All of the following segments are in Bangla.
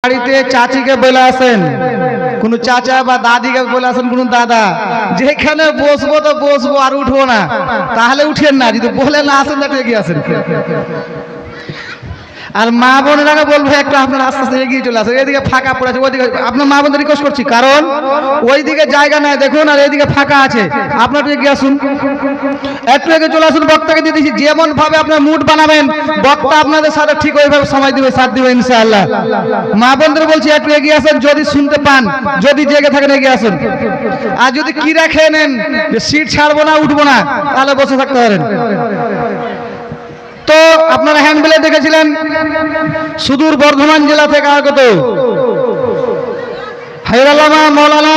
বাড়িতে চাচিকে বলে আসেন, কোন চাচা বা দাদিকে বলে আসেন, কোন দাদা, যেখানে বসবো তো বসবো আর উঠবো না, তাহলে উঠেন না। যদি বলে না আসেন তাহলে এগিয়ে আসেন। আর মা বোনেরাকে বলবো একটু আপনার আস্তে আস্তে এগিয়ে চলে আসেন। এদিকে ফাঁকা পড়ে আছে, ওইদিকে আপনার মা বোনদের রিকোয়েস্ট করছি, কারণ ওইদিকে জায়গা নাই দেখুন, আর এইদিকে ফাঁকা আছে। আপনার একটু এগিয়ে আসুন, একটু এগিয়ে চলে আসুন। বক্তাকে দিয়ে দিচ্ছি, যেমন ভাবে আপনার মুড বানাবেন বক্তা আপনাদের সাথে ঠিক ওইভাবে সময় দিবে, সাথ দিবে ইনশাআল্লাহ। মা বোনদের বলছি একটু এগিয়ে আসেন, যদি শুনতে পান, যদি জেগে থাকেন এগিয়ে আসুন। আর যদি কিরা খেয়ে নেন যে সিট ছাড়বো না উঠবো না, তাহলে বসে থাকতে পারেন। তো আপনারা হ্যান্ডবিলে দেখেছিলেন সুদূর বর্ধমান জেলা থেকে আগত হায়রাল্লামা মৌলানা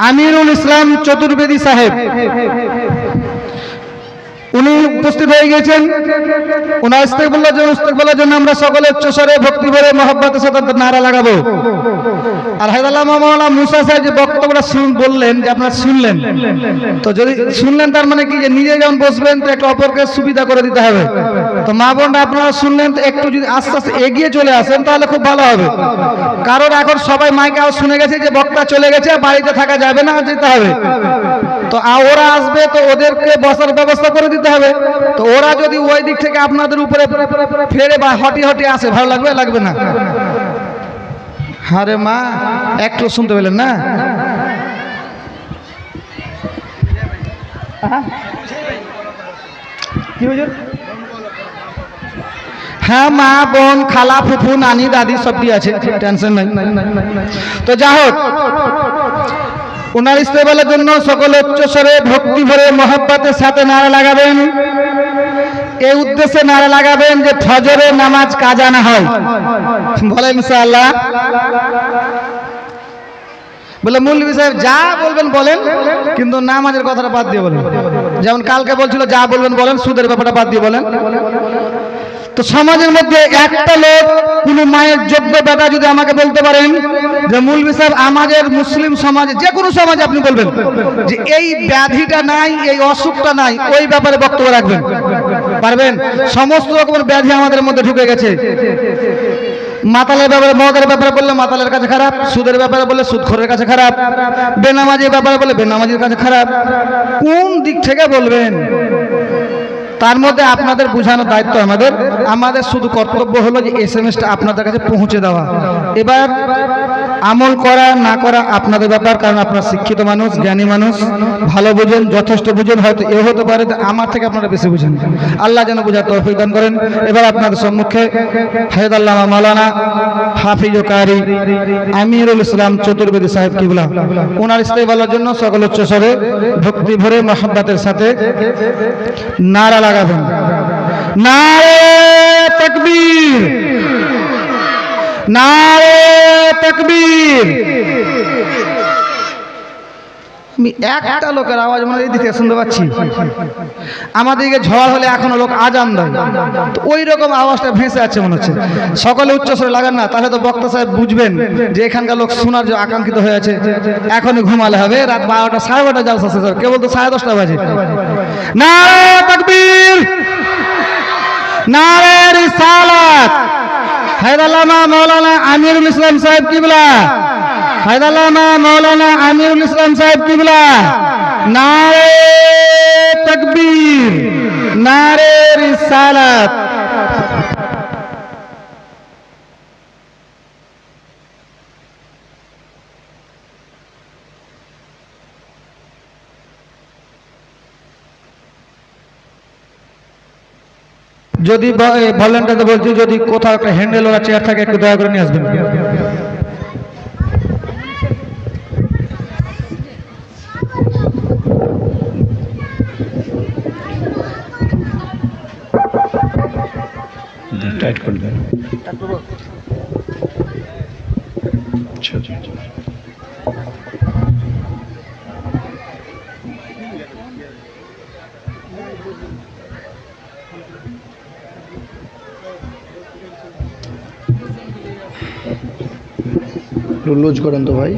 আমিরুল ইসলাম চতুর্বেদী সাহেব, উনি উপস্থিত হয়ে গেছেন। ওনার ইস্তেকবালের জন্য আমরা সকলে উচ্চস্বরে ভক্তি ভরে মহব্বতের সাথে নারা লাগাবো। আর হায়দাল্লামা মাওলানা মুসা সাহেব যে বক্তব্যটা বললেন, যে আপনারা শুনলেন, তো যদি শুনলেন তার মানে কি, যে নিজে যখন বসবেন তো একটা অপরকে সুবিধা করে দিতে হবে। তো মা বোনরা আপনারা শুনলেন, তো একটু যদি আস্তে আস্তে এগিয়ে চলে আসেন তাহলে খুব ভালো হবে। কারণ এখন সবাই মাইকে শুনে গেছে যে বক্তা চলে গেছে, বাড়িতে থাকা যাবে না, যেতে হবে। তো ওরা আসবে, তো ওদেরকে বসার ব্যবস্থা করে দিতে হবে। তো ওরা যদি ওই দিক থেকে আপনাদের উপরে ফেরে বা হটি হটি আসে, ভালো লাগবে? লাগবে না। আরে মা একটু শুনতে পেলেন না? কি হয়েছে? হ্যাঁ, মা বোন খালা ফুফু নানি দাদি সবই আছে, টেনশন নাই। তো যা হোক, ওনার ইস্তেকবালের জন্য সকলে উচ্চস্বরে ভক্তি ভরে মহব্বতের সাথে নারা লাগাবেন। এই উদ্দেশ্যে নারা লাগাবেন যে ফজরের নামাজ কাজা না হয়, বলেন ইনশাআল্লাহ। বলে মৌলভী সাহেব যা বলবেন বলেন, কিন্তু নামাজের কথাটা বাদ দিয়ে বলেন। যেমন কালকে বলছিল যা বলবেন বলেন, সুদের ব্যাপারটা বাদ দিয়ে বলেন। তো সমাজের মধ্যে একটা লোক, কোন মায়ের যোগ্য বেটা যদি আমাকে বলতে পারেন যে মৌলভী সাহেব আমাদের মুসলিম সমাজে, যে কোনো সমাজে আপনি বলবেন যে এই ব্যাধিটা নাই, এই অসুখটা নাই, ওই ব্যাপারে বক্তব্য রাখবেন, পারবেন? সমস্ত রকমের ব্যাধি আমাদের মধ্যে ঢুকে গেছে। মাতালের ব্যাপারে, মদের ব্যাপারে বললে মাতালের কাছে খারাপ, সুদের ব্যাপারে বললে সুদখোরের কাছে খারাপ, বেনামাজির ব্যাপারে বললে বেনামাজির কাছে খারাপ। কোন দিক থেকে বলবেন? তার মধ্যে আপনাদের বোঝানোর দায়িত্ব আমাদের শুধু কর্তব্য হলো যে এসএমএসটা আপনাদের কাছে পৌঁছে দেওয়া। এবার আমল করা না করা আপনাদের ব্যাপার, কারণ আপনারা শিক্ষিত মানুষ, জ্ঞানী মানুষ, ভালো বুঝেন, যথেষ্ট বুঝেন। হয়তো এ হতে পারে আমার থেকে আপনারা বেশি বুঝেন। আল্লাহ যেন বোঝার তৌফিক দান করেন। এবার আপনাদের সম্মুখে হায়দাল্লামা মাওলানা হাফিজ ও কারি আমিরুল ইসলাম চতুর্বেদী সাহেব কিবলা, ওনার ইস্তেকবালের জন্য সকল উচ্চস্বরে ভক্তি ভরে মহব্বতের সাথে নারা লাগাবেন। নারে তাকবীর, নারে তাকবীর। আমি একটা লোকের আওয়াজ মনে এই দিকে শুনতে পাচ্ছি। আমাদেরকে ঝড় হলে এখনো লোক আজান দেয়, তো ওই রকম আওয়াজটা ভেসে আছে মনে হচ্ছে। সকলে উচ্চস্বরে লাগান না, তাহলে তো বক্তা সাহেব বুঝবেন যে এখানকার লোক শোনার যে আকাঙ্ক্ষিত হয়ে আছে। এখনই ঘুমালে হবে, রাত 12টা 12:30 জালসা শেষ হবে, কেবল তো 10:30 বাজে। নারে তাকবীর, নারে রিসালাত। হায়দাল্লামা মাওলানা আমিরুল ইসলাম সাহেব কিবলা, হায়দাল্লামা মাওলানা আমিরুল ইসলাম সাহেব কিবলা। নারে তাকবীর, নারে রিসালাত। যদি ভলেন্টারতে বলছি, যদি কোথাও একটা হ্যান্ডেল ওরা চেয়ার থাকে একটু দয়া করে নিয়ে আসবেন। টাইট করে দেন। লুজ করেন তো ভাই,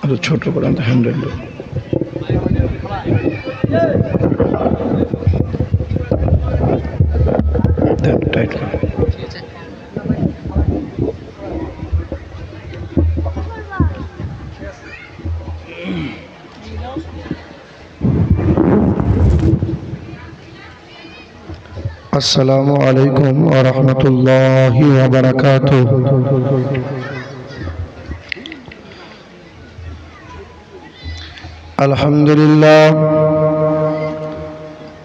আরো ছোট করেন তো হ্যান্ডেল। টাইট अस्सलामु अलैकुम व रहमतुल्लाहि व बरकातुहू।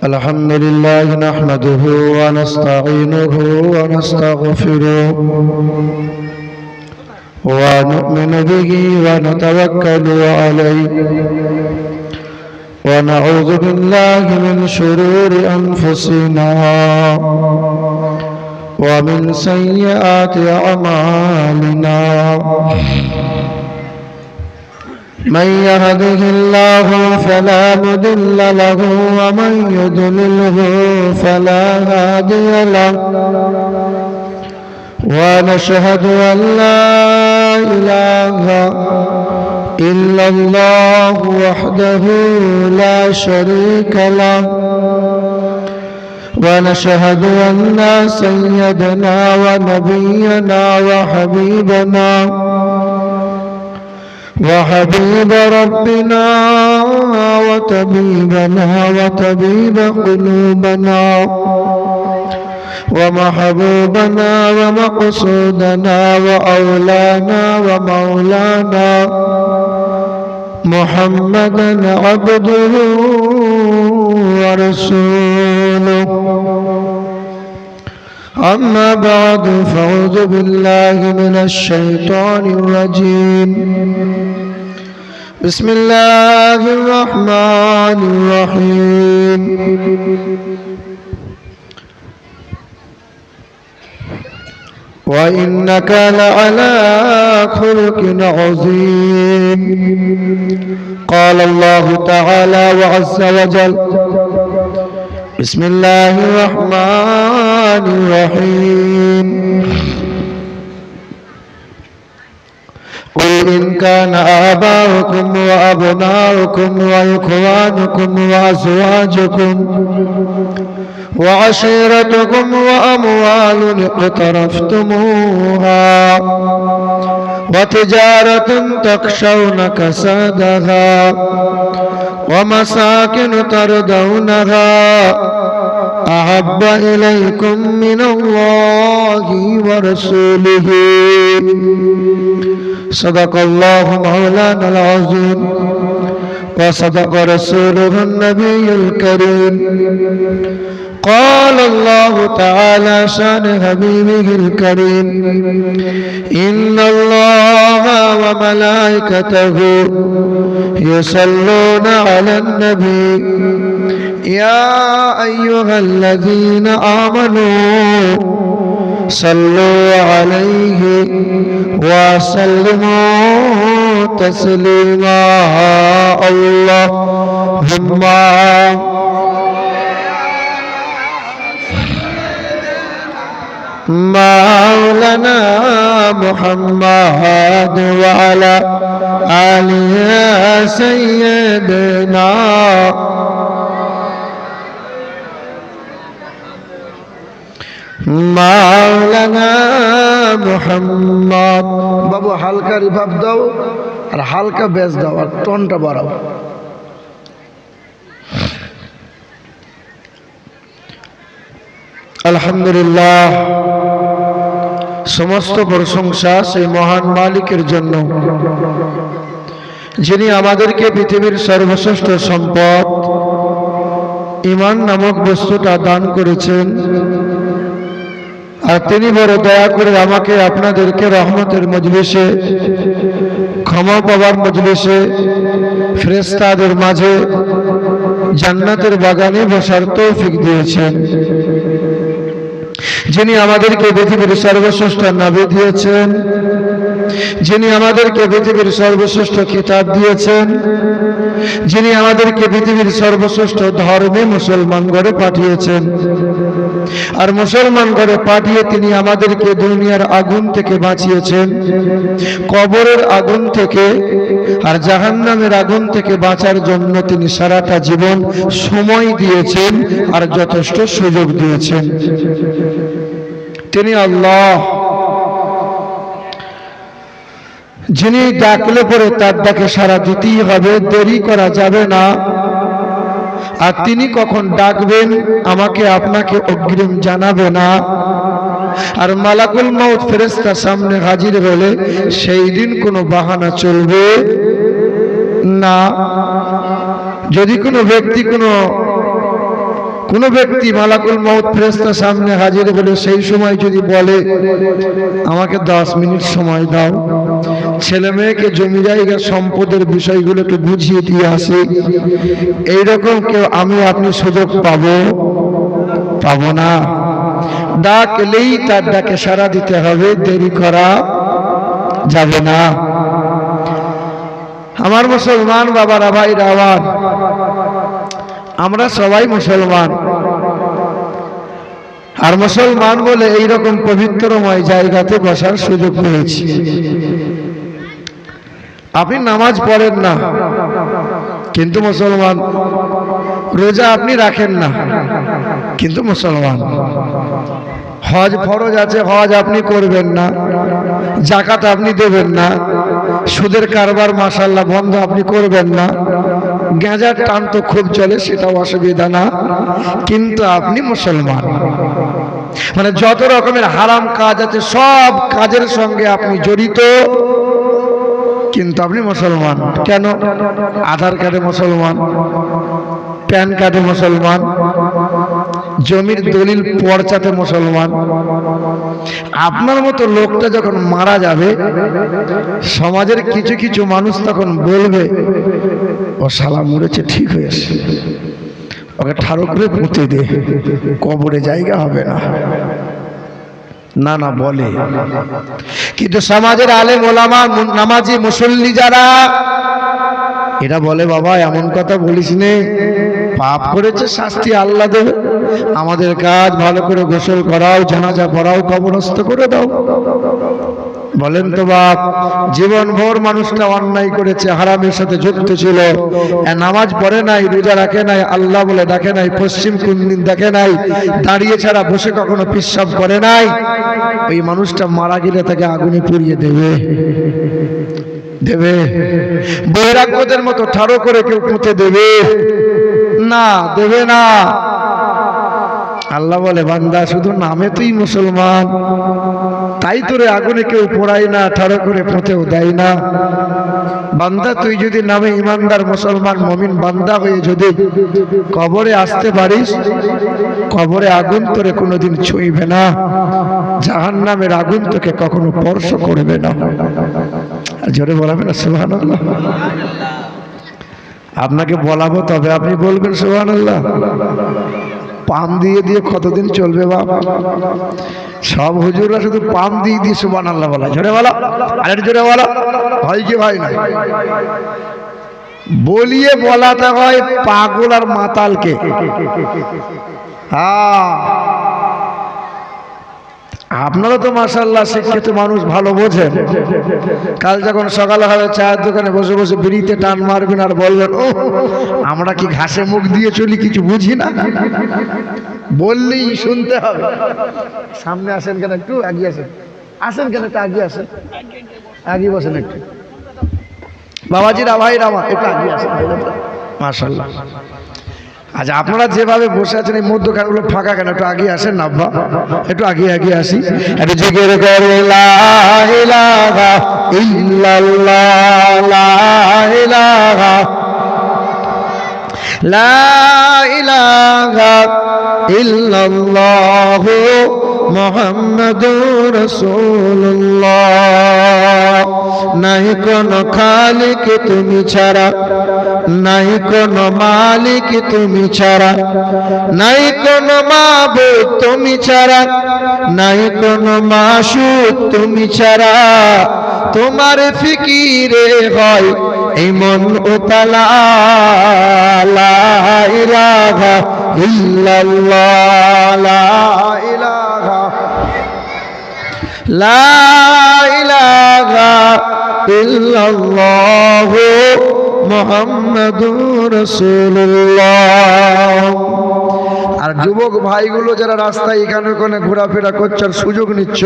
अल्हम्दुलिल्लाह नहमदुहू व नस्तईनुहु व नस्तगफिरुहु व नु'मिनु बिही व नतवक्कलु अलैहि ونعوذ بالله من شرور أنفسنا ومن سيئات أعمالنا من يهده الله فلا مضل له ومن يضلله فلا هادي له ونشهد أن لا إله إلا الله وحده لا شريك له ونشهد أن سيدنا ونبينا وحبيب ربنا وطبيب قلوبنا ومحبوبنا ومقصودنا وأولانا ومولانا محمدا عبده ورسوله. أما بعد فأعوذ بالله من الشيطان الرجيم. بسم الله الرحمن الرحيم. وإنك لعلى خلق عظيم. قال الله تعالى وعز وجل: بسم الله الرحمن الرحيم. قل إن كان آباؤكم وأبناؤكم وإخوانكم وأزواجكم وعشيرتكم وأموال اقترفتموها وتجارة تخشون كسادها ومساكن ترضونها أحب إليكم من الله ورسوله. صدق الله مولانا العظيم وصدق رسوله النبي الكريم. قال الله تعالى شان حبيبه الكريم: إن الله وملائكته يصلون على النبي يا أيها الذين آمنوا صلوا عليه وسلموا تسليما. اللهم مولانا محمد وعلى آله سيدنا مولانا محمد। বাবু হালকা রিভাব দাও আর হালকা বেস দাও আর টোনটা বাড়াও। আলহামদুলিল্লাহ, সমস্ত প্রশংসা সেই মহান মালিকের জন্য, যিনি আমাদেরকে পৃথিবীর সর্বশ্রেষ্ঠ সম্পদ ঈমান নামক বস্তুটা দান করেছেন। আর তিনি বড় দয়া করে আমাকে আপনাদেরকে রহমতের মজলিসে, ক্ষমা পাওয়ার মজলিসে, ফেরেশতাদের মাঝে জান্নাতের বাগানে বসার তৌফিক দিয়েছেন। যিনি আমাদেরকে পৃথিবীর সর্বশ্রেষ্ঠ নবী দিয়েছেন, যিনি আমাদেরকে পৃথিবীর সর্বশ্রেষ্ঠ কিতাব দিয়েছেন, যিনি আমাদেরকে পৃথিবীর সর্বশ্রেষ্ঠ ধর্মে মুসলমান গড়ে পাঠিয়েছেন। আর মুসলমান গড়ে পাঠিয়ে তিনি আমাদেরকে দুনিয়ার আগুন থেকে বাঁচিয়েছেন, কবরের আগুন থেকে আর জাহান্নামের আগুন থেকে বাঁচার জন্য তিনি সারাটা জীবন সময় দিয়েছেন আর যথেষ্ট সুযোগ দিয়েছেন। তিনি আল্লাহ, যিনি ডাকলে পরে তার ডাকে সাড়া দিতেই হবে, দেরি করা যাবে না। আর তিনি কখন ডাকবেন আমাকে আপনাকে অগ্রিম জানাবে না। আর মালাকুল মউত ফেরেশতা সামনে হাজির হলে সেই দিন কোনো বাহানা চলবে না। যদি কোনো ব্যক্তি মালাকুল মউত ফেরেশতা সামনে হাজির হলে সেই সময় যদি বলে আমাকে 10 মিনিট সময় দাও, ছেলে মেয়েকে জমি জায়গা সম্পদের বিষয়গুলোকে বুঝিয়ে দিয়ে আসে, এইরকম কেউ আমি আপনি সুযোগ পাবো না। ডাকলেই তার ডাকে সাড়া দিতে হবে, দেরি করা যাবে না। আমার মুসলমান বাবারা, ভাইরা আমার, আমরা সবাই মুসলমান। আর মুসলমান বলে এইরকম পবিত্রময় জায়গাতে বসার সুযোগ পেয়েছি। আপনি নামাজ পড়েন না কিন্তু মুসলমান, রোজা আপনি রাখেন না কিন্তু মুসলমান, হজ ফরজ আছে, হজ আপনি করবেন না, যাকাত আপনি দেবেন না, সুদের কারবার মাশাআল্লাহ বন্ধ আপনি করবেন না, গাঁজার টান তো খুব চলে, সেটাও অসুবিধা না, কিন্তু আপনি মুসলমান। মানে যত রকমের হারাম কাজ আছে সব কাজের সঙ্গে আপনি জড়িত, কিন্তু আপনি মুসলমান। কেন? আধার কার্ডে মুসলমান, প্যান কার্ডে মুসলমান, জমির দলিল পর্চাতে মুসলমান। আপনার মতো লোকটা যখন মারা যাবে, সমাজের কিছু কিছু মানুষ তখন বলবে ও শালা মরেছে ঠিক হয়েছে, ওকে ঠাড়ো করে পুঁতে দে, কবরে জায়গা হবে না। না না বলে, কিন্তু সমাজের আলেম ওলামা, নামাজি মুসল্লি যারা, এরা বলে বাবা এমন কথা বলিস নে, পাপ করেছে শাস্তি আল্লাহ দেবে, আমাদের কাজ ভালো করে গোসল করাও, জানাজা পড়াও, কবরস্থ করে দাও। বলেন তো বাপ, জীবন ভোর মানুষটা অন্যায় করেছে, হারামের সাথে যুক্ত ছিল, নামাজ পড়ে নাই, রোজা রাখে নাই, আল্লাহ বলে ডাকে নাই, পশ্চিম কোন দিন দেখে নাই, দাঁড়িয়ে ছাড়া বসে কখনো পিশাব করে নাই, ওই মানুষটা মারা গেলে তাকে আগুনে পুড়িয়ে দেবে। বৈরাগ্যদের মতো ঠাড়ো করে কেউ পুঁতে দেবে না, দেবে না। আল্লাহ বলে বান্দা শুধু নামে তুই মুসলমান, তাই তোরে আগুনে কেউ পোড়ায় না, ঠাড়ো করে পুঁতেও দেয় না। বান্দা তুই যদি নামে ইমানদার মুসলমান মুমিন বান্দা হয়ে যদি কবরে আসতে পারিস, কবরে আগুন তোরে কোনোদিন ছুঁইবে না, জাহান্নামের আগুন তোকে কখনো স্পর্শ করবে না। জোরে বলাবে না সুবহানাল্লাহ? আপনাকে বলাবো তবে আপনি বলবেন সুবহানাল্লাহ। পাম দিয়ে দিয়ে কতদিন চলবে বাপ? সব হুজুররা শুধু পাম দিয়ে দিয়ে সুবহানাল্লাহ বলা। জোরে বলো, আরেকটু জোরে বলো। হয় কি ভাই না? বলিয়ে বলাতে হয় পাগল আর মাতালকে। হ্যাঁ, আপনারা তো মাশাআল্লাহ শিক্ষিত মানুষ, ভালো বোঝেন। কাল যখন সকালে হবে চায়ের দোকানে বসে বসে বিড়িতে টান মারবেন আর বলবেন ও আমরা কি ঘাসে মুখ দিয়ে চলি, কিছু বুঝি না। বললেই শুনতে হবে। সামনে আসেন কেন, একটু এগিয়ে আসেন। আসেন কেন, একটু এগিয়ে আসেন, এগিয়ে বসেন একটু। বাবাজিরা, ভাইরা আমার, একটু এগিয়ে আসেন মাশাআল্লাহ। আচ্ছা, আপনারা যেভাবে বসে আছেন এই মধ্যখানগুলো ফাঁকা কেন? একটু আগে আসেন না আব্বা, একটু আগে আসি। একটু জিকির করে লা ইলাহা ইল্লাল্লাহ, লা ইলাহা, লা ইলাহা ইল্লাল্লাহ মুহাম্মাদুর রাসূলুল্লাহ। নাই কোন খালিক তুমি ছাড়া, নাই কোন মালিক তুমি ছাড়া, নাই কোন মাবুদ তুমি ছাড়া, নাই কোন মাশুক তুমি ছাড়া, তোমার ফিকিরে হয় এই মন উতলা। লা ইলাহা ইল্লাল্লাহ, লা ইলাহা, লা ইলাহা ইল্লাল্লাহ মুহাম্মাদুর রাসূলুল্লাহ। আর যুবক ভাইগুলো যারা রাস্তায় এখানে ওখানে ঘোরাফেরা করছে আর সুযোগ নিচ্ছ,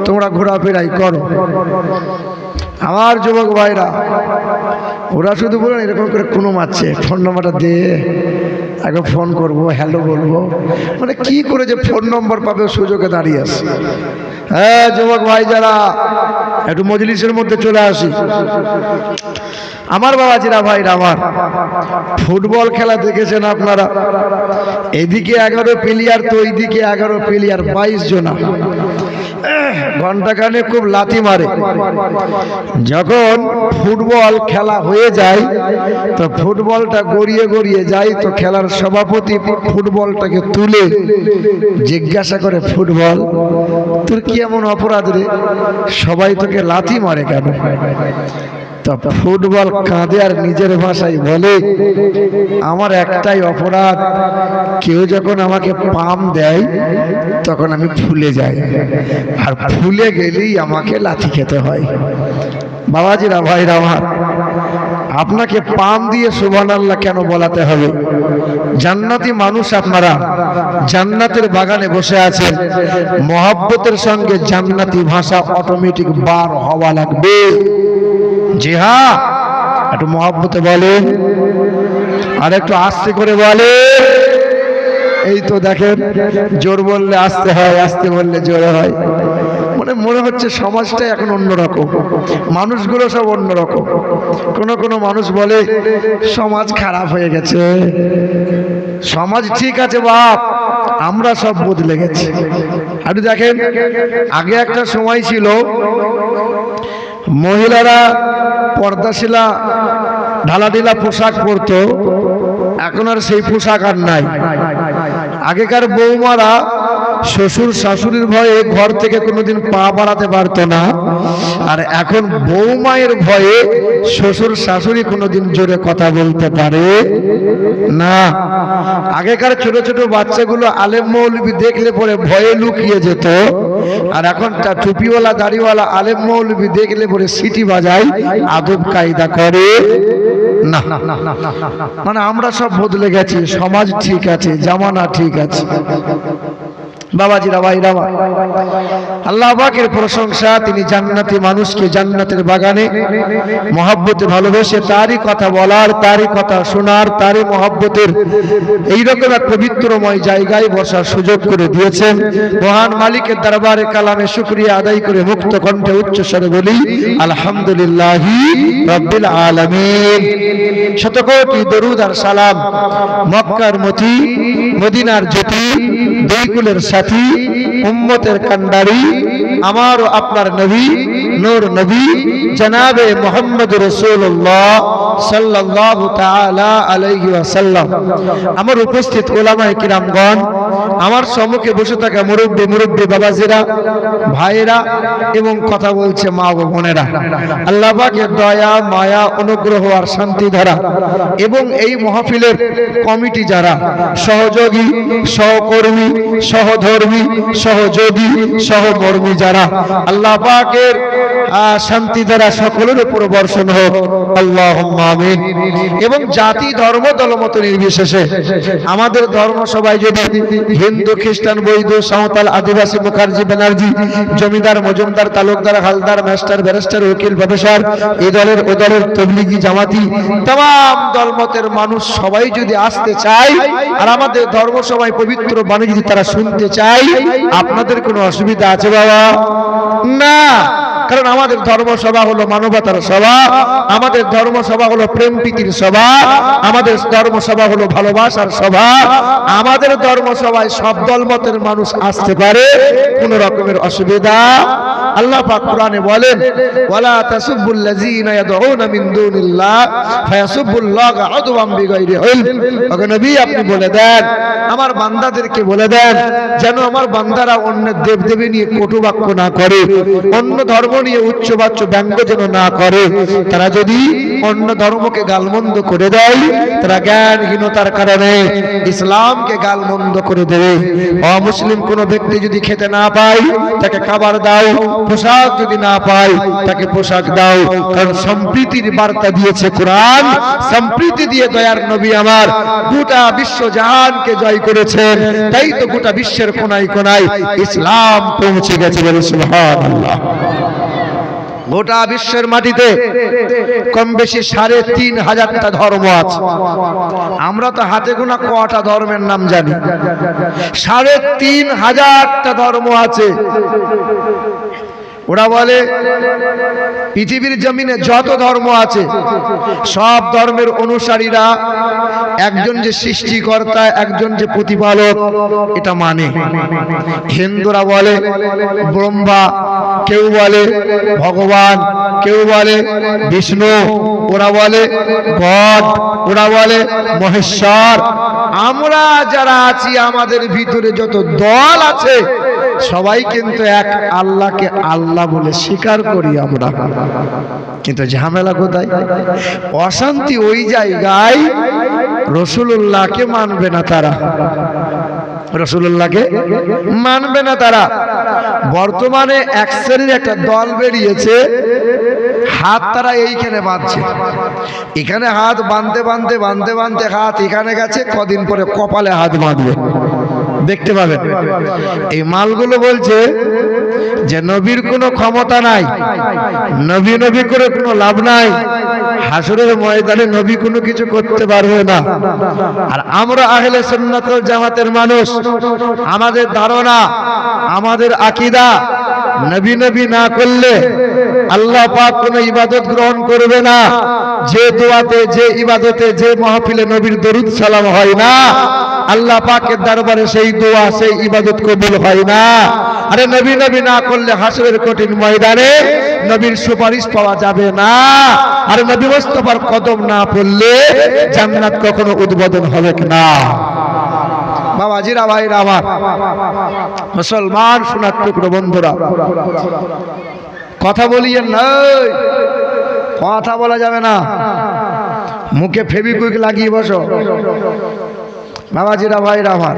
তোমরা ঘোরাফেরাই করো। আমার যুবক ভাইরা, ওরা শুধু বলেন এরকম করে কোনো মারছে, ফোন নম্বরটা দে, আগে ফোন করবো, হ্যালো বলবো, মানে কি করে যে ফোন নম্বর পাবে সুযোগে দাঁড়িয়ে আছে। হ্যাঁ যুবক ভাই যারা, একটু মজলিসের মধ্যে চলে আসি। আমার বাবাজিরা ভাইরা আমার, ফুটবল খেলা দেখেছেন আপনারা, এদিকে 11 প্লেয়ার তো ওইদিকে 11 প্লেয়ার, 22 জনা ঘন্টাখানে খুব লাথি মারে। যখন ফুটবল খেলা হয়ে যায় তো ফুটবলটা গড়িয়ে গড়িয়ে যায়, তো খেলার সভাপতি ফুটবলটাকে তুলে জিজ্ঞাসা করে, ফুটবল তোর কি এমন অপরাধ রে, সবাই তোকে লাথি মারে কেন? তো ফুটবল কাঁদে আর নিজের ভাষায় বলে, আমার একটাই অপরাধ, কেউ যখন আমাকে পাম দেয় তখন আমি ফুলে যাই, আর ফুলে গেলেই আমাকে লাথি খেতে হয়। বাবাজিরা ভাইরা আমার, আপনাকে পাম দিয়ে সুবহানাল্লাহ কেন বলাতে হবে? জান্নাতি মানুষ আপনারা, জান্নাতের বাগানে বসে আছেন, মহব্বতের সঙ্গে জান্নাতি ভাষা অটোমেটিক বার হওয়া লাগবে। জি হ্যাঁ, একটু মহব্বতে বলেন, আর একটু আস্তে করে বলে। এই তো দেখেন, জোর বললে আস্তে হয়, আস্তে বললে জোরে হয়। মনে হচ্ছে সমাজটা এখন অন্যরকম, মানুষগুলো সব অন্যরকম। কোনো মানুষ বলে সমাজ খারাপ হয়ে গেছে। সমাজ ঠিক আছে বাপ, আমরা সব বদলে গেছি। আপনি দেখেন, আগে একটা সময় ছিল মহিলারা পর্দাশীলা ঢালাঢিলা পোশাক পরতো, এখন আর সেই পোশাক আর নাই। আগেকার বৌমারা শ্বশুর শাশুড়ির ভয়ে ঘর থেকে কোনোদিন পা বাড়াতে পারতো না, আর এখন বৌমায়ের ভয়ে শ্বশুর শাশুড়ি কোনোদিন জোরে কথা বলতে পারে না। আগেকার ছোট ছোট বাচ্চাগুলো আলেম মৌলবি দেখলে পরে ভয়ে লুকিয়ে যেত, আর এখন টুপিওয়ালা দাড়িওয়ালা আলেম মৌলবি দেখলে পরে সিটি বাজায়, আদব কায়দা করে না। মানে আমরা সব বদলে গেছি, সমাজ ঠিক আছে, জামানা ঠিক আছে। বাবাজিরা ভাইরা, আল্লাহ পাকের প্রশংসা, তিনি জান্নাতি মানুষকে জান্নাতের বাগানে মহব্বতে ভালোবেসে তারই কথা বলার, তারই কথা শোনার, তারই মহব্বতের এইরকম এক পবিত্রময় জায়গায় বসার সুযোগ করে দিয়েছেন। মহান মালিকের দরবারে কালামে শুকরিয়া আদায় করে মুক্ত কণ্ঠে উচ্চ স্বরে বলি আলহামদুলিল্লাহি রাব্বিল আলামিন। শতকোটি দরুদ আর সালাম মক্কার মতি, মদিনার জ্যোতি, দুই কুলের সাথী, উম্মতের কান্ডারি, আমার ও আপনার নবী, নূর নবী জনাবে মুহাম্মদ রাসূলুল্লাহ সাল্লাল্লাহু তাআলা আলাইহি ওয়াসাল্লাম। আমার উপস্থিত উলামায়ে কিরামগণ, আমার সম্মুখে বসে থাকা মুরব্বি বাবাজিরা, ভাইয়েরা এবং কথা বলছে মা ও বোনেরা, আল্লাহ পাকের দয়া, মায়া, অনুগ্রহ আর শান্তি ধারা এবং এই মাহফিলের কমিটি যারা সহযোগী, সহকর্মী, সহধর্মী, সহযোগী, সহমর্মী যারা, আল্লাহ পাকের শান্তি ধারা সকলের উপর বর্ষণ হোক, আল্লাহুম্মা আমিন। এবং জাতি, ধর্ম, দলমত নির্বিশেষে আমাদের ধর্ম সবাই যদি হিন্দু, খ্রিস্টান, বৈদ্য, সাঁওতাল, আদিবাসী, মুখার্জি, ব্যানার্জি, জমিদার, মজুমদার, তালুকদার, হালদার, মাস্টার, ব্যারিস্টার, উকিল, প্রফেসর, এই দলের ও দলের, তবলিগি, জামাতি, তাম দলমতের মানুষ সবাই যদি আসতে চায় আর আমাদের ধর্ম সবাই পবিত্র বাণী যদি তারা শুনতে চায়, আপনাদের কোনো অসুবিধা আছে বাবা? না, কারণ আমাদের ধর্মসভা হলো মানবতার সভা, আমাদের ধর্মসভা হলো প্রেম প্রীতির সভা, আমাদের ধর্মসভা হলো ভালোবাসার সভা। আমাদের ধর্মসভায় সব দলমতের মানুষ আসতে পারে, কোনো রকমের অসুবিধা। আল্লাহ পাক কোরআনে বলেন, ওয়ালা তাসুবুল্লাযীনা ইয়াদউনা মিন দুনিল্লাহ ফায়াসুবুল্লাহা আদওয়াম বিগাইরি ইলম। ওগো নবী, আপনি বলে দেন, আমার বান্দাদেরকে বলে দেন, যেন আমার বান্দারা অন্য দেবদেবী নিয়ে কটু বাক্য না করে, অন্য ধর্ম নিয়ে উচ্চবাচ্য ব্যঙ্গ যেন না করে। তারা যদি অন্য ধর্মকে গালমন্দ করে দেয়, তারা জ্ঞানহীনতার কারণে ইসলামকে গালমন্দ করে দেবে। অমুসলিম কোনো ব্যক্তি যদি খেতে না পায়, তাকে খাবার দাও, পোশাক যদি না পায় তাকে পোশাক দাও, কারণ সম্প্রীতির বার্তা দিয়েছে কোরআন। সম্প্রীতি দিয়ে দয়ার নবী আমার গোটা বিশ্ব জাহানকে জয় করেছেন, তাই তো গোটা বিশ্বের কোনায় কোনায় ইসলাম পৌঁছে গেছে, বলে সুবহানাল্লাহ। গোটা বিশ্বের মাটিতে কম বেশি ৩৫০০টা ধর্ম আছে। আমরা তো হাতে গোনা কটা ধর্মের নাম জানি? ৩৫০০টা ধর্ম আছে। ওরা বলে পৃথিবীর জমিনে যত ধর্ম আছে সব ধর্মের অনুসারীরা একজন যে সৃষ্টিকর্তা, একজন যে প্রতিপালক, এটা মানে। হিন্দুরা বলে ব্রহ্মা, কেউ বলে ভগবান, কেউ বলে বিষ্ণু, ওরা বলে গড, ওরা বলে মহেশ্বর। আমরা যারা আছি, আমাদের ভিতরে যত দল আছে, সবাই কিন্তু এক আল্লাহকে আল্লাহ বলে স্বীকার করি আমরা। কিন্তু ঝামেলা কোথায়? অশান্তি ওই জায়গায় রাসূলুল্লাহকে মানবে না তারা, রাসূলুল্লাহকে মানবে না তারা। বর্তমানে এক শ্রেণীর একটা দল বেরিয়েছে, হাত তারা এইখানে বাঁধছে, এখানে হাত বাঁধতে বাঁধতে বাঁধতে বাঁধতে হাত এখানে গেছে, কদিন পরে কপালে হাত বাঁধবে, দেখতে পাবেন। এই মালগুলো বলছে যে নবীর কোনো ক্ষমতা নাই, নবী নবী করে কোনো লাভ নাই, হাসরের ময়দানে নবী কোনো কিছু করতে পারবে না। আর আমরা আহলে সুন্নাত ওয়াল জামাতের মানুষ, আমাদের ধারণা, আমাদের আকীদা, নবী নবী না করলে আল্লাহ পাক কোনো ইবাদত গ্রহণ করবে না। যে দোয়াতে, যে ইবাদতে, যে মাহফিলে নবীর দরুদ সালাম হয় না, আল্লাহ পাকের দরবারে সেই দোয়া, সেই ইবাদত কবুল হয় না। আরে নবী নবী না করলে হাসরের কঠিন ময়দানে নবীর সুপারিশ পাওয়া যাবে না। আর নবী মুস্তাফার কদম না পড়লে জান্নাত কখনো উদ্বোধন হবে না। বাবাজিরা, ভাইরা আমার, মুসলমান সোনার টুকরো বন্ধুরা, কথা বলিয়েন না, কথা বলা যাবে না, মুখে ফেবিকুইক লাগিয়ে বসো। বাবাজিরা, ভাইরা আমার,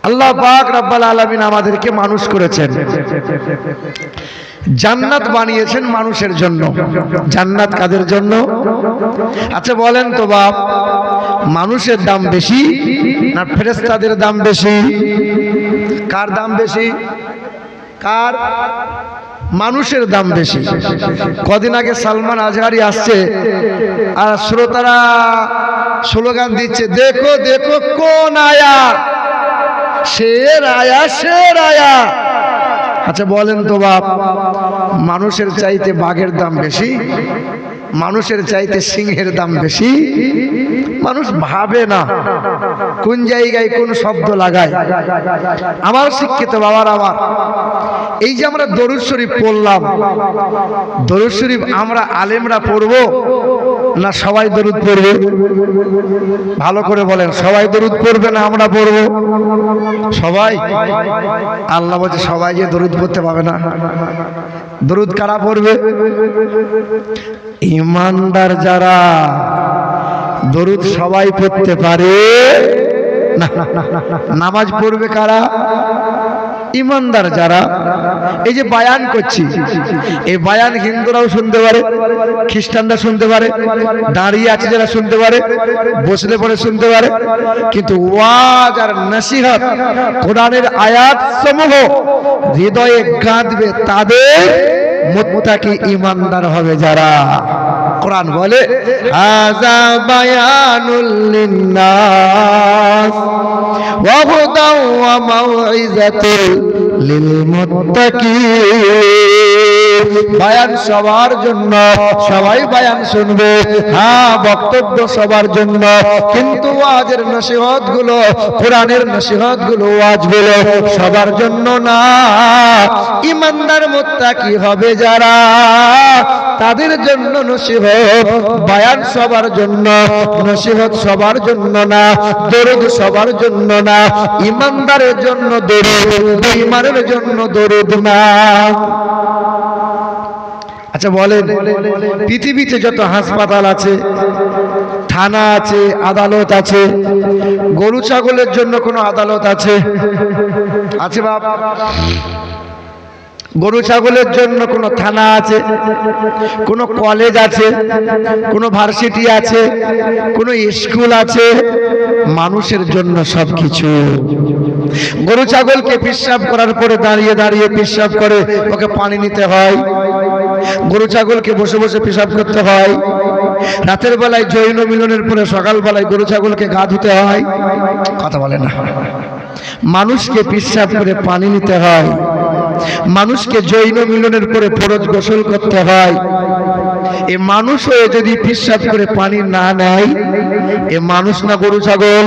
আল্লাহ পাক রব্বুল আলামিন আমাদেরকে মানুষ করেছেন, জান্নাত বানিয়েছেন মানুষের জন্য। জান্নাত কাদের জন্য? আচ্ছা বলেন তো বাপ, মানুষের দাম বেশি না ফেরেশতাদের দাম বেশি? কার দাম বেশি? কার? মানুষের দাম বেশি। কদিন আগে সালমান আজহারি আসছে, আর শ্রোতারা স্লোগান দিচ্ছে, দেখো দেখো কোন আয়া, শের আয়া, শের আয়া। আচ্ছা বলেন তো বাপ, মানুষের চাইতে বাঘের দাম বেশি? মানুষের চাইতে সিংহের দাম বেশি? মানুষ ভাবে না কোন জায়গায় কোন শব্দ লাগায়। আমার শিক্ষিত বাবার আমার, এই যে আমরা দরুদ শরীফ পড়লাম, দরুদ শরীফ আমরা আলেমরা পড়বো না সবাই দরুদ পড়বে? ভালো করে বলেন, সবাই দরুদ পড়বে না আমরা পড়বো? সবাই। আল্লাহ বলছে সবাই যে দরুদ পড়তে পাবে না। দরুদ কারা পড়বে? ইমানদার যারা। দরুদ সবাই পড়তে পারে না। নামাজ পড়বে কারা? ইমানদার যারা। এই যে বায়ান করছি, এই বায়ান হিন্দুরাও শুনতে পারে, খ্রিস্টানরা শুনতে পারে, দাঁড়িয়ে আছে যারা শুনতে পারে, বসলে পরে শুনতে পারে, কিন্তু ওয়াজ আর নসিহত, কোরআনের আয়াত সমূহ হৃদয়ে গাঁথবে তাদের, মুত্তাকি ইমানদার হবে যারা। কোরআন বলে হাযা বায়ানুল লিন্নাস ওয়া হুদাও ওয়া মাউইযাতুল লিল মুত্তাকিন। বায়ান সবার জন্য, সবাই বায়ান শুনবে, হ্যাঁ বক্তব্য সবার জন্য, কিন্তু ওয়াজের নসিহত গুলো, কোরআনের নসিহত গুলো, ওয়াজ গুলো সবার জন্য না। ইমানদার মুত্তাকি হবে যারা, তাদের জন্য নসিহত। বায়ান সবার জন্য, নসিহত সবার জন্য না, দরুদ সবার জন্য না। ইমানদারের জন্য দরুদ, বেঈমানের জন্য দরুদ না। আচ্ছা বলেন, পৃথিবীতে যত হাসপাতাল আছে, থানা আছে, আদালত আছে, গরু ছাগলের জন্য কোনো আদালত আছে? আছে বাপ? গরু ছাগলের জন্য কোনো থানা আছে, কোনো কলেজ আছে, কোনো ভার্সিটি আছে, কোনো স্কুল আছে? মানুষের জন্য সবকিছু। গরু ছাগলকে পেশাব করার পরে দাঁড়িয়ে দাঁড়িয়ে পেশাব করে, ওকে পানি নিতে হয়। গরু ছাগলকে বসে বসে পেশাব করতে হয়। রাতের বেলায় যৌন মিলনের পরে সকালবেলায় গরু ছাগলকে গা ধুতে হয়। কথা বলে না। মানুষকে পেশাব করে পানি নিতে হয়, মানুষকে যৌন মিলনের পরে ফরজ গোসল করতে হয়। এ মানুষ হয়ে যদি পেশাব করে পানি না নেয়, এ মানুষ না গরু ছাগল?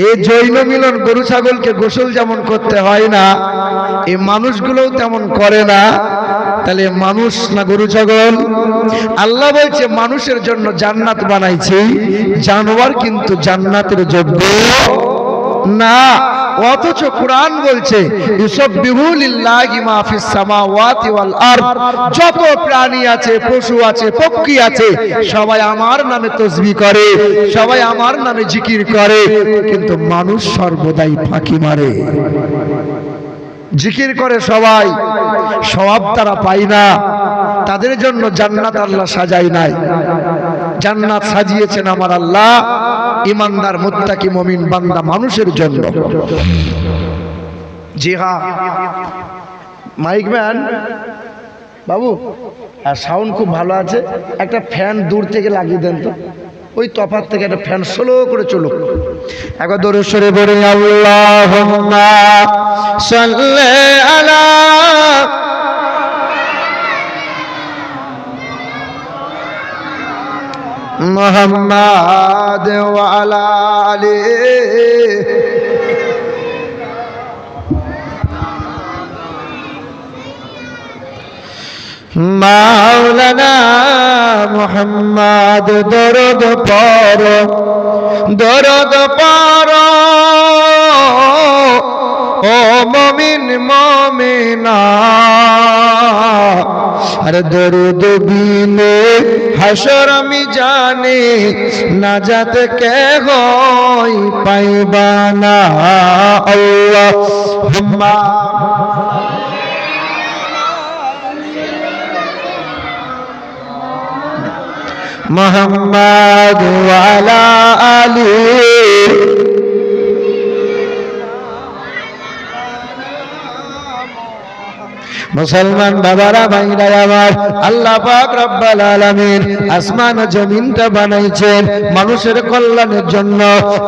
এ যৌন মিলন গরু ছাগলকে গোসল যেমন করতে হয় না, এ মানুষগুলোও তেমন করে না, তাহলে মানুষ না গরু ছাগল? আল্লাহ বলছে মানুষের জন্য জান্নাত বানাইছি, জানোয়ার কিন্তু জান্নাতের যোগ্য না। অথচ কোরআন বলছে ইউসাব্বিহু লিল্লাহি মা ফিস সামাওয়াতি ওয়াল আরদ, যত প্রাণী আছে, পশু আছে, পক্ষী আছে, সবাই আমার নামে তাসবিহ করে, সবাই আমার নামে জিকির করে, কিন্তু মানুষ সর্বদাই ফাঁকি মারে। জিকির করে সবাই, সওয়াব তারা পায় না। তাদের জন্য জান্নাত আল্লাহ সাজাই নাই। জান্নাত সাজিয়েছেন আমার আল্লাহ ইমানদার মুত্তাকি মুমিন বান্দা মানুষের জন্য। জি হ্যাঁ, মাইক ম্যান বাবু, আর সাউন্ড খুব ভালো আছে, একটা ফ্যান দূর থেকে লাগিয়ে দেন তো, ওই তফাত থেকে একটা ফ্যান স্লো করে চলুক। একবার দরুদ শরীফ পড়ে আল্লাহুম্মা সাল্লি আলা মুহাম্মাদ ওয়া আলা আলিহি মাওলানা মুহাম্মদ। দরুদ পড়ো, দরুদ পড়ো ও মুমিন মুমিনা, আরে দরুদ বিনে হাসর মিজানে নাজাত কে হই পাইবা না। আল্লাহুম্মা মুহাম্মাদ ওয়া আলা আলিহি। মুসলমান বাবারা ভাইরা আমার, আল্লাহ পাক রব্বুল আলামিন আসমান জমিনটা বানাইছেন মানুষের কল্যাণের জন্য।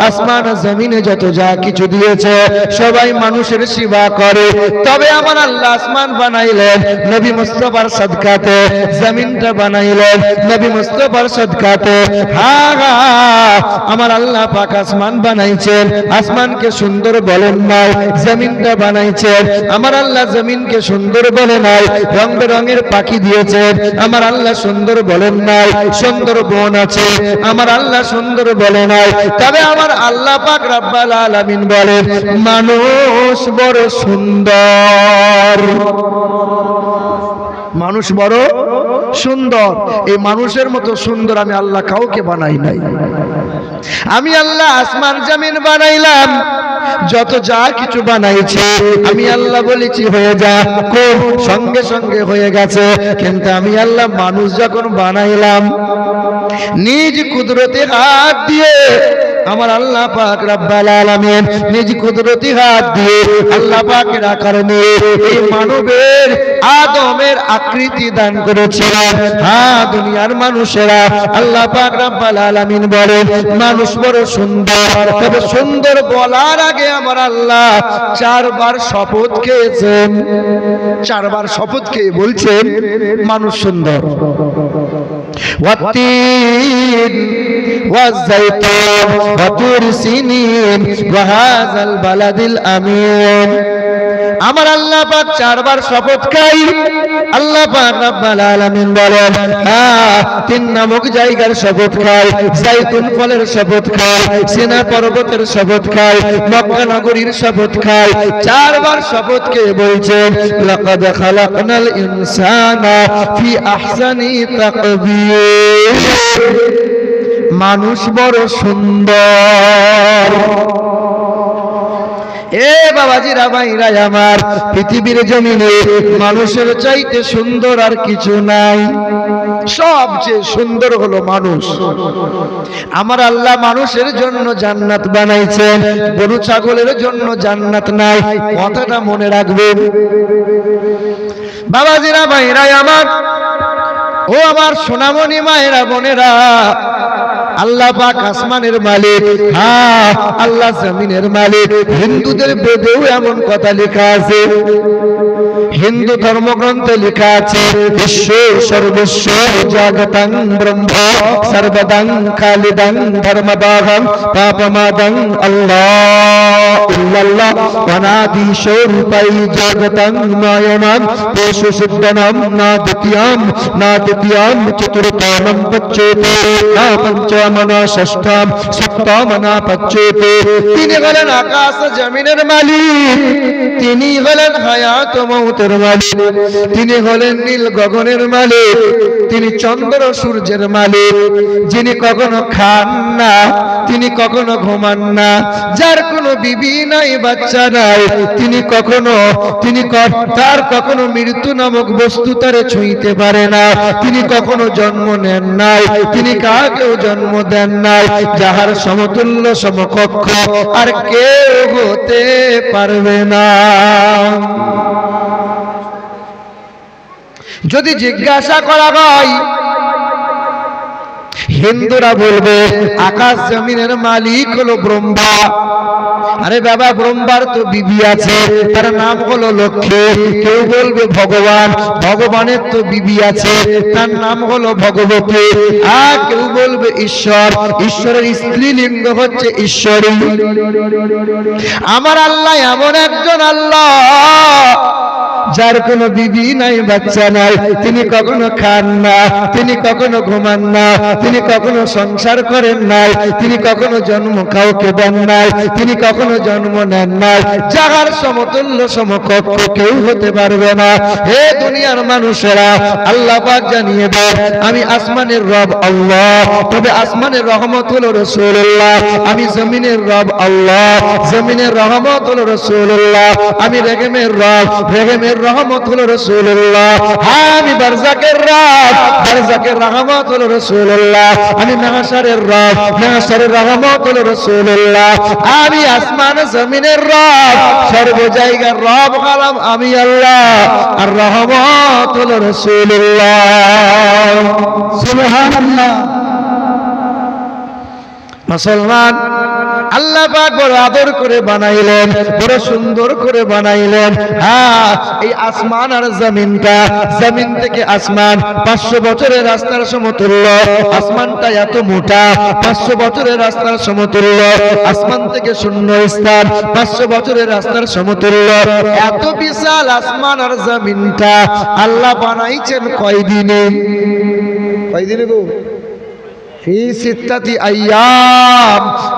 আসমান জমিনে যত যা কিছু দিয়েছে সবাই মানুষের সেবা করে, তবে আমার আল্লাহ আসমান বানাইলেন নবী মুস্তাফার সাদকাতে, জমিনটা বানাইলেন নবী মুস্তাফার সাদকাতে। হ্যাঁ হ্যাঁ, আমার আল্লাহ পাক আসমান বানাইছেন, আসমানকে সুন্দর বলেন নাই। জমিনটা বানাইছেন, আমার আল্লাহ জমিনকে সুন্দর বলে নাই। রং বেরঙের পাখি দিয়েছেন, আমার আল্লাহ সুন্দর বলেন নাই। সুন্দর বন আছে, আমার আল্লাহ সুন্দর বলে নাই। তবে আমার আল্লাহ পাক রব্বুল আলামিন বলেন মানুষ বড় সুন্দর, মানুষ বড় সুন্দর। এই মানুষের মতো সুন্দর আমি আল্লাহ কাউকে বানাই নাই। আমি আল্লাহ আসমান জমিন বানাইলাম, যত যা কিছু বানাইছে আমি আল্লাহ বলেছি হয়ে যা, খুব সঙ্গে সঙ্গে হয়ে গেছে। কিন্তু আমি আল্লাহ মানুষ যখন বানাইলাম নিজ কুদরতে হাত দিয়ে, আমার আল্লাহ পাক রব্বুল আলামিন নিজ কুদরতি হাত দিয়ে আল্লাহ পাকের আকারে নিয়ে এই মানবের আদমের আকৃতি দান করেছিলেন। হ্যাঁ, দুনিয়ার মানুষেরা আল্লাহ পাক রব্বুল আলামিন বলেন মানুষ বড় সুন্দর, তবে সুন্দর বলার আগে আমার আল্লাহ চারবার শপথ খেয়েছেন। চারবার শপথ খেয়ে বলছেন মানুষ সুন্দর। ওয়াত্তিন ওয়াজ-যাইতুন ওয়া তুর সিনিন ওয়া হাযাল বালাদিল আমিন। আমার আল্লাহ পাক চারবার শপথ খাই। আল্লাহ পাক রব্বুল আলামিন বলেন হ্যাঁ, তিন নামক জায়গার শপথ খাই, যাইতুন ফলের শপথ খাই, সিনা পর্বতের শপথ খাই, মক্কা নগরীর শপথ খাই। চারবার শপথ খেয়ে বলছেন লাকাদ খালাকনাল ইনসানা ফি আহসানি তাকবীর। মানুষ বড় সুন্দর। এ বাবাজিরা ভাইরা আমার, পৃথিবীর জমিনে মানুষের চাইতে সুন্দর আর কিছু নাই। সবচেয়ে সুন্দর হলো মানুষ। আমার আল্লাহ মানুষের জন্য জান্নাত বানাইছেন, গরু ছাগলের জন্য জান্নাত নাই। কথাটা মনে রাখবেন বাবাজিরা ভাইরা আমার, ও আমার সোনামণি মায়েরা বোনেরা। আল্লাহ পাক আসমানের মালিক, হ্যাঁ আল্লাহ জমিনের মালিক। হিন্দুদের বেদেও এমন কথা লেখা আছে, হিন্দু ধর্মগ্রন্থে লেখা আছে, বিশ্ব সর্বস্ব জাগতং ব্রহ্ম সর্বদং খালিদং ধর্মদাহং পাপমাদং আল্লাহ ইল্লাল্লাহ অনাদি স্বরূপাই জগতং নয়নং পশু সিদ্ধনম না দ্বিতীয়াম চতুর্থম পচ্যেতে না পঞ্চমনা ষষ্ঠম সপ্তমনা পচ্যেতে। তিনি হলেন আকাশ জমিনের মালিক, তিনি হলেন হায়াত মৌতের মালিক, তিনি হলেন নীল গগনের মালিক, তিনি চন্দ্র সূর্যের মালিক, যিনি কখনো খান না, তিনি কখনো ঘুমান না, যার কোনো বিবি নাই বাচ্চা নাই, তার কখনো মৃত্যু নামক বস্তু তারে ছুঁইতে পারে না, তিনি কখনো জন্ম নেন নাই, তিনি কাকেও জন্ম দেন নাই, যাহার সমতুল্য সমকক্ষ আর কেউ হতে পারবে না। যদি জিজ্ঞাসা করা হয়, হিন্দুরা বলবে আকাশ জমিনের মালিক হলো ব্রহ্মা। আরে বাবা, ব্রহ্মার তো বিবি আছে, তার নাম হলো লক্ষ্মী। কেউ বলবে ভগবান, ভগবানের তো বিবি আছে, তার নাম হলো ভগবতী। আর কেউ বলবে ঈশ্বর, ঈশ্বরের স্ত্রীলিঙ্গ হচ্ছে ঈশ্বরী। আমার আল্লাহ এমন একজন আল্লাহ যার কোনো বিবি নাই বাচ্চা নাই, তিনি কখনো খান না, তিনি কখনো ঘুমান না, তিনি কখনো সংসার করেন নাই, তিনি কখনো জন্ম কাউকে দেন নাই, তিনি কখনো জন্ম নেন নাই, যাহার সমতুল্য সমকক্ষ কেউ হতে পারবে না। হে দুনিয়ার মানুষেরা, আল্লাহ পাক জানিয়ে দেন, আমি আসমানের রব আল্লাহ, তবে আসমানের রহমত হলো রাসূলুল্লাহ। আমি জমিনের রব আল্লাহ, জমিনের রহমত হলো রাসূলুল্লাহ। আমি রেহেমের রব, রেহেমের রহমত হলো রাসূলুল্লাহ। আমি বারজাকের রব, বারজাকের রহমত হলো রাসূলুল্লাহ। আমি মাহশারের রব, মাহশারের রহমত হলো রাসূলুল্লাহ। আমি আসমান জমিনের রব, সর্ব জায়গার রব হলাম আমি আল্লাহ, আর রহমত হলো রাসূলুল্লাহ। সুবহানাল্লাহ। মুসলমান, আল্লাহ পাক বড় আদর করে বানাইলেন, বড় সুন্দর করে বানাইলেন। হ্যাঁ, এই আসমান আর জমিনটা, জমিন থেকে আসমান 500 বছরের রাস্তার সমতুল্য। আসমানটা এত মোটা, 500 বছরের রাস্তার সমতুল্য। আসমান থেকে শূন্য স্থান 500 বছরের রাস্তার সমতুল্য। এত বিশাল আসমান আর জমিনটা আল্লাহ বানাইছেন কয়দিনে? কয়দিনে গো?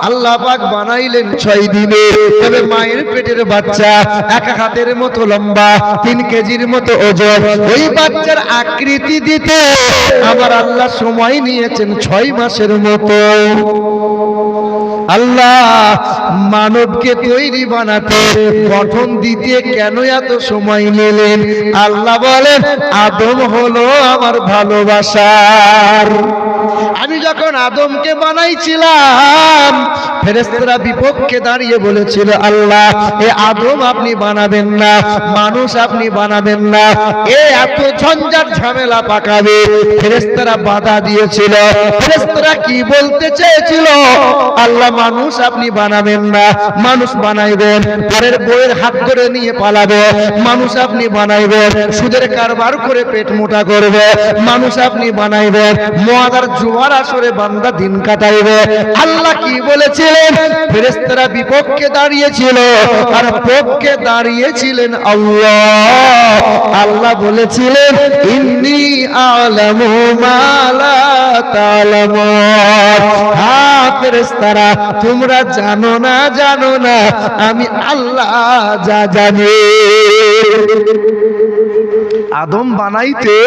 আল্লাহ পাক বানাইলেন 6 দিনে। তবে মায়ের পেটের বাচ্চা 1 হাতের মতো লম্বা, 3 কেজির মতো ওজন, ওই বাচ্চার আকৃতি দিতে আমার আল্লাহ সময় নিয়েছেন 6 মাসের মতো। আল্লাহ মানবকে তৈরি বানাতে, গঠন দিতে কেন এত সময় নিলেন? আল্লাহ বলেন, আদম হলো আমার ভালোবাসার। আমি যখন আদমকে বানাইছিলাম, ফেরেশতারা বিপক্ষে দাঁড়িয়ে বলেছিল, আল্লাহ এ আদম আপনি বানাবেন না, মানুষ আপনি বানাবেন না, এ এত ঝঞ্ঝাট ঝামেলা পাকাবে। ফেরেশতারা বাধা দিয়েছিল। ফেরেশতারা কি বলতে চেয়েছিল? আল্লাহ মানুষ আপনি বানাবেন না, মানুষ বানাইবেন পরের বউয়ের হাত ধরে নিয়ে পালাবে, মানুষ আপনি বানাইবেন সুদের কারবার করে পেট মোটা করবে, মানুষ আপনি বানাইবেন মদ আর জুয়ার আসরে বান্দা দিন কাটাইবে। আল্লাহ কি বলেছিলেন? ফেরেশতারা বিপক্ষে দাঁড়িয়েছিল আর পক্ষে দাঁড়িয়েছিলেন আল্লাহ। আল্লাহ বলেছিলেন, ইন্নী আ'লামু মা লা তা'লামুন। হ্যাঁ ফেরেশতারা, তোমরা জানো না, জানো না, আমি আল্লাহ যা জানি। আদম বানাইতে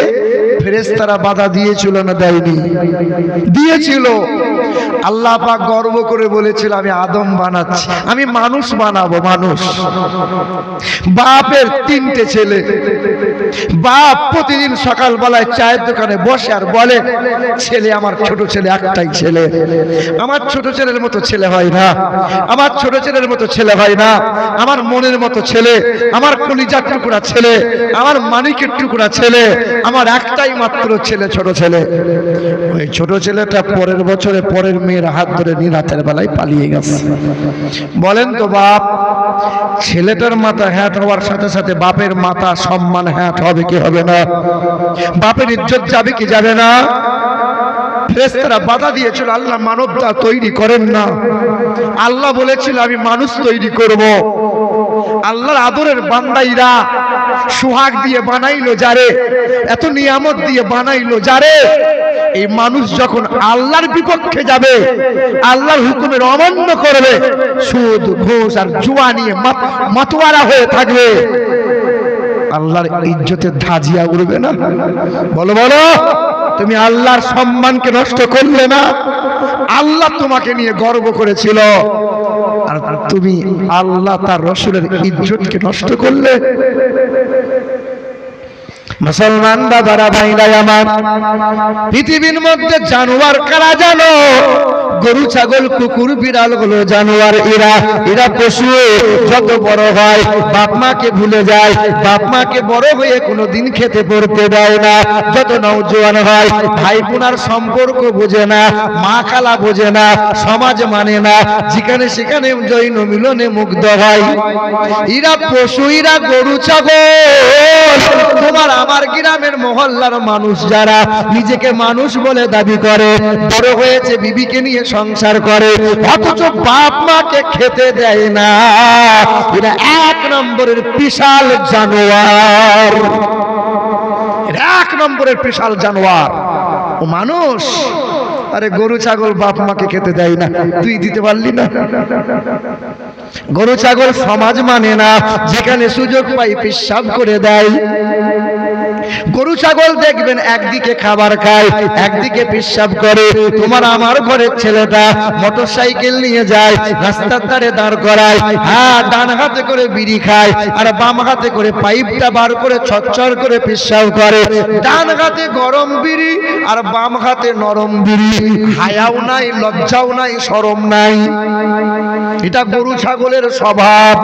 ফেরেশতারা বাধা দিয়েছিল না দেয়নি? দিয়েছিল। আল্লাহ পাক গর্ব করে বলেছিল আমি আদম বানাচ্ছি, আমি মানুষ বানাবো। মানুষ বাপের 3টে ছেলে, বাপ প্রতিদিন সকালবেলায় চায়ের দোকানে বসে আর বলে ছেলে আমার ছোট ছেলে একটাই ছেলে, আমার ছোট ছেলের মতো ছেলে হয় না, আমার ছোট ছেলের মতো ছেলে হয় না, আমার মনের মতো ছেলে, আমার কলিজার টুকরা ছেলে, আমার মানিকের টুকরা ছেলে, আমার একটাই মাত্র ছেলে, ছোট ছেলে। ওই ছোট ছেলেটা পরের বছরে পরের মেয়ের হাত ধরে নিয়ে রাতের বেলায় পালিয়ে গেছে। বলেন তো বাপ, ছেলেটার মাথা হ্যাট হওয়ার সাথে সাথে বাপের মাথা সম্মান হ্যাট হবে কি হবে না? বাপের ইজ্জত যাবে কি যাবে না? ফেরেশতারা বাধা দিয়েছিল, আল্লাহ মানবতা তৈরি করেন না। আল্লাহ বলেছিল আমি মানুষ তৈরি করব। আল্লাহর আদরের বান্দাইরা সোহাগ দিয়ে বানাইলো যারে, এত নিয়ামত দিয়ে বানাইলো যারে, এই মানুষ যখন আল্লাহর বিপক্ষে যাবে, আল্লাহর হুকুমের অমান্য করবে, সুদ ঘুষ আর জুয়া নিয়ে মাতোয়ারা হয়ে থাকবে, আল্লাহর ইজ্জতের ধাজিয়া উড়বে না? বলো বলো, তুমি আল্লাহর সম্মানকে নষ্ট করলে না? আল্লাহ তোমাকে নিয়ে গর্ব করেছিল, আর তুমি আল্লাহ তার রাসূলের ইজ্জতকে নষ্ট করলে। মুসলমান দাদারা ভাইরা আমার, পৃথিবীর মধ্যে জানোয়ার কারা জানো? গরু ছাগল কুকুর বিড়াল হলো জানোয়ার। এরা পশু, যত বড় হয় বাপ মাকে ভুলে যায়, বাপ মাকে বড় হয়ে কোনোদিন খেতে পড়তে দেয় না। যত নওজোয়ান হয় ভাই বোনার সম্পর্ক বোঝে না, মা খালা বোঝে না, সমাজ মানে না, যেখানে সেখানে জৈন মিলনে মুগ্ধ হয়। এরা পশু, এরা গরু ছাগল। তোমার আমার গ্রামের মহল্লার মানুষ যারা নিজেকে মানুষ বলে দাবি করে, বড় হয়েছে বিবিকে নিয়ে সংসার করে, অথচ বাপ মাকে খেতে দেয় না, এরা 1 নম্বরের বিশাল জানোয়ার। 1 নম্বরের বিশাল জানোয়ার ও মানুষ। আরে গরু ছাগল বাপ মাকে খেতে দেয় না, তুই দিতে পারলি না? গরু ছাগল সমাজ মানে না, যেখানে সুযোগ পাই পেশাব করে দেয়। গরু ছাগল দেখবেন একদিকে খাবার খায়, একদিকে পেশাব করে। তোমার আমার ঘরের ছেলেটা মোটরসাইকেল নিয়ে যায়, রাস্তার ধারে দাঁড় করায়, হ্যাঁ ডান হাতে করে বিড়ি খায় আর বাম হাতে করে পাইপটা বার করে ছচ্ছর করে পেশাব করে। ডান হাতে গরম বিড়ি আর বাম হাতে নরম বিড়ি, হায়াও নাই, লজ্জাও নাই, শরম নাই। এটা গরু ছাগলের স্বভাব।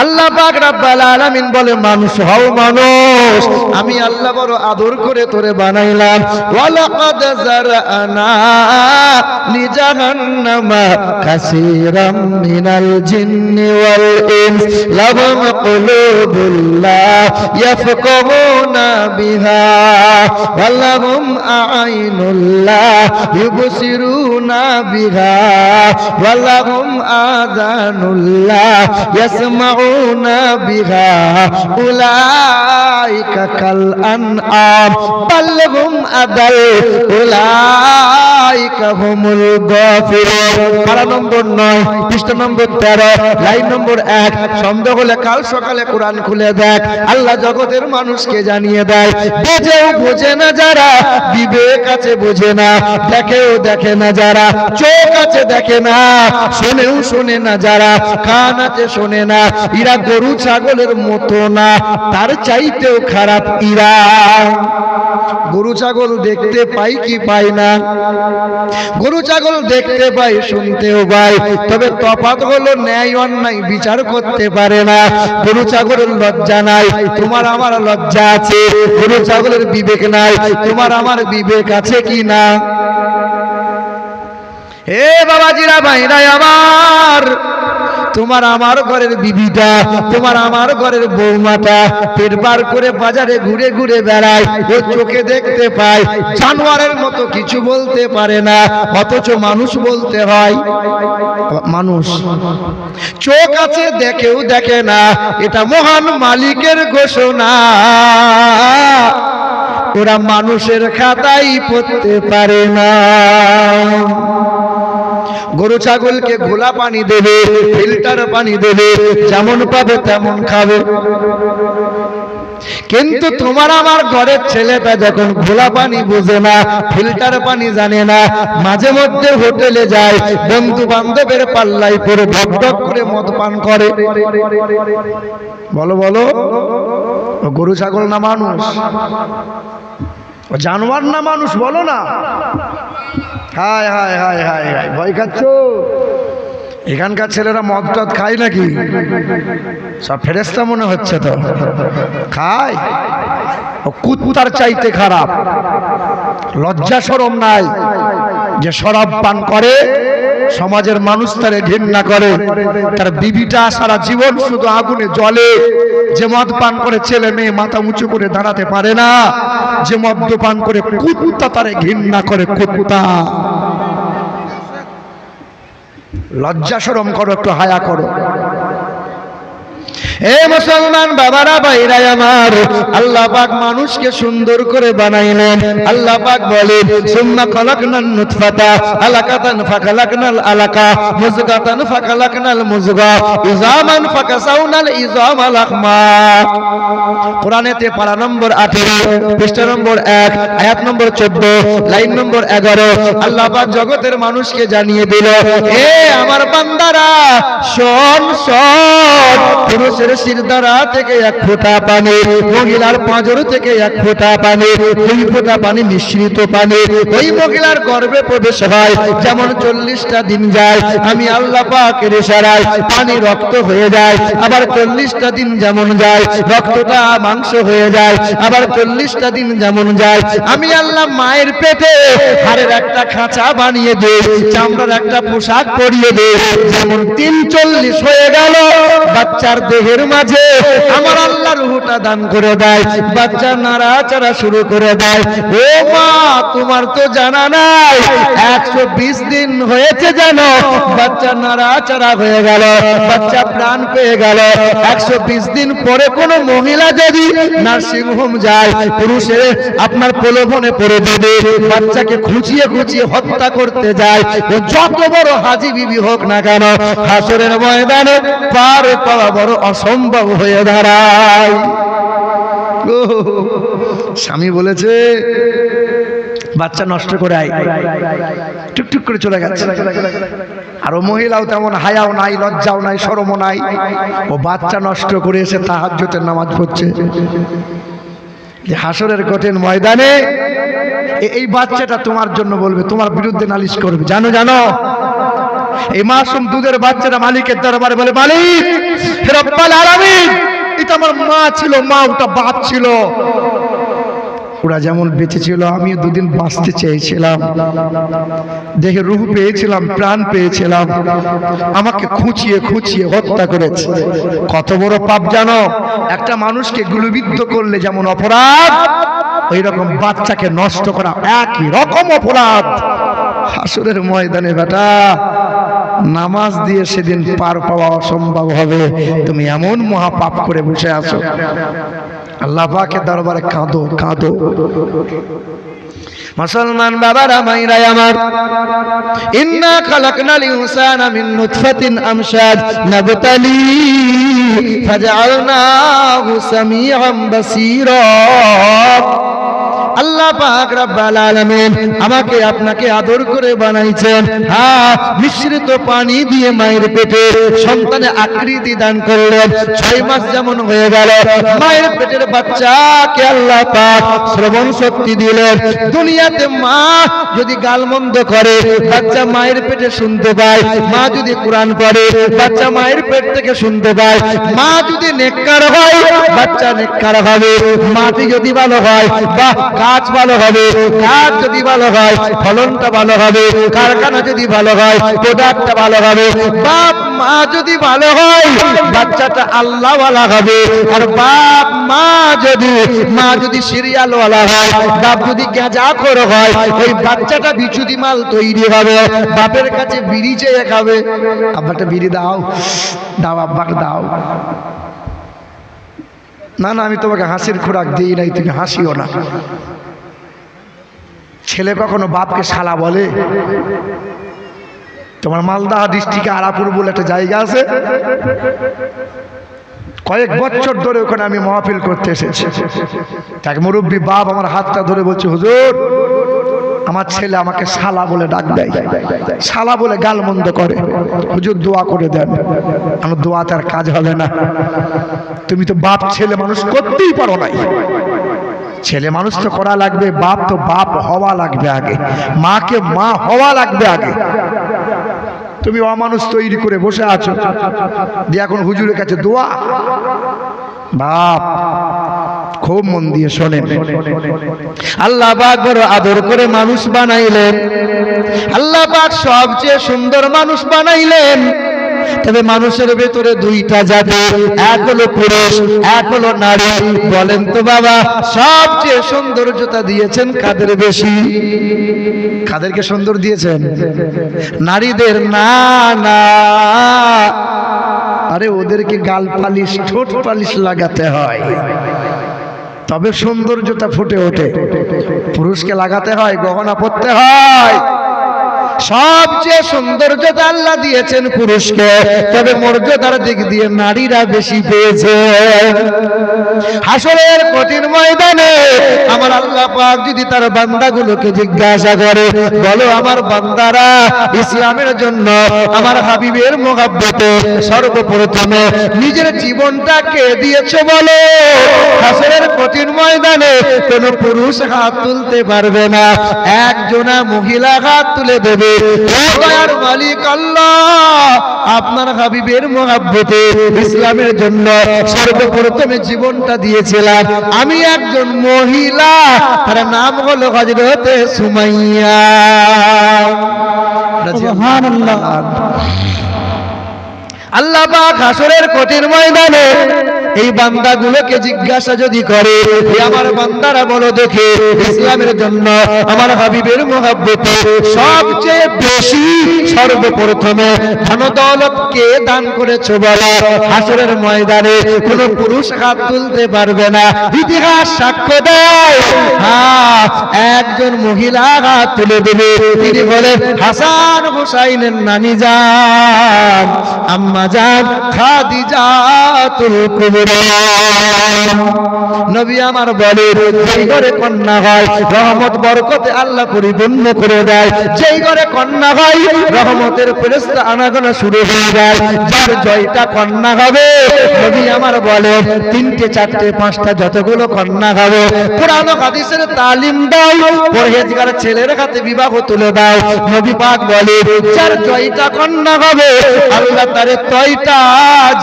আল্লাহ পাক রব্বুল আলামিন বলে মানুষ হও মানুষ, আমি আল্লাহ বড় আদর করে তোরে বানাইলাম। ওয়ালাকাদ যারআনা লিজাহান্নামা কাসীরাম মিনাল জিন্নি ওয়াল ইনস লাহুম কুলুবুল লা ইয়াফকাহুনা বিহা ওয়া লাহুম আ'ইনুল লা ইউবসিরুনা বিহা ওয়া লাহুম আযানুল লা ইয়াসমাউনা বিহা উলাইকা কাল আনআম বাল হুম আদাল উলাইকা হুমুল গাফিরুন। পারা নম্বর 9, পৃষ্ঠা নম্বর 13, লাইন নম্বর 1। সন্দেহ হলে কাল সকালে কোরআন খুলে দেখ, আল্লাহ জগতের মানুষকে জানিয়ে দেয়। বোঝেও বোঝে না যারা, বিবেক আছে বোঝে না, দেখেও দেখে না যারা, চোখ আছে দেখে না, শোনেও শোনে না যারা, কান আছে শোনে না, এরা গরু ছাগলের মতো না, তার চাইতেও খারাপ এরা। গরু ছাগল দেখতে পাই কি পাই না? গরু ছাগল দেখতে পাই, শুনতেও পাই, তবে তফাৎ হলো ন্যায় অন্যায় বিচার করতে পারে না। গরু ছাগলের লজ্জা নাই, তোমার আমার লজ্জা আছে। গরু ছাগলের বিবেক নাই, তোমার আমার বিবেক আছে কি না? হে বাবাজিরা ভাইরা আমার, তোমার আমার ঘরের বিবিটা, তোমার আমার ঘরের বৌমাটা পেট বার করে বাজারে ঘুরে ঘুরে বেড়ায়, ও চোখে দেখতে পায়, জানোয়ারের মতো কিছু বলতে পারে না, অথচ মানুষ বলতে হয়। মানুষ চোখ আছে, দেখেও দেখে না, এটা মহান মালিকের ঘোষণা। ওরা মানুষের খাতাই পড়তে পারে না। গরু ছাগলকে ঘোলা পানি দেবে, ফিল্টার পানি দেবে, যেমন পাবে তেমন খাবে। কিন্তু তোমার আমার ঘরের ছেলেটা যখন ঘোলা পানি বোঝে না, ফিল্টার পানি জানে না, মাঝে মধ্যে হোটেলে যায়, বন্ধু বান্ধবের পাল্লাই পরে ঢক ঢক করে মদ পান করে। বলো বলো, ও গরু ছাগল না মানুষ? ও জানোয়ার না মানুষ? বলো না। হায় হায় হায় হায় হায়, ভয় খাচ্ছ? এখানকার ছেলেরা মদ টদ খায় নাকি? সব ফেরেশতা মনে হচ্ছে তো। খায়? ও কুত্তার চাইতে খারাপ। লজ্জা শরম নাই যে শরাব পান করে, সমাজের মানুষ তারে ঘৃণা করে, তার বিবিটা সারা জীবন শুধু আগুনে জ্বলে। যে মদ পান করে ছেলে মেয়ে মাথা উঁচু করে দাঁড়াতে পারে না, যে মদ্যপান করে কুত্তা তারে ঘৃণা করে, কুত্তা। লজ্জা শরম করো, একটু হায়া করো। এ মুসলমান বাবারা ভাইরা আমার, আল্লাহ পাক মানুষকে সুন্দর করে বানাইলেন। আল্লাহ পাক বলেন, সুম্মা খালাকনান নুতফাতা আলাকাতান ফাখালাকনাল আলাকা মুযগাতান ফাখালাকনাল মুযগা ইজামান ফাকাসাউনাল ইজামা লাহমা। কোরআনেতে পারা নম্বর 18 পৃষ্ঠা নম্বর 1 আয়াত নম্বর 14 লাইন নম্বর 11 আল্লাহ পাক জগতের মানুষকে জানিয়ে দিল, এ আমার বান্দারা শোন শোন, পুরুষের শিরদাঁড়া থেকে এক ফোঁটা পানি, মহিলার পাঁজর থেকে এক ফোঁটা পানি, 2 ফোঁটা পানি মিশ্রিত পানি ওই মহিলার গর্ভে প্রবেশ হয়। যেমন 40টা দিন যায়, আমি আল্লাহ পাকের ইশারায় পানি রক্ত হয়ে যায়। আবার 40টা দিন যেমন যায়, রক্তটা মাংস হয়ে যায়। আবার 40টা দিন যেমন যায়, আমি আল্লাহ মায়ের পেটে হাড়ের একটা খাঁচা বানিয়ে দেই, চামড়ার একটা পোশাক পরিয়ে দেই। যেমন 43 হয়ে গেল, বাচ্চার দেহের মাঝে আমার আল্লাহ রূহটা দান করে দেয়, বাচ্চা নাড়াচাড়া শুরু করে দেয়। ও মা, তোমার তো জানা নাই 120 দিন হয়েছে জানো, বাচ্চা নাড়াচাড়া হয়ে গেল, বাচ্চা প্রাণ পেয়ে গেল। 120 দিন পরে কোন মহিলা যদি নার্সিং হোম যায়, পুরুষের আপনার প্রলোভনে পড়ে দেবে, বাচ্চাকে খুঁচিয়ে খুঁচিয়ে হত্যা করতে যায়, ও যত বড় হাজি বিবি হোক না কেন, হাসরের ময়দানে পার পাওয়া বড় অসম্ভব হয়ে দাঁড়ায়। স্বামী বলেছে বাচ্চা নষ্ট করে আয়, টুকটুক করে চলে গেছে। আর ও মহিলাও তেমন হায়াও নাই, লজ্জাও নাই, শরমও নাই, ও বাচ্চা নষ্ট করে এসে তাহাজ্জুদের নামাজ পড়ছে। যে হাসরের কঠিন ময়দানে এই বাচ্চাটা তোমার জন্য বলবে, তোমার বিরুদ্ধে নালিশ করবে। জানো জানো, এই মাসুম দুধের বাচ্চাটা মালিকের দরবারে বলে, মালিক হে রব্বুল আলামিন, এটা আমার মা ছিল, মা ওটা বাপ ছিল, ওরা যেমন বেঁচে ছিল আমিও দুদিন বাঁচতে চেয়েছিলাম, দেহে রূহ পেয়েছিলাম, প্রাণ পেয়েছিলাম, আমাকে খুঁচিয়ে খুঁচিয়ে হত্যা করেছে। কত বড় পাপ জানো? একটা মানুষকে গুলিবিদ্ধ করলে যেমন অপরাধ, ওই রকম বাচ্চাকে নষ্ট করা একই রকম অপরাধ। হাসরের ময়দানে বেটা নামাজ দিয়ে সেদিন পার পাওয়া অসম্ভব হবে। তুমি এমন মহা পাপ করে বসে আছো, আল্লাহ পাকের দরবারে কাঁদো কাঁদো। মুসলমান বাবারা মাইরা আমার, ইন্না খালাকনাল ইনসানা মিন নুতফাতিন আমশাজ নাবতালি ফাজআলনাহু সামিআন বাসীরা। আল্লাহ পাক রব্বুল আলামিন আমাকে আপনাকে আদর করে বানাইছেন। হ্যাঁ, মিশ্রিত পানি দিয়ে মায়ের পেটে সন্তানের আকৃতি দান করলেন। 6 মাস যেমন হয়ে গেল, মায়ের পেটের বাচ্চাকে আল্লাহ পাক শ্রবণ শক্তি দিলেন। দুনিয়াতে মা যদি গালমন্দ করে, বাচ্চা মায়ের পেটে শুনতে পায়। মা যদি কোরআন পড়ে, বাচ্চা মায়ের পেট থেকে শুনতে পায়। মা যদি নেককার হয়, বাচ্চা নেককার হবে। মাটি যদি ভালো হয়, বা গাছ ভালো হবে। গাছ যদি ভালো হয়, ফলনটা ভালো হবে। কারখানা যদি ভালো হয়, প্রোডাক্টটা ভালো হবে। বাপ মা যদি ভালো হয়, বাচ্চাটা আল্লাহওয়ালা হবে। আর বাপ মা যদি সিরিয়ালওয়ালা হয়, বাপ যদি গ্যাজাখোর হয়, ওই বাচ্চাটা বিচুদি মাল তৈরি হবে। বাপের কাছে বিড়ি চেয়ে খাবে, আব্বাটা বিড়ি দাও, দাও আব্বাকে দাও। না না, আমি তোমাকে হাসির খোরাক দিই নাই, তুমি হাসিও না। ছেলে কখনো বাপকে শালা বলে? তোমার মালদা ডিস্ট্রিক্টে আরাপুর বলে একটা জায়গা আছে, কয়েক বছর ধরে ওখানে আমি মাহফিল করতে এসেছি। এক মুরব্বী বাপ আমার হাতটা ধরে বলছে, হুজুর আমার ছেলে আমাকে শালা বলে ডাক দেয়, শালা বলে গালমন্দ করে, হুজুর দোয়া করে দেন। আমার দোয়া তার কাজ হবে না, তুমি তো বাপ ছেলে মানুষ করতেই পারো নাই। ছেলে মানুষ তো করা লাগবে, বাপ তো বাপ হওয়া লাগবে আগে, মাকে মা হওয়া লাগবে আগে। তুমি অমানুষ তৈরি করে বসে আছো, দিয়ে এখন হুজুরের কাছে দোয়া। বাপ খুব মন দিয়ে শোনেন, আল্লাহ পাক বড় আদর করে মানুষ বানাইলেন, আল্লাহ পাক সবচেয়ে সুন্দর মানুষ বানাইলেন। তবে মানুষের ভেতরে দুইটা জাতি, এক হলো পুরুষ, এক হলো নারী। বলেন তো বাবা, সবচেয়ে সৌন্দর্যতা দিয়েছেন কাদের বেশি? কাদেরকে সুন্দর দিয়েছেন? নারীদের। না না, আরে ওদেরকে গাল পালিশ ঠোঁট পালিশ লাগাতে হয়, তবে সৌন্দর্যতা ফুটে ওঠে। পুরুষকে লাগাতে হয়, গহনা পরতে হয়। সবচেয়ে সৌন্দর্যতা আল্লাহ দিয়েছেন পুরুষকে, তবে মর্যাদার দিক দিয়ে নারীরা বেশি পেয়েছে। হাসরের কঠিন ময়দানে আমার আল্লাহ পাক যদি তার বান্দাগুলোকে জিজ্ঞাসা করে, বলো আমার বান্দারা ইসলামের জন্য আমার হাবিবের মোহাব্বতে সর্বপ্রথমে নিজের জীবনটাকে দিয়েছে বলো, হাসরের কঠিন ময়দানে কোন পুরুষ হাত তুলতে পারবে না, একজনা মহিলা হাত তুলে দেবে। ও দয়ার মালিক আল্লাহ, আপনার হাবিবের মোহাব্বতে ইসলামের জন্য সর্বপ্রথমে জীবনটা দিয়েছিলাম আমি, একজন মহিলা, তার নাম হলো হযরতে সুমাইয়া। সুবহানাল্লাহ। আল্লাহ পাক হাসরের কঠিন ময়দানে এই বান্দাগুলোকে জিজ্ঞাসা যদি করে, হে আমার বান্দারা বলো দেখে, ইসলামের জন্য আমার হাবিবের মোহাব্বতে সবচেয়ে বেশি সর্বপ্রথমে ধন দৌলত কে দান করেছো বলো, হাসরের ময়দানে কোন পুরুষ হাত তুলতে পারবে না। ইতিহাস সাক্ষ্য দেয়, হ্যাঁ একজন মহিলা হাত তুলে দেবে, তিনি বলেন হাসান হুসাইনের নানি জান আম্মা জান খাদিজাতুল কুবরা। নবী আমার বলে, যেই ঘরে কন্যা হয় রহমত বরকতে আল্লাহ পরিপূর্ণ করে দেয়, যেই ঘরে কন্যা হয় রহমতের ফেরেশতা আনাগোনা শুরু হয়ে যায়। যার জয়টা কন্যা হবে, নবী আমার বলে তিনটে চারটে পাঁচটা যতগুলো কন্যা হবে, কোরআন ও হাদিসের তালিম দাও, পরহেজগার ছেলের হাতে বিবাহ তুলে দাও। নবী পাক বলে, যার জয়টা কন্যা হবে আল্লাহ তার তয়টা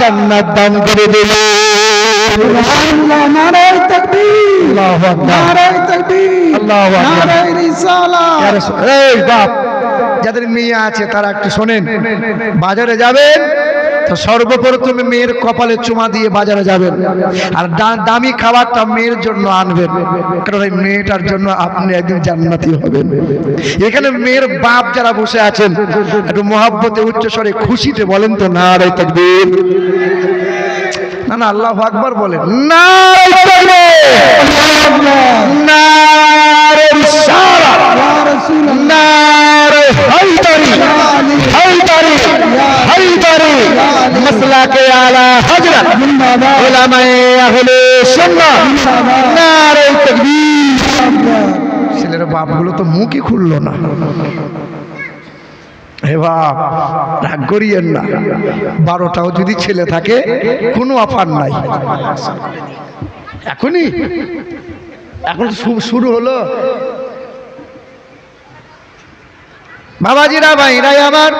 জান্নাত দান করে দেবে। সুবহানাল্লাহ, নারায়ে তাকবীর, আল্লাহু আকবার, নারায়ে তাকবীর, আল্লাহু আকবার, নারায়ে রিসালাত। ইয়া রাসূল, এই বাপ যাদের মেয়ে আছে তারা একটু শোনেন, বাজারে যাবেন তো সর্বপ্রথমে মেয়ের কপালে চুমা দিয়ে বাজারে যাবেন, আর দামি খাবারটা মেয়ের জন্য আনবেন, কারণ এই মেয়েটার জন্য আপনি একদিন জান্নাতি হবেন। এখানে মেয়ের বাপ যারা বসে আছেন, একটু মহাব্বতে উচ্চস্বরে খুশিতে বলেন তো নারায়ে তাকবীর। না না, আল্লাহু আকবার বলেন। নারায়ে তাকবীর, নারায়ে রিসালাত, ইয়া রাসূলুল্লাহ, নারায়ে হায়দারি, হায়দারি, হায়দারি, মাসলাকে আলা হযরত উলামায়ে আহলে সুন্নাহ, নারায়ে তাকবীর। ছেলের বাপগুলো তো মুখই খুললো না। হে বাপ, রাগ করিয়েন না, 12টাও যদি ছেলে থাকে কোনো অফার নাই। এখনই এখন শুরু হলো। বাবাজিরা, ভাইরাই আমার,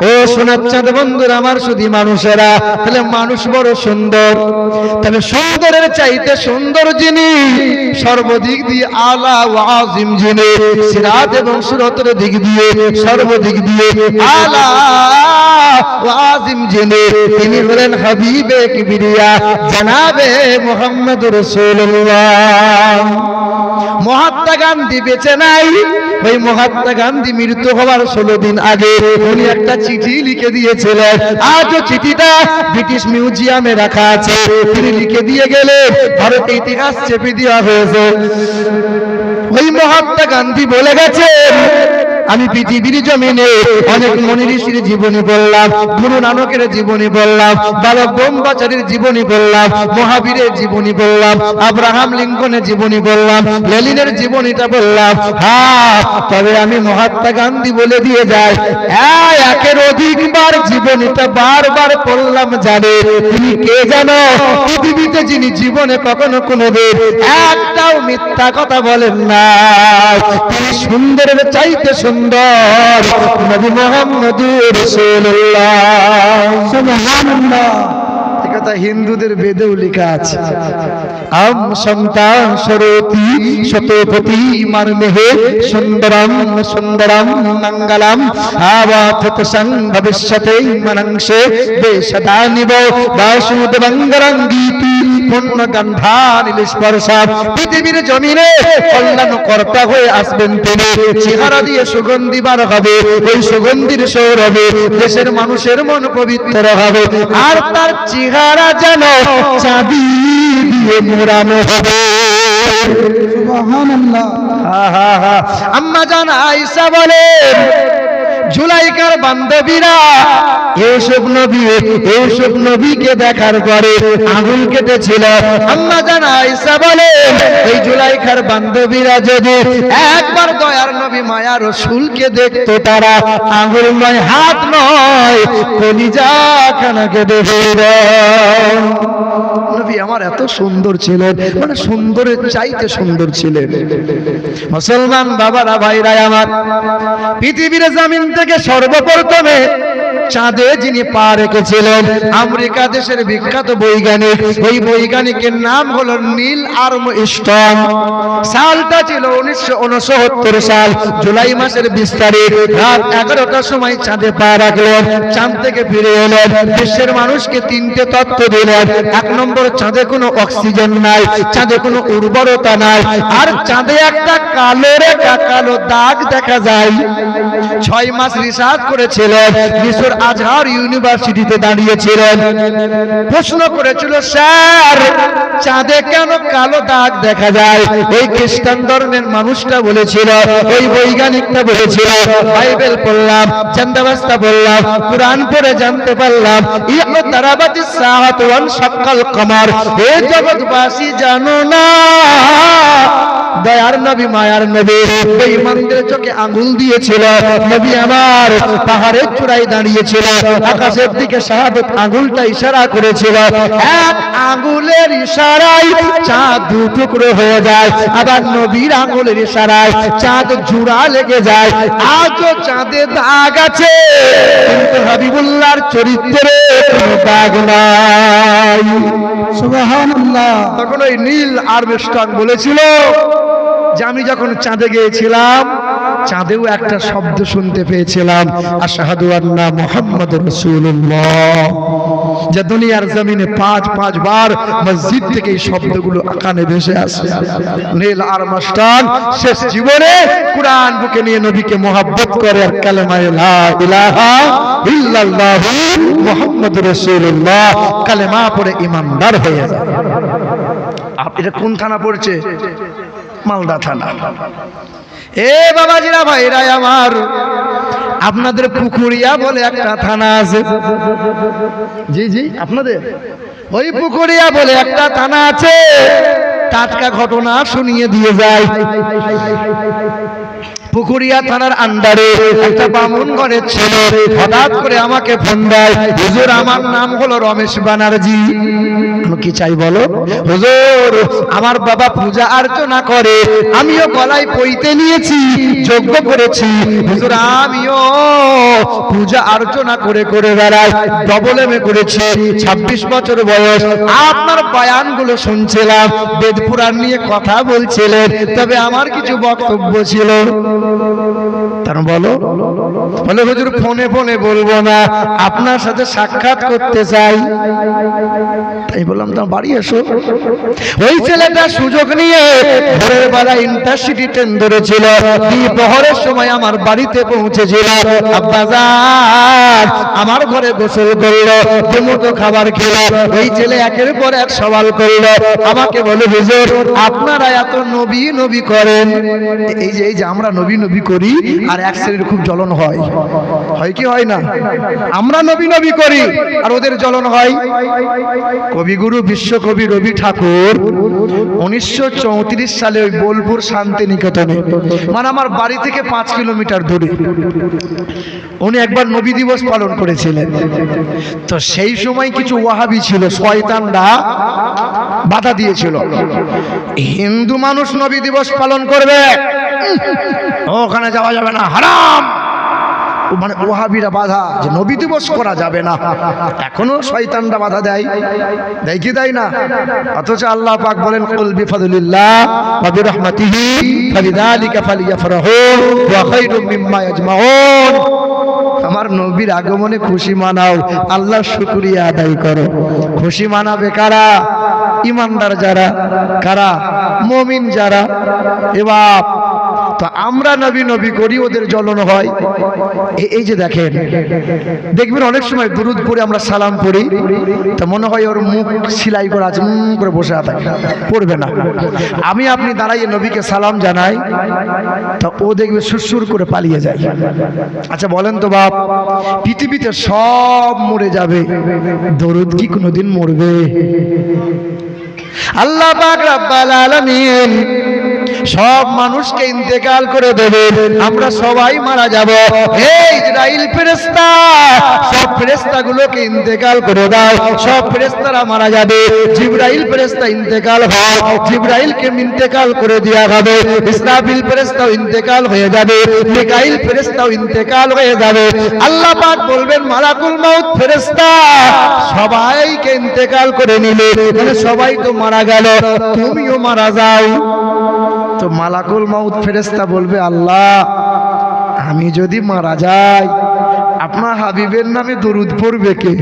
ও সোনার চাঁদ বন্ধুরা আমার, শুধু মানুষেরা, তাহলে মানুষ বড় সুন্দর, তবে সুন্দরের চাইতে সুন্দর যিনি, সর্বদিক দিয়ে আলা ও আজিম যিনি, সিরাত এবং সুরতের দিক দিয়ে সর্বদিক দিয়ে আলা ও আজিম যিনি, তিনি হলেন হাবিবে কিবরিয়া জনাবে মুহাম্মদুর রাসূলুল্লাহ। মহাত্মা গান্ধী বেঁচে নাই, ওই মহাত্মা গান্ধী মৃত্যু হওয়ার 16 দিন আগে উনি একটা চিঠি লিখে দিয়েছিলেন। আজও চিঠিটা ব্রিটিশ মিউজিয়ামে রাখা আছে। তিনি লিখে দিয়ে গেলে ভারতের ইতিহাস চেপে দেওয়া হয়েছে। ওই মহাত্মা গান্ধী বলে গেছেন, আমি পৃথিবীর জমিনে অনেক মুনি ঋষির জীবনী বললাম, গুরু নানকের জীবনী বললাম, বাবা ব্রহ্মচারীর জীবনী বললাম, মহাবীরের জীবনী বললাম, আব্রাহাম লিঙ্কনের জীবনী বললাম, লেনিনের জীবনীটা বললাম। হ্যাঁ, তবে আমি মহাত্মা গান্ধী বলে দিয়ে যাই, একের অধিকবার জীবনীটা বারবার পড়লাম। জানে তিনি কে জানো? পৃথিবীতে যিনি জীবনে কখনো কোনোদিন একটাও মিথ্যা কথা বলেন না। তিনি সুন্দরের চাইতে সুন্দর নবী মুহাম্মদুর রাসূলুল্লাহ। সুবহানাল্লাহ। এই কথা হিন্দুদের বেদেও লেখা আছে। আম সন্তান সরতি শতপতি মারমেহে সুন্দরম সুন্দরম মঙ্গলম আবাথত সং ভবিষ্যতে মনংসে বেশদানিব বাসুদেবঙ্গরঙ্গীতি পূর্ণ গন্ধানিল স্পর্শা। পৃথিবীর জমিনে কল্যাণ কর্তা হয়ে আসবেন তিনি। চেহারা দিয়ে সুগন্ধি বার হবে, ওই সুগন্ধির সৌরভে দেশের মানুষের মন পবিত্র হবে। আর তার চেহারা যেন চাঁদি দিয়ে মোড়ানো হবে। সুবহানাল্লাহ। আম্মা জান আয়েশা বলেন, জুলাইকার বান্ধবীরা এইসব নবীকে দেখার পরে আঙুল কেটেছিল। আম্মা জান আয়েশা বলেন, এই জুলাইকার বান্ধবীরা যদি একবার দয়ার নবী মায়া রাসূলকে দেখতো, তারা আঙুল নয়, হাত নয়, কলিজা খানা কেটে ফেলত। নবী আমার এত সুন্দর ছিলেন, মানে সুন্দরের চাইতে সুন্দর ছিলেন। মুসলমান বাবারা, ভাইরা আমার, পৃথিবীর জমিন থেকে সর্বপ্রথমে চাঁদে যিনি পা রেখেছিলেন আমেরিকা দেশের বিখ্যাত বৈজ্ঞানিক, ওই বৈজ্ঞানিকের নাম হলো নীল আর্মস্ট্রং। সালটা ছিল 1969 সাল, জুলাই মাসের 20 তারিখ রাত 11টার সময় চাঁদে পা রাখলেন। চাঁদ থেকে ফিরে এলেন, বিশ্বের মানুষকে 3টে তত্ত্ব দিলেন। 1 নম্বর, চাঁদে কোনো অক্সিজেন নাই, চাঁদে কোনো উর্বরতা নাই, আর চাঁদে একটা কালো রেখা, কালো দাগ দেখা যায়। 6 মাস রিসার্চ করেছিলেন, মিশর আজহার ইউনিভার্সিটিতে দাঁড়িয়েছিলেন। প্রশ্ন করেছিল, স্যার চাঁদে কেন কালো দাগ দেখা যায়? এই খ্রিস্টান ধর্মের মানুষটা বলেছিল, ওই বৈজ্ঞানিকটা বলেছিল, বাইবেল পড়লাম, জান্দাবাস্তা পড়লাম, কোরআন পড়ে জানতে পারলাম, ইকতারাবাতিস সাআতু ওয়ান শাক্কাল কমার। হে জগৎবাসী, জানো না দয়ার নবী মায়ার নবী বেঈমানদের চোখে আঙ্গুল দিয়েছিল। নবী আমার পাহাড়ের চূড়ায় দাঁড়িয়েছিল, আকাশের দিকে শাহাদত আঙ্গুলটা ইশারা করেছিল। এক আঙ্গুলের ইশারায় চাঁদ 2 টুকরো হয়ে যায়, আবার নবীর আঙ্গুলের ইশারায় চাঁদ জোড়া লেগে যায়। আজও চাঁদে দাগ আছে, কিন্তু হাবিবুল্লাহর চরিত্রে কোনো দাগ নাই। সুবহানাল্লাহ। তখন ওই নীল আর্মস্ট্রং বলেছিল যে আমি যখন চাঁদে গিয়েছিলাম, চাঁদেও একটা শব্দ শুনতে পেয়েছিলাম, আশহাদু আন্না মুহাম্মাদুর রাসূলুল্লাহ। যে দুনিয়ার জমিনে 5 বার মসজিদ থেকে এই শব্দগুলো কানে ভেসে আসে। নীল আর্মস্ট্রং শেষ জীবনে কুরআন বুকে নিয়ে নবীকে মোহাব্বত করে আর কালেমা লা ইলাহা ইল্লাল্লাহ মুহাম্মাদুর রাসূলুল্লাহ কালেমা পড়ে ঈমানদার হয়ে যায়। এটা কোন থানা পড়ছে? মালদা থানা। এ বাবাজিরা, ভাইরা আমার, আপনাদের পুকুরিয়া বলে একটা থানা আছে। জি জি, আপনাদের ওই পুকুরিয়া বলে একটা থানা আছে। টাটকা ঘটনা শুনিয়ে দিয়ে যায়। পুকুরিয়া থানার আন্ডারে একটা বামুন ঘরের ছেলে হঠাৎ করে আমাকে ফোন দেয়, হুজুর আমার নাম হলো রমেশ ব্যানার্জি। কি চাই বলো? হুজুর আমার বাবা পূজা অর্চনা করে, আমিও গলায় পইতে নিয়েছি, যজ্ঞ করেছি। হুজুর আমিও পূজা অর্চনা করে করে বেড়াই, ডবল এমএ করেছি, 26 বছর বয়স। আপনার বয়ানগুলো শুনছিলাম, বেদ পুরাণ নিয়ে কথা বলছিলেন, তবে আমার কিছু বক্তব্য ছিল। তার বলো? বলে হুজুর ফোনে ফোনে বলবো না, আপনার সাথে সাক্ষাৎ করতে চাই। আমি বললাম তোমার বাড়ি এসো। ওই ছেলেটা সুযোগ নিয়ে ভোরের বেলা ইন্টারসিটি ট্রেন ধরেছিল, দ্বিপ্রহরের সময় আমার বাড়িতে পৌঁছেছিল। আব্বাজান আমার ঘরে গোসল করলো, দুমুঠো খাবার খেলো। ওই ছেলে একের পর এক সওয়াল করলো, আমাকে বলে হুজুর আপনারা এত নবী নবী করেন, এই যে আমরা নবী নবী করি আর এক শ্রেণীর খুব জ্বলন হয়, হয় কি হয় না? আমরা নবী নবী করি আর ওদের জ্বলন হয়। কবিগুরু বিশ্বকবি রবি ঠাকুর 1934 সালে ওই বোলপুর শান্তিনিকেতনে, মানে আমার বাড়ি থেকে 5 কিলোমিটার দূরে, উনি একবার নবী দিবস পালন করেছিলেন। তো সেই সময় কিছু ওয়াহাবি ছিল, শয়তানরা বাধা দিয়েছিল, হিন্দু মানুষ নবী দিবস পালন করবে, ওখানে যাওয়া যাবে না, হারাম। মানে ওয়াহাবিরা বাধা যে নবী দিবস করা যাবে না। এখনো শয়তানরা বাধা দেয়, দেয় কি দেয় না? অথচ আল্লাহ পাক বলেন কুল বিফাদলিল্লাহ ওয়া বিরহমাতিহি ফাবিযালিকা ফালিয়াফরাহু ওয়া খায়রুম মিম্মা ইয়াজমাউন। আমার নবীর আগমনে খুশি মানাও, আল্লাহর শুকরিয়া আদায় করো। খুশি মানাবে কারা? ইমানদার যারা, কারা? মুমিন যারা। এবার তো আমরা নবী নবী করি, ওদের জ্বলন হয়। এই যে দেখেন, দেখবেন অনেক সময় দুরুদ পড়ে আমরা সালাম পড়ি, তা মনে হয় ওর মুখ সেলাই করা আছে, করে বসে থাকে, পড়বে না। আমি আপনি দাঁড়াইয়ে নবীকে সালাম জানাই, তা ও দেখবে সুরসুর করে পালিয়ে যায়। আচ্ছা বলেন তো বাপ, পৃথিবীতে সব মরে যাবে, দরুদ কি কোনোদিন মরবে? আল্লাহ পাক রব্বুল আলামিন সব মানুষকে ইন্তেকাল করে দেবে, আমরা সবাই মারা যাব। হে ইসরাইল ফেরেশতা, সব ফেরেশতাগুলোকে ইন্তেকাল করে দাও, সব ফেরেশতারা মারা যাবে। জিবরাইল ফেরেশতা ইন্তেকাল হয়, জিবরাইলকে ইন্তেকাল করে দেয়া হবে। ইসরাফিল ফেরেশতাও ইন্তেকাল হয়ে যাবে, মিকাইল ফেরেশতাও ইন্তেকাল হয়ে যাবে। আল্লাহ পাক বলবেন মালাকুল মাউত ফেরেশতা, সবাইকে ইন্তেকাল করে নিলে, মানে সবাই তো মারা গেল, তুমিও মারা যাও। তো মালাকুল মাউত ফেরেশতা বলবে আল্লাহ আমি যদি মারা যাই আপনার হাবিবের নামে দরুদ পড়বে কে?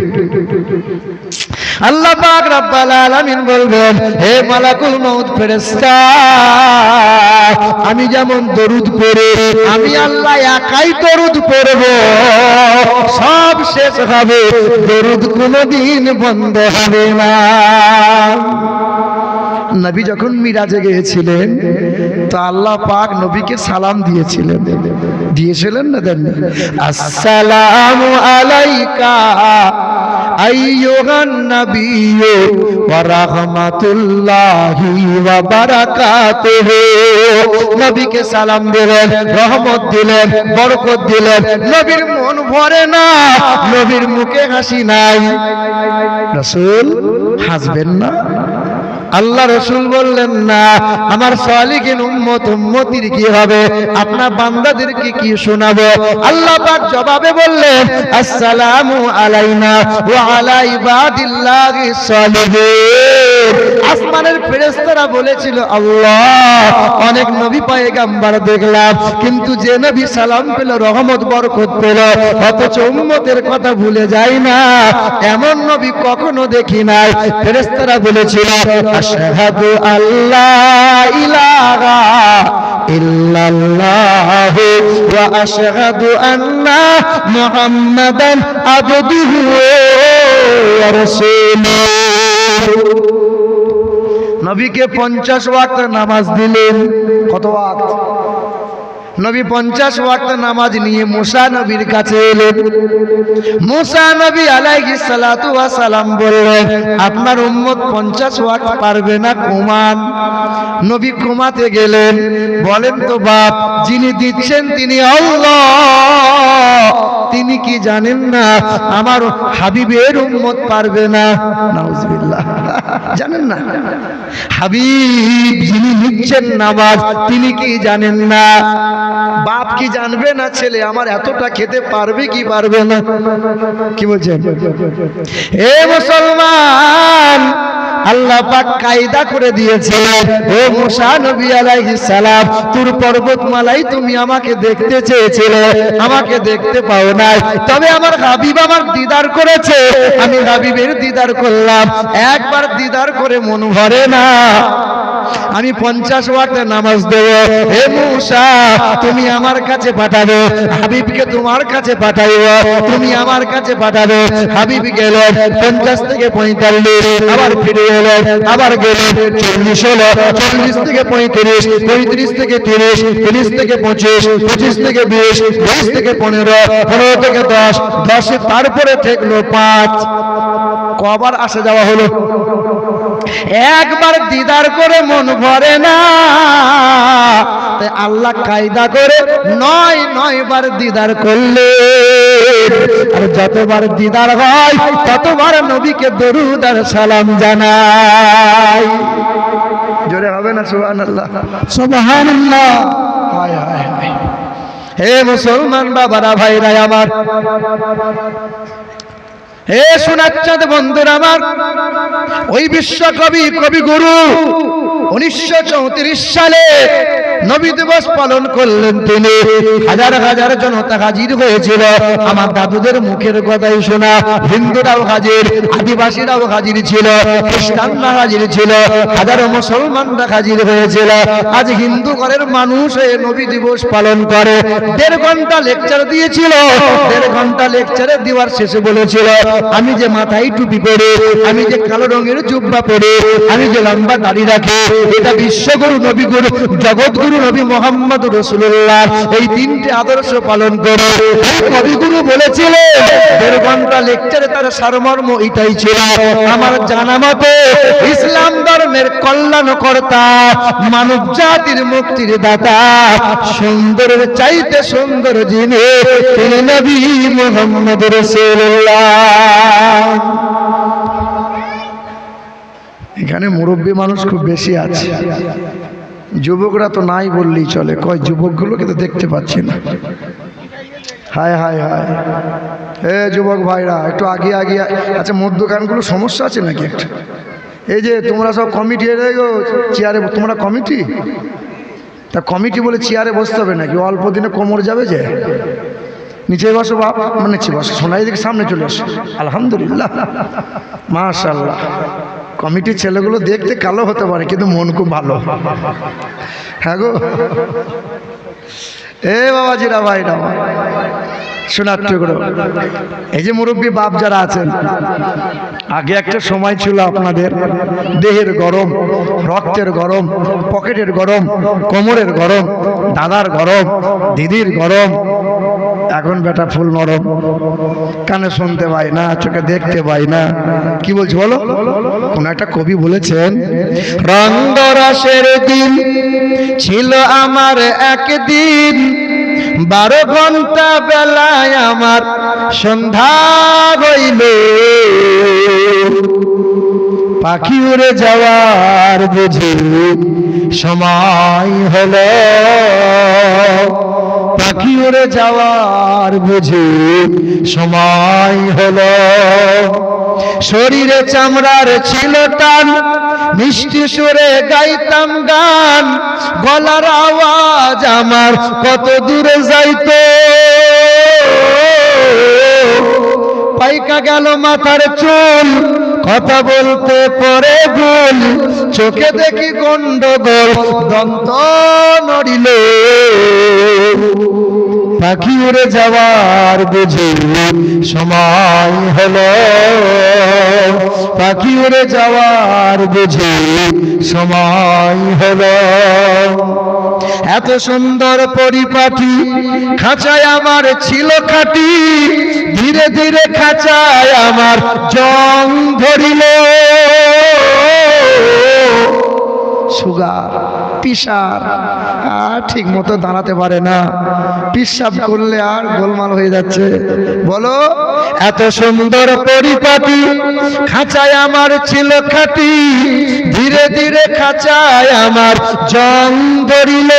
আল্লাহ পাক রব্বুল আলামিন বলবেন হে মালাকুল মাউত ফেরেশতা, আমি যেমন দরুদ পড়ি, আমি আল্লাহ একাই দরুদ পড়ব, সব শেষ হবে, দরুদ কোনোদিন বন্ধ হবে না। নবী যখন মিরাজে গিয়েছিলেন তো আল্লাহ পাক নবীকে সালাম দিয়েছিলেন, দিয়েছিলেন না দেননি? আসসালামু আলাইকা আইয়ুহান নাবিয়্যু ওয়া রাহমাতুল্লাহি ওয়া বারাকাতুহু। নবীকে সালাম দিলেন, রহমত দিলেন, বরকত দিলেন। নবীর মন ভরে না, নবীর মুখে হাসি নাই। রাসূল হাসবেন না? আল্লাহ রসুল বললেন না, আমার সালিহিন উম্মত উম্মতির কি হবে, আপনার বান্দাদেরকে কি শোনাবো? আল্লাহ পাক জবাবে বললেন আসসালামু আলাইনা ওয়া আলা ইবাদিল্লাহিস সালিহিন। আসমানের ফেরেশতারা বলেছিল আল্লাহ অনেক নবী পয়গম্বর দেখলাম, কিন্তু যে নবী সালাম পেল, রহমত বরকত পেল, অথচ উম্মতের কথা ভুলে যায় না, এমন নবী কখনো দেখি নাই। ফেরেশতারা বলেছিল আশহাদু আল্লা ইলাহা ইল্লাল্লাহ ওয়া আশহাদু আন্না মুহাম্মাদান আবদুহু ওয়া রাসূলুহু। নবীকে 50 ওয়াক্ত নামাজ দিলেন। কত ওয়াক্ত? নবী 50 ওয়াক্ত নামাজ নিয়ে মুসা নবীর কাছে এলেন। মুসা নবী আলাইহিস সালাতু ওয়াস সালাম বললেন আপনার উম্মত 50 ওয়াক্ত পারবে না, কমান। নবী কমাতে গেলেন। বলেন তো বাপ, যিনি দিচ্ছেন তিনি আল্লাহ, তিনি কি জানেন না আমার হাবিবের উম্মত পারবে না? নাউজুবিল্লাহ, জানেন না? হাবিব যিনি নিচ্ছেন নামাজ, তিনি কি জানেন না? বাপ কি জানবে না ছেলে আমার এতটা খেতে পারবে কি পারবে না? কি বলছেন? এ মুসলমান, আল্লাহ পাক কায়দা করে দিয়েছিলেন, ও মুসা নবী আলাইহিস সালাম, তুর পর্বতমালাই তুমি আমাকে দেখতে চেয়েছিলে, আমাকে দেখতে পাও নাই, তবে আমার হাবিব আমার দিদার করেছে, আমি হাবিবের দিদার করলাম। একবার দিদার করে মন ভরে না, আমি 50 ওয়াক্ত নামাজ দেব। হে মুসা, তুমি আমার কাছে পাঠাবে, হাবিবকে তোমার কাছে পাঠাইও, তুমি আমার কাছে পাঠাবে। হাবিব গেল 50 থেকে 45, আবার ফিরে এলো, আবার গেল 40 হলো, 40 থেকে 35, 35 থেকে 30, 30 থেকে 25, 25 থেকে 20, 20 থেকে 15, 15 থেকে 10, 10 তারপরে ঠেকলো 5। কবার আসে যাওয়া হলো? একবার দিদার করে মন ভরে না, তাই আল্লাহ কায়দা করে 9 বার দিদার করলে, আর যতবার দিদার হয় ততবার নবীকে দরুদ আর সালাম জানাই। জোরে হবে না সুবহানাল্লাহ? সুবহানাল্লাহ। হায় হায় হায়। হে মুসলমান বাবারা, ভাইরা আমার, হে সোনাচ্চাঁদ বন্ধুরা আমার, ওই বিশ্বকবি কবিগুরু 1934 সালে নবী দিবস পালন করলেন তিনি। হাজার হাজার জনতা হাজির হয়েছিল। আমার দাদুদের মুখের কথাই শোনা, হিন্দুরাও হাজির, আদিবাসীরাও হাজির ছিল, খ্রিস্টানরা হাজির ছিল, হাজারো মুসলমানরা হাজির হয়েছিল। আজ হিন্দু ঘরের মানুষ এই নবী দিবস পালন করে। 1.5 ঘন্টা লেকচার দিয়েছিল। 1.5 ঘন্টা লেকচারে দেওয়ার শেষে বলেছিল, আমি যে মাথায় টুপি পরে, আমি যে কালো রঙের জুব্বা পরে, আমি যে লম্বা দাড়ি রাখি, এটা বিশ্বগুরু নবীগুরু জগৎগুরু নবী মোহাম্মদ রাসূলুল্লাহ এই 3টে আদর্শ পালন করে। কবিগুরু বলেছিলেন 1.5 ঘন্টা লেকচারে তার সারমর্ম এটাই ছিল, আমার জানা মতে ইসলাম ধর্মের কল্যাণকর্তা, মানব জাতির মুক্তির দাতা, সুন্দরের চাইতে সুন্দর যিনি, তিনি নবী মোহাম্মদ রাসূলুল্লাহ। এখানে মুরব্বী মানুষ খুব বেশি আছে, যুবকরা তো নাই বললেই চলে। কয় যুবকগুলোকে তো দেখতে পাচ্ছি না। হায় হায় হায়। হে যুবক ভাইরা, একটু আগে আগে। আচ্ছা, মধ্যখানগুলো সমস্যা আছে নাকি একটা? এই যে তোমরা সব কমিটি, চেয়ারে, তোমরা কমিটি, তা কমিটি বলে চেয়ারে বসতে হবে নাকি? অল্প দিনে কোমর যাবে যে। নিচে বসো বাপ, নিচে বসো, শোনাই দিকে সামনে চলে আসো। আলহামদুলিল্লাহ, মাশাআল্লাহ। কমিটির ছেলেগুলো দেখতে কালো হতে পারে, কিন্তু মন খুব ভালো। হ্যাঁ গো, এ বাবাজিরা, ভাইরা, শোনার টুকরো, এই যে মুরব্বী বাপ যারা আছেন, আগে একটা সময় ছিল আপনাদের দেহের গরম, রক্তের গরম, পকেটের গরম, কোমরের গরম, দাদার গরম, দিদির গরম। এখন বেটা ফুল নরম, কানে শুনতে পাই না, চোখে দেখতে পাই না। কি বলছি বলো? কোন একটা কবি বলেছেন, রঙ্গরসের দিন ছিল আমার একদিন, 12 ঘন্টা বেলায় আমার সন্ধ্যা হইল, পাখি উড়ে যাওয়ার বুঝি সময় হলো, পাখি উড়ে যাওয়ার বুঝি সময় হলো। শরীরে চামড়ার ছিল টান, মিষ্টি সুরে গাইতাম গান, গলার আওয়াজ আমার কত দূরে যাইতো, পাইকা গেল মাথার চুল, কথা বলতে পরে ভুল, চোখে দেখি গন্ডগোল, দন্ত নড়িল, পাখি উড়ে যাওয়ার বুঝি সময় হলো, পাখি উড়ে যাওয়ার বুঝি সময় হলো। এত সুন্দর পরিপাটি খাঁচায় আমার ছিল খাটি, ধীরে ধীরে খাঁচায় আমার জং ধরিল, সুগার, পিসার, আর ঠিক মতো দাঁড়াতে পারে না, পিসাব করলে আর গোলমাল হয়ে যাচ্ছে। বলো, এত সুন্দর পরিপাটি খাঁচায় আমার ছিল খাটি, ধীরে ধীরে খাঁচায় আমার জং ধরিল,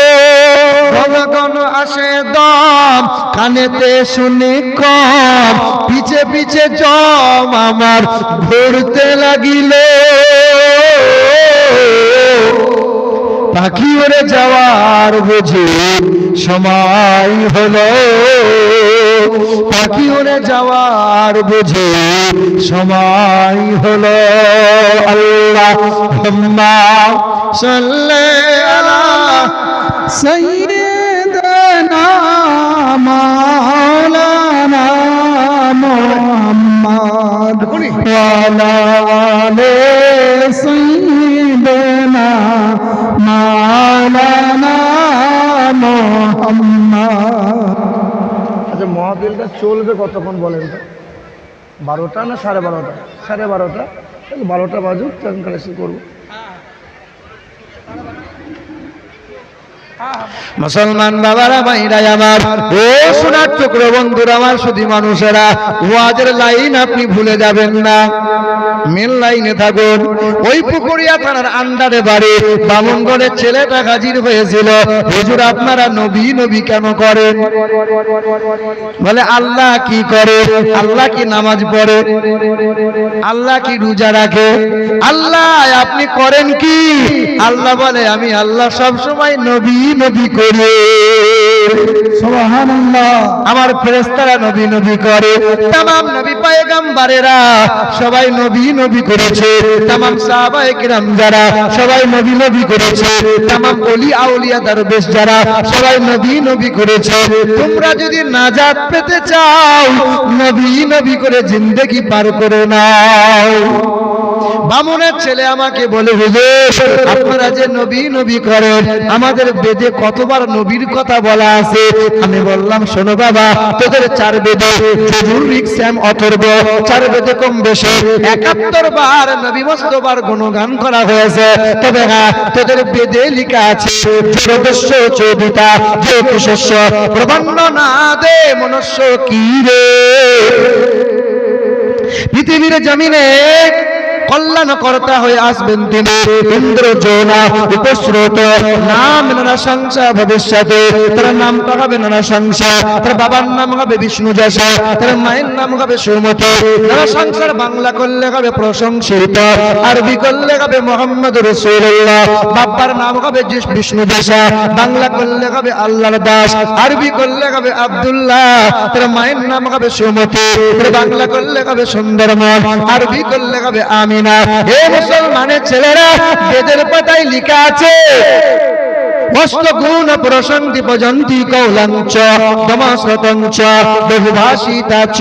ঘন ঘন আসে দম, কানেতে শুনি কম, পিছে পিছে জম আমার ঘুরতে লাগিল। পাখি উড়ে যাওয়ার বুঝি সময় হলো, পাখি উড়ে যাওয়ার বুঝি সময় হলো। আল্লাহুম্মা সাল্লি আলা সাইয়্যিদিনা মাওলানা মুহাম্মদ ওয়া আলা আলি সাইয়্যিদিনা মাওলানা মুহাম্মদ। আচ্ছা, মহাবিলটা চলবে কতক্ষণ বলেন তো? 12টা না 12:30? 12:30। 12টা বাজুক, তখন কালেকশন করবো। মুসলমান বাবারা, ভাইরা আমার, ও সোনার টুকরো বন্ধুরা আমার, শুধু মানুষেরা, ওয়াজের লাইন আপনি ভুলে যাবেন না, মেন লাইনে থাকুন। ওই পুকুরিয়া থানার আন্ডারে বাড়ি বামুনগড়ের ছেলেটা হাজির হয়েছিল, হুজুর আপনারা নবী নবী কেন করেন? বলে আল্লাহ কি করে? আল্লাহ কি নামাজ পড়ে? আল্লাহ কি রোজা রাখে? আল্লাহ আপনি করেন কি? আল্লাহ বলে আমি আল্লাহ সব সময় নবী নবী করে। সুবহানাল্লাহ। আমার ফেরেশতারা নবী নবী করে, तमाम নবী পয়গম্বরেরা সবাই নবী নবী করেছে, तमाम সাহাবায়ে কিরাম যারা সবাই নবী নবী করেছে, तमाम ওলি আউলিয়া দরবেশ যারা সবাই নবী নবী করেছে। তোমরা যদি নাজাত পেতে চাও, নবী নবী করে জিন্দেগি পার করে নাও। বামুনের ছেলে আমাকে বলে, হুজুর আপনারা যে নবী নবী করেন, আমাদের বেদে কতবার নবীর কথা বলা আছে? আমি বললাম শোনো বাবা, তোদের 4 বেদে যজুর, ঋক, শ্যাম, অথর্ব 4 বেদে কম বেশি 71 বার নবী মুস্তাফার গুণগান করা হয়েছে। তবে হ্যাঁ, তোদের বেদে লেখা আছে ষোড়শ চৌদিতা জ্যোতিষস্য প্রবন্ন না দে মনুষ্য কি রে। পৃথিবীর জমিনে কল্যাণ কর্তা হয়ে আসবেন তিনি, ইন্দ্র জোনা উপস্রোত নাম নানা সংসার ভবিষ্যতে। তার নামটা হবে নানা সংসার, তার বাবার নাম হবে বিষ্ণু যশা, তার মায়ের নাম হবে সুমতি। নানা সংসার বাংলা করলে হবে প্রশংসিত, আরবি করলে হবে মোহাম্মদ রাসূলুল্লাহ। বাবার নাম হবে বিষ্ণু যশা, বাংলা করলে হবে আল্লাহর দাস, আরবি করলে হবে আব্দুল্লাহ। তার মায়ের নাম হবে সুমতি, তার বাংলা করলে হবে সুন্দরমন, আরবি করলে হবে আমি। হে মুসলমানের ছেলেরা, বেদের পাতায় লেখা আছে অষ্টগুণ প্রশান্তি পজন্তি কৌলঞ্চ দমস্রতঞ্চ বহুভাষিতা চ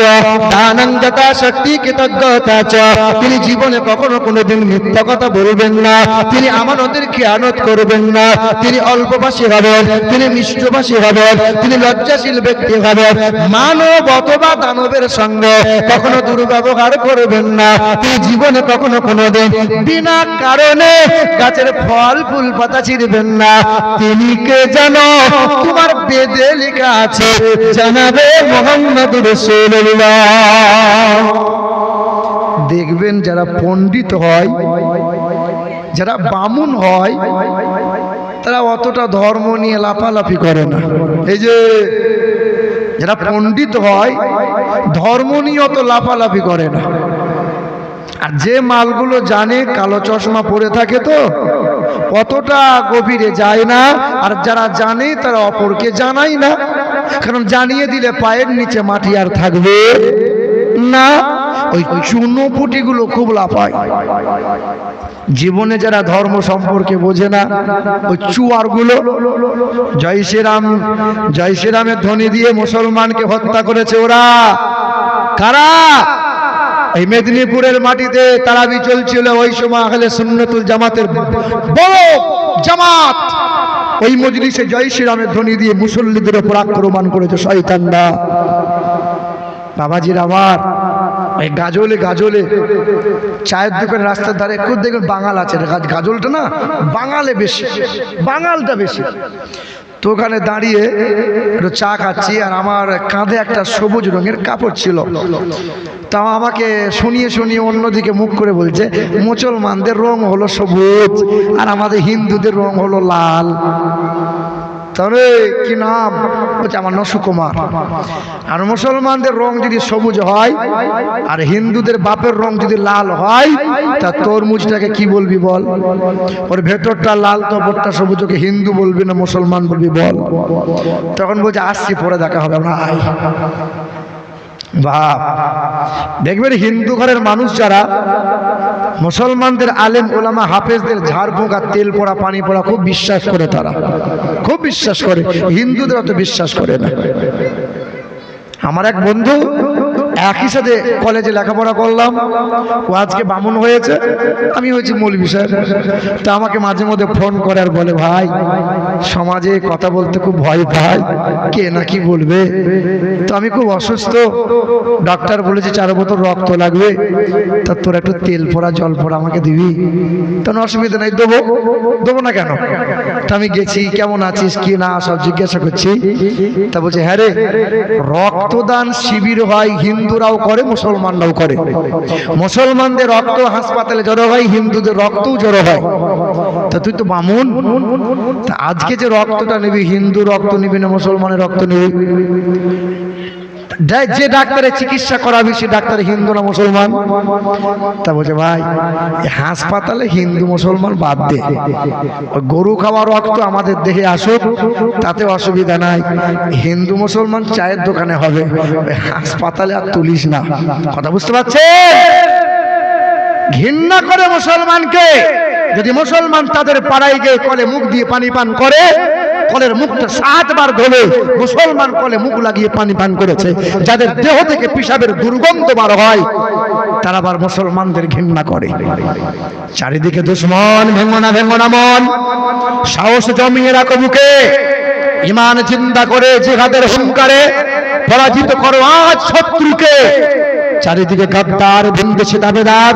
দানং যথা শক্তি কৃতজ্ঞতা চ। তিনি জীবনে কখনো কোনোদিন মিথ্যা কথা বলবেন না, তিনি আমানতের খেয়ানত করবেন না, তিনি অল্পভাষী হবেন, তিনি মিষ্টভাষী হবেন, তিনি লজ্জাশীল ব্যক্তি হবেন, মানব অথবা দানবের সঙ্গে কখনো দুর্ব্যবহার করবেন না, তিনি জীবনে কখনো কোনোদিন বিনা কারণে গাছের ফল ফুল পাতা ছিঁড়বেন না। তিনি কে জানো? তোমার বেদে লেখা আছে জানাবে মুহাম্মদুর রাসূলুল্লাহ। দেখবেন যারা পণ্ডিত হয়, যারা বামুন হয়, তারা অতটা ধর্ম নিয়ে লাফালাফি করে না। এই যে যারা পণ্ডিত হয়, ধর্ম নিয়ে অত লাফালাফি করে না। আর যে মালগুলো জানে, কালো চশমা পরে থাকে তো অতটা গভীরে যায় না। আর যারা জানে তারা অপরকে জানায় না, কারণ জানিয়ে দিলে পায়ের নিচে মাটি আর থাকবে না। ওই চুনোপুটিগুলো খুব লাফায়। জীবনে যারা ধর্ম সম্পর্কে বোঝে না, ওই চুয়ারগুলো জয় শ্রীরাম জয় শ্রীরামের ধ্বনি দিয়ে মুসলমানকে হত্যা করেছে। ওরা কারা? এই মেদিনীপুরের মাটিতে তারাবি চলছিল ওই সময় আহলে সুন্নাতুল জামাতের বড় জামাত, ওই মজলিসে জয় শ্রীরামের ধ্বনি দিয়ে মুসল্লিদের উপর আক্রমণ করেছে শয়তানরা। বাবাজির আমার, এই গাজলে চায়ের দোকানের রাস্তার ধারে একটু দেখবেন বাঙাল আছে, গাজলটা না বাঙালে বেশি, বাঙালটা বেশি। তো ওখানে দাঁড়িয়ে একটু চা খাচ্ছি, আর আমার কাঁধে একটা সবুজ রঙের কাপড় ছিল। তাও আমাকে শুনিয়ে অন্যদিকে মুখ করে বলছে, মুসলমানদের রং হলো সবুজ আর আমাদের হিন্দুদের রং হলো লাল। তাহলে কি নাম? বলছে আমার নাম সুকুমার। আর মুসলমানদের রং যদি সবুজ হয় আর হিন্দুদের বাপের রং যদি লাল হয়, তা তরমুজটাকে কি বলবি বল? ওর ভেতরটা লাল তো ওপরটা সবুজ, ওকে হিন্দু বলবি না মুসলমান বলবি বল? তখন বলছে আসছি, পরে দেখা হবে, আমরা আই। বাপ, দেখবেন হিন্দু ঘরের মানুষ যারা মুসলমানদের আলেম ওলামা হাফেজদের ঝাড়ফুঁক আর তেল পড়া পানি পড়া খুব বিশ্বাস করে, তারা খুব বিশ্বাস করে, হিন্দুদের অত বিশ্বাস করে না। আমার এক বন্ধু একই সাথে কলেজে লেখাপড়া করলাম, ও আজকে বামুন হয়েছে, আমি হয়েছি মৌলভী সাহেব। তা আমাকে মাঝে মধ্যে ফোন করে আর বলে, ভাই সমাজে কথা বলতে খুব ভয় পাই, কে না কি বলবে। তো আমি খুব অসুস্থ, ডাক্তার বলেছে 4 বোতল রক্ত লাগবে, তা তোর একটু তেল পড়া জল পড়া আমাকে দিবি? তখন অসুবিধা নাই, দেবো। দেবো না কেন? তা আমি গেছি, কেমন আছিস কি না সব জিজ্ঞাসা করছি। তা বলছে, হ্যাঁ রে, রক্তদান শিবির হয়, হিন্দুরাও করে মুসলমানরাও করে। মুসলমানদের রক্ত হাসপাতালে জড়ো হয়, হিন্দুদের রক্তও জড়ো হয়। তা তুই তো বামুন, তা আজকে যে রক্তটা নিবি, হিন্দু রক্ত নিবি না মুসলমানের রক্ত নিবি? যে ডাক্তারের চিকিৎসা করাবি সে ডাক্তার হিন্দু না মুসলমান? তা বলছে, ভাই হাসপাতালে হিন্দু মুসলমান বাদ দে, ওই গরু খাওয়া রক্ত আমাদের দেহে আসুক, তাতে অসুবিধা নাই। হিন্দু মুসলমান চায়ের দোকানে হবে, হাসপাতালে আর তুলিস না। কথা বুঝতে পারছে? ঘৃণা করে মুসলমানকে। যদি মুসলমান তাদের পাড়ায় গিয়ে কলে মুখ দিয়ে পানি পান করে, কলের মুখটা 7 বার ধরে মুসলমান কলে মুখ লাগিয়ে পানি পান করেছে, যাদের দেহ থেকে পিশাবের দুর্গন্ধ বার হয়, তারা আবার মুসলমানদের ঘৃণা করে। চারিদিকে দুশ্মন, ভেঙ্গো না মন, সাহস জমিয়ে রাখো বুকে, ঈমান জিন্দা করে জিহাদের হুঙ্কারে পরাজিত করো আজ শত্রুকে। চারিদিকে গাদ্দার বিন্দেশি দাবেদার,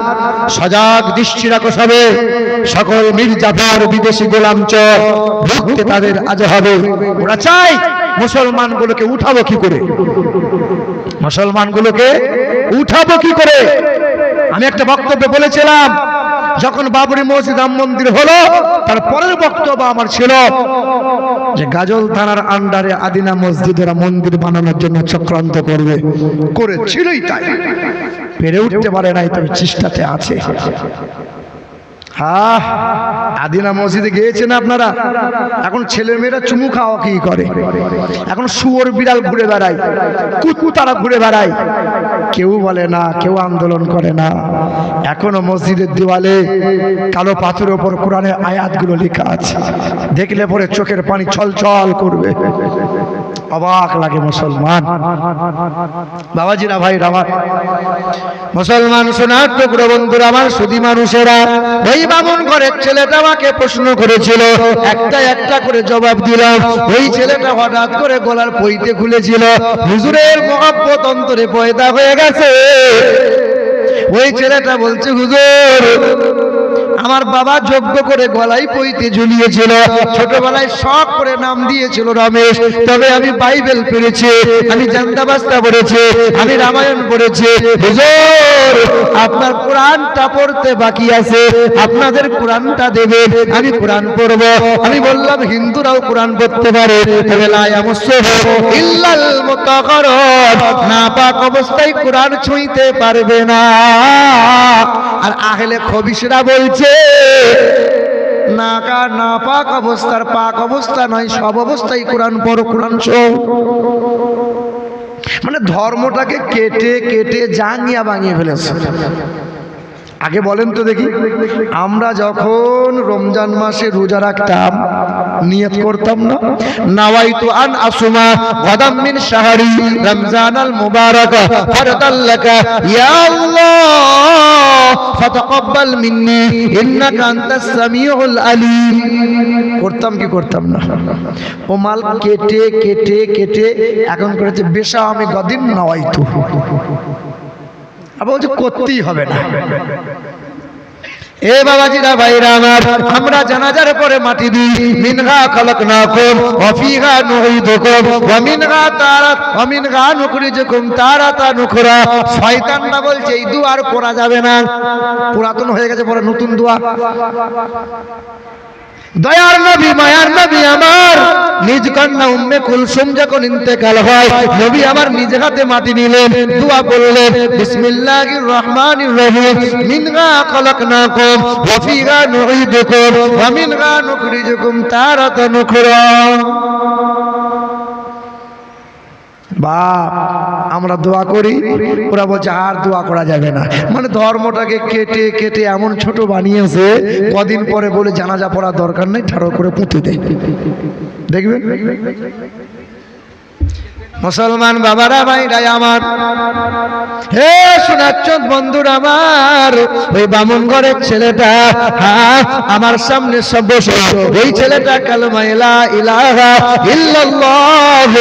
সজাগ দৃষ্টি রাখো সবে, সকল মির্জাফর বিদেশি গোলাম চোর, ভুগতে তাদের আজ হবে। ওরা চাই মুসলমানগুলোকে উঠাবো কি করে, মুসলমানগুলোকে উঠাবো কি করে। আমি একটা বক্তব্যে বলেছিলাম, যখন বাবরি মসজিদ রাম মন্দির হলো, তার পরের বক্তব্য আমার ছিল যে গাজল থানার আন্ডারে আদিনা মসজিদের মন্দির বানানোর জন্য চক্রান্ত করবে, করেছিলই তাই, পেরে উঠতে পারে নাই, তবে চেষ্টাতে আছে। হ্যাঁ, আদিনা মসজিদে গিয়েছেন আপনারা? এখন ছেলেমেয়েরা চুমু খাওয়া কি করে, এখন শুয়োর বিড়াল ঘুরে বেড়ায়, কুত্তারা ঘুরে বেড়ায়, কেউ বলে না, কেউ আন্দোলন করে না। এখনো মসজিদের দেওয়ালে কালো পাথরের উপর কোরআনের আয়াতগুলো লেখা আছে, দেখলে পরে চোখের পানি ছলছল করবে, অবাক লাগে। মুসলমান বাবাজিরা, ভাইরা আমার, মুসলমান সোনার টুকরো বন্ধুরা আমার, সুধী মানুষেরা, ওই বামুন ঘরের ছেলেটা আমাকে প্রশ্ন করেছিল, একটা করে জবাব দিলাম। ওই ছেলেটা হঠাৎ করে গলার পইতে খুলেছিল, হুজুরের মহব্বত অন্তরে পয়দা হয়ে গেছে। ওই ছেলেটা বলছে, হুজুর আমার বাবা যোগ্য করে গলায় পইতে ঝুলিয়েছিল, ছোটবেলায় শখ করে নাম দিয়েছিল রমেশ, তবে আমি বাইবেল পড়েছি, আমি জান্দাবাস্তা পড়েছি, আমি রামায়ণ পড়েছি। হুজুর আপনার কোরআনটা পড়তে বাকি আছে, আপনাদের কোরআনটা দেবেন, আমি কোরআন পড়ব। আমি বললাম, হিন্দুরাও কোরআন পড়তে পারে, তবে লা ইয়ামাসসুহু ইল্লাল মুতাহহারুন, নাপাক অবস্থায় কোরআন ছুঁইতে পারবে না। আর আহলে খবিশরা বলছে নাপাক অবস্থার পাক অবস্থা নয়, সব অবস্থায় কোরআন পড়ো, কোরআন শোনো। মানে ধর্মটাকে কেটে কেটে জাঙ্গিয়া ভাঙিয়ে ফেলেছে। আগে বলেন তো দেখি, আমরা যখন রমজান মাসে রোজা রাখতাম, নিয়ত করতাম না, নাওয়াইতু আন আসুমা গাদাম মিন শাহরি রমজানাল মুবারাক ফারদাল লাকা ইয়া আল্লাহ ফাতাকাব্বাল মিন্নি ইন্নাকা আনতাস সামিউল আলিম। করতাম কি করতাম না? ও মাল কেটে কেটে কেটে এখন করেছে বেশা আমি গাদিন নাওয়াইতু, আবার বলছে করতেই হবে না। এ বাবাজিরা, ভাইরা আমার, আমরা জানাজার পরে মাটি দিই, মিনহা খালাকনাকুম ওয়া ফিহা নুঈদুকুম ওয়া মিনহা নুখরিজুকুম তারাতান উখরা। শয়তানরা বলছে এই দোয়া আর পড়া যাবে না, পুরাতন হয়ে গেছে, পরে নতুন দোয়া। দয়ার নবী মায়ার নবী আমার নিজ কন্যা উম্মে কুলসুম যখন ইন্তেকাল হয়, নবী আমার নিজ হাতে মাটি নিলেন, দোয়া করলেন, বিসমিল্লাহির রহমানির রহিম, মিনহা খলাকনাকুম ওয়া ফিহা নুঈদুকুম ওয়া মিনহা নুখরিজুকুম তারাতান উখরা। বাপ আমরা দোয়া করি, ওরা বলছে আর দোয়া করা যাবে না। মানে ধর্মটাকে কেটে কেটে এমন ছোট বানিয়েছে, কদিন পরে বলে জানাজা পড়ার দরকার নেই, ঠাড়ো করে পুঁতে দেয়। দেখবেন মুসলমান বাবারা ভাইরা আমার, হে শোনাচ্ছেন বন্ধুরা আমার, ওই বামুন ঘরের ছেলেটা আমার সামনে সব বসে, ওই ছেলেটা কালেমা লা ইলাহা ইল্লাল্লাহ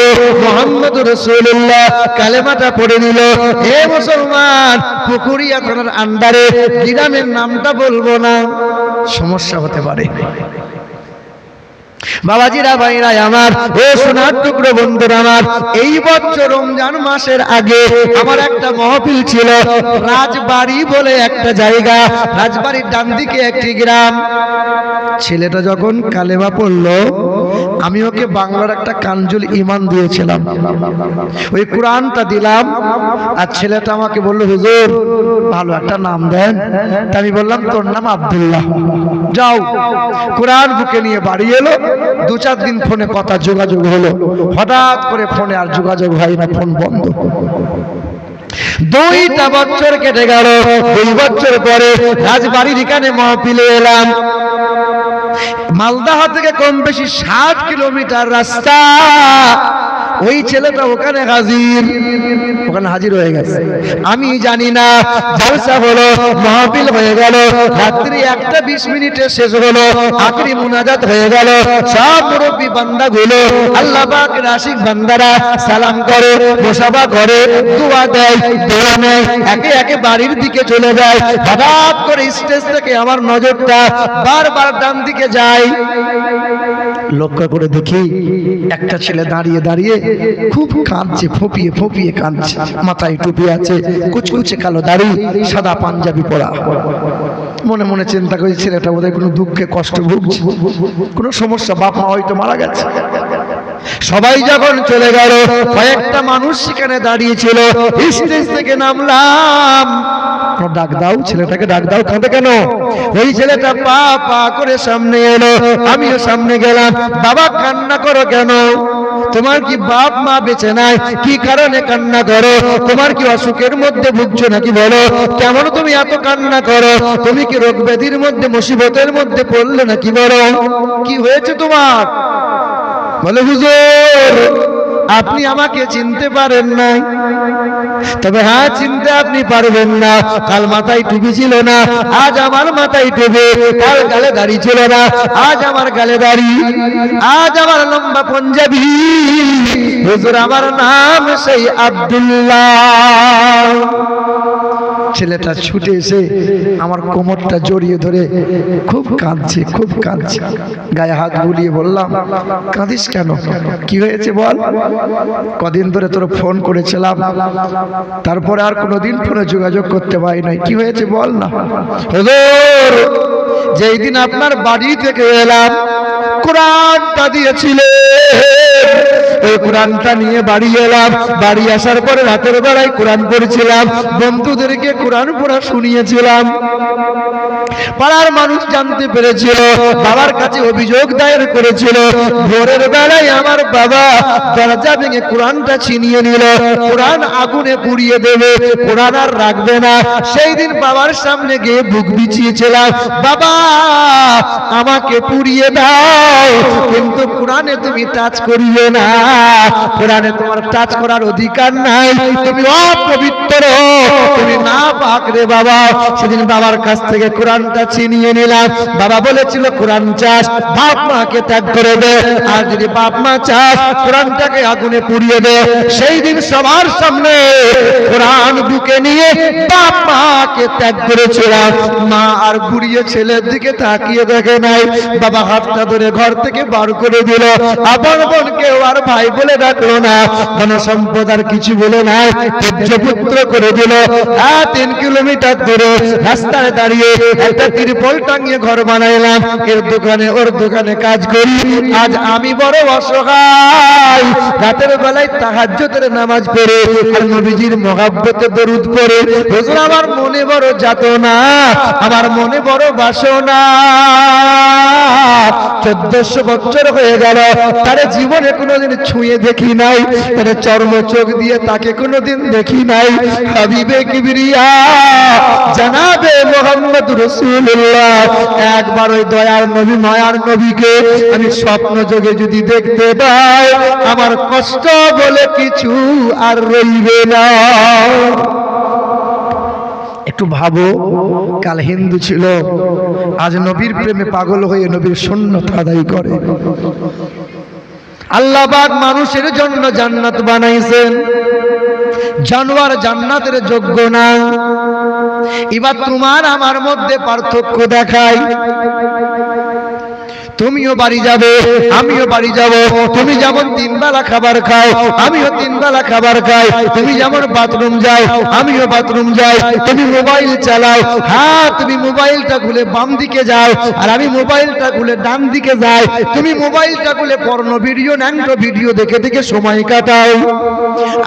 মুহাম্মাদুর রাসূলুল্লাহ কালেমাটা পড়ে নিল। হে মুসলমান, পুকুরিয়া থানার আন্ডারে গ্রামের নামটা বলবো না, সমস্যা হতে পারে। বাবাজিরা ভাইরা আমার, ও সোনার টুকরো বন্ধুরা আমার, এই বছর রমজান মাসের আগে আমার একটা মহফিল ছিল রাজবাড়ি বলে একটা জায়গা, রাজবাড়ির ডান দিকে একটি গ্রাম। ছেলেটা যখন কালেমা পড়লো, আমি ওকে বাংলার একটা কানজুল ইমান দিয়েছিলাম, ওই কোরআনটা দিলাম, আর ছেলেটা আমাকে বললো হুজুর ভালো একটা নাম দেন। তা আমি বললাম তোর নাম আব্দুল্লাহ, যাও। কোরআন বুকে নিয়ে বাড়ি এলো, 2-4 দিন ফোনে কথা যোগাযোগ হলো, হঠাৎ করে ফোনে আর যোগাযোগ হয় না, ফোন বন্ধ। 2টা বছর কেটে গেল। 2 বছর পরে রাজবাড়ির এখানে মহফিলে এলাম। মালদাহ থেকে কম বেশি 60 কিলোমিটার রাস্তা। ওই ছেলেটা ওখানে হাজির হয়ে গেছে। আমি জানি না, জলসা হলো, মাহফিল হয়ে গেল, রাত্রি 1:20 শেষ হলো, আখরি মুনাজাত হয়ে গেল। সব মুরব্বী বান্দাগুলো, আল্লাহ পাকের আশিক বান্দারা সালাম করে, মুসাফা করে, দোয়া দেয়, দোয়া নেয়, একে একে বাড়ির দিকে চলে যায়। হঠাৎ করে স্টেজ থেকে আমার নজরটা বারবার ডান দিকে যায়। লক্ষ্য করে দেখি একটা ছেলে দাঁড়িয়ে দাঁড়িয়ে খুব কাঁদছে, ফোঁপিয়ে ফোঁপিয়ে কাঁদছে, মাথায় টুপি আছে, কুচকুচে কালো দাড়ি, সাদা পাঞ্জাবি পরা। মনে মনে চিন্তা করি ছেলেটা বোধহয় কোনো দুঃখে কষ্ট ভুগছে, কোনো সমস্যা, বাপ মা হয়তো মারা গেছে। সবাই যখন চলে গেল, কয়েকটা মানুষ সেখানে দাঁড়িয়েছিল। স্টেজ থেকে নামলাম, ডাক দাও, ছেলেটাকে ডাক দাও। কাঁদে কেন? ওই ছেলেটা পা পা করে সামনে এলো, আমিও সামনে গেলাম। বাবা কান্না করো কেন? তোমার কি বাপ মা বেঁচে নাই? কি কারণে কান্না করো? তোমার কি অসুখের মধ্যে ভুগছো নাকি বলো? কেমন তুমি এত কান্না করো? তুমি কি রোগ ব্যাধির মধ্যে, মুসিবতের মধ্যে পড়লে নাকি বলো? কি হয়েছে তোমার? বলে হুজুর আপনি আমাকে চিনতে পারেন নাই। তবে হ্যাঁ, চিনতে আপনি পারবেন না। কাল মাথায় টুপি ছিল না, আজ আমার মাথায় টুপি। কাল গালে দাড়ি ছিল না, আজ আমার গালে দাড়ি। আজ আমার লম্বা পাঞ্জাবি। হুজুর আমার নাম সেই আব্দুল্লাহ। ছেলেটা ছুটে এসে আমার কোমরটা জড়িয়ে ধরে খুব কাঁদছে, খুব কাঁদছে। গায়ে হাত বুলিয়ে বললাম, কাঁদিস কেন? কি হয়েছে বল? কদিন ধরে তোর ফোন করেছিলাম, তারপরে আর কোনোদিন ফোনে যোগাযোগ করতে পারি নাই। কি হয়েছে বল না। হুজুর যেই দিন আপনার বাড়ি থেকে এলাম, কোরআনটা দিয়েছিলেন, ওই কোরআনটা নিয়ে বাড়ি এলাম। বাড়ি আসার পরে রাতের বেলায় কোরআন পড়ছিলাম, বন্ধুদেরকে কোরআন পড়া শুনিয়েছিলাম। পাড়ার মানুষ জানতে পেরেছিল, বাবার কাছে অভিযোগ দায়ের করেছিল। ভোরের বেলায় আমার বাবা দরজা ভেঙে কোরআনটা ছিনিয়ে নিল। কোরআন আগুনে পুড়িয়ে দেবে, কোরআন আর রাখবে না। সেই দিন বাবার সামনে গিয়ে বুক বিছিয়েছিলাম, বাবা আমাকে পুড়িয়ে দাও, কিন্তু কোরআনে তুমি টাচ করিও না। কোরআনে তোমার টাচ করার অধিকার নাই, তুমি অপবিত্র, তুমি না পাক রে বাবা। সেদিন বাবার কাছ থেকে কোরআনটা ছিনিয়ে নিলাম। বাবা বলেছিল কোরআন চাস, বাপ মাকে ত্যাগ করে দে, আর যদি বাপ মা চাস কোরআনটাকে আগুনে পুড়িয়ে দে। সেই দিন সবার সামনে কোরআন বুকে নিয়ে বাপ মাকে ত্যাগ করেছিলাম। মা আর ঘুরিয়ে ছেলের দিকে তাকিয়ে দেখে নাই। বাবা হাতটা ধরে ঘর থেকে বার করে দিল। আপন বোনকে আর ভাই বলে ডাকলো না, ধন সম্পদ আর কিছু বলে নাই, পুত্র করে দিল। 3 কিলোমিটার দূরে রাস্তায় দাঁড়িয়ে একটা তিরপল টাঙিয়ে ঘর বানাইলাম, এর দোকানে ওর দোকানে কাজ করি। আজ আমি বড় অসহায়, রাতের বেলায় তাহাজ্জুদের নামাজ পড়ে আর নবীজির মহব্বতে দরুদ পড়ে। হুজুর আমার মনে বড় যাতনা, আমার মনে বড় বাসনা। 1400 বছর হয়ে গেল, তার জীবনে কোনোদিন ছুঁয়ে দেখি নাই, তার চর্ম চোখ দিয়ে তাকে কোনোদিন দেখি নাই। হাবিবে কিবরিয়া জানাবে মুহাম্মদ রাসূলুল্লাহ, একবার ওই দয়ার নবী মায়ার নবীকে আমি স্বপ্ন যোগে যদি দেখতে পাই, আমার কষ্ট বলে কিছু আর রইবে না। একটু ভাবো, কাল হিন্দু ছিল, আজ নবীর প্রেমে পাগল হয়ে নবীর সুন্নত আদায় করে। আল্লাহ পাক মানুষের জন্য জান্নাত বানাইছেন, জানোয়ার জান্নাতের যোগ্য না। এবার তোমার আমার মধ্যে পার্থক্য দেখাই। তুমিও বাড়ি যাবে, আমিও বাড়ি যাব। তুমি যেমন 3 বেলা খাবার খাও, আমিও 3 বেলা খাবার খাই। তুমি যেমন বাথরুম যাও, আমিও বাথরুম যাই। তুমি মোবাইল চালাও, হ্যাঁ তুমি মোবাইলটা খুলে বাম দিকে যাও, আর আমি মোবাইলটা খুলে ডান দিকে যাই। তুমি মোবাইলটা খুলে পর্ন ভিডিও, ন্যাংটো ভিডিও দেখে দেখে সময় কাটাও,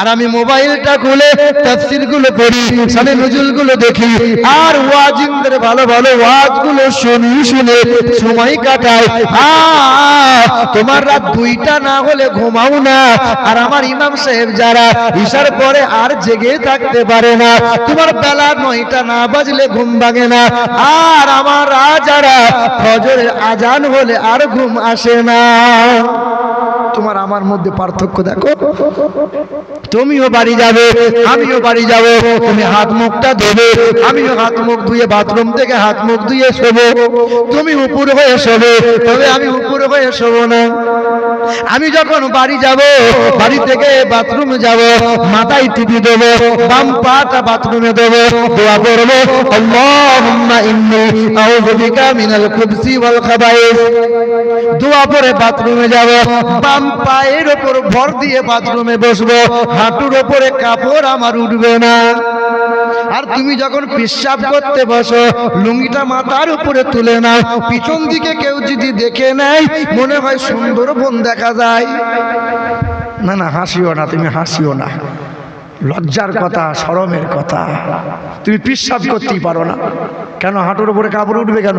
আর আমি মোবাইলটা খুলে তাফসীর গুলো পড়ি, সানে নজরুল গুলো দেখি, আর ওয়াজিনদের ভালো ভালো ওয়াজ গুলো শুনি, শুনে সময় কাটাই। তোমার রাত 2টা না হলে ঘুমাও না, আর আমার ইমাম সাহেব যারা ইশার পরে আর জেগে থাকতে পারে না, তোমার বেলা 9টা না বাজলে ঘুম ভাঙে না, আর আমার যারা ফজরের আজান হলে আর ঘুম আসে না। তোমার আমার মধ্যে পার্থক্য দেখো। তুমিও বাড়ি যাবে, আমিও বাড়ি যাব। তুমি হাত মুখটা ধোবে, আমিও হাত মুখ ধুয়ে বাথরুম থেকে হাত মুখ ধুয়ে শোবো। তুমি উপর হয়ে শোবে, তবে আমি উপর হয়ে শোবো না। আমি যখন বাড়ি যাব, বাড়ি থেকে বাথরুমে যাব, মাথায় টুপি দেবো, বাম পাটা বাথরুমে দেবো, দোয়া করবো, আল্লাহুম্মা ইন্নী আউযু বিকা মিনাল খুবসি ওয়াল খাবাইস। দোয়া পরে বাথরুমে যাব, বাম পায়ের ওপর ভর দিয়ে বাথরুমে বসবো, হাঁটুর ওপরে কাপড় আমার উঠবে না। আর তুমি যখন পেশাব করতে বসো, লুঙ্গিটা মাথার উপরে তুলে নাও, পিছন দিকে কেউ যদি দেখে নেয় মনে হয় সুন্দরবন দেখা যায়। না না, হাসিও না, তুমি হাসিও না, লজ্জার কথা, শরমের কথা। তুমি পেশাব করতেই পারো না, কেন? হাঁটুর উপরে কাপড় উঠবে কেন?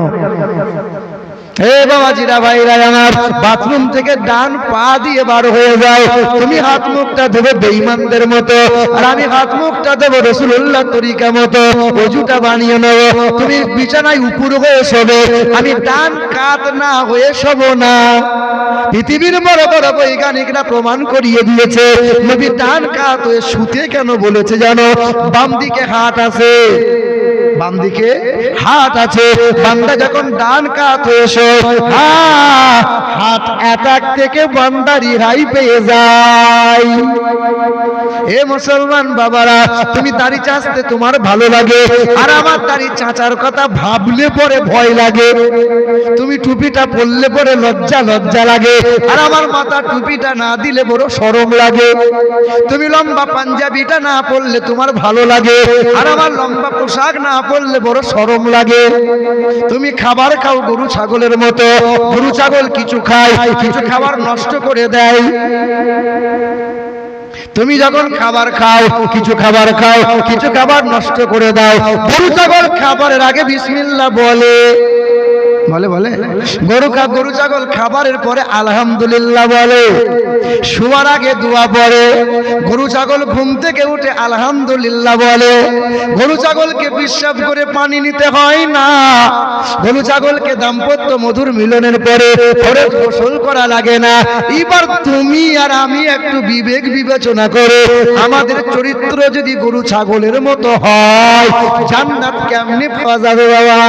হে বাবাজিরা, ভাইরা আমার, বাথরুম থেকে ডান পা দিয়ে বার হয়ে যাও। তুমি হাত মুখটা দেবে বেঈমানদের মতো, আর আমি হাত মুখটা দেবো রাসূলুল্লাহ তরিকা মতো। ওযুটা বানিয়ে নেব। তুমি বিছানায় উপর হয়ে শোবে, আমি ডান কাত না হয়ে শোবো না। পৃথিবীর বড় বড় বৈজ্ঞানিকরা প্রমাণ করিয়ে দিয়েছে, নবী ডান কাত হয়ে শুতে কেন বলেছে জানো? বাম দিকে হাত আছে, বাম দিকে হাত আছে। বান্দা যখন ডান কাত হয়ে শোয়, হাত অ্যাটাক থেকে বান্দা রেহাই পেয়ে যায়। এ মুসলমান বাবারা, তুমি দাড়ি চাঁচতে তোমার ভালো লাগে, আর আমার দাড়ি চাঁচার কথা ভাবলে পরে ভয় লাগে। তুমি টুপিটা পরলে পরে লজ্জা লজ্জা লাগে, আর আমার মাথা টুপিটা না দিলে বড় শরম লাগে। তুমি লম্বা পাঞ্জাবিটা না পরলে তোমার ভালো লাগে, আর আমার লম্বা পোশাক না পরলে বড় শরম লাগে। তুমি খাবার খাও গরু ছাগলের মতো, গরু ছাগল কিছু খায়, কিছু খাবার নষ্ট করে দেয়। তুমি যখন খাবার খাও, কিছু খাবার খাও, কিছু খাবার নষ্ট করে দাও। গরু ছাগল খাবারের আগে বিসমিল্লাহ বলে, বলে বলে গরু ছাগল খাবারের পরে আলহামদুলিল্লাহ বলে। শোয়ার আগে দোয়া পড়ে। গরু ছাগল ঘুম থেকে উঠে আলহামদুলিল্লাহ বলে। গরু ছাগলকে পেশাব করে পানি নিতে হয় না। গরু ছাগলকে দাম্পত্য মধুর মিলনের পরে গোসল করা লাগে না। এবার তুমি আর আমি একটু বিবেক বিবেচনা করে, আমাদের চরিত্র যদি গরু ছাগলের মতো হয়, জান্নাত কেমনে পাওয়া যাবে বাবা?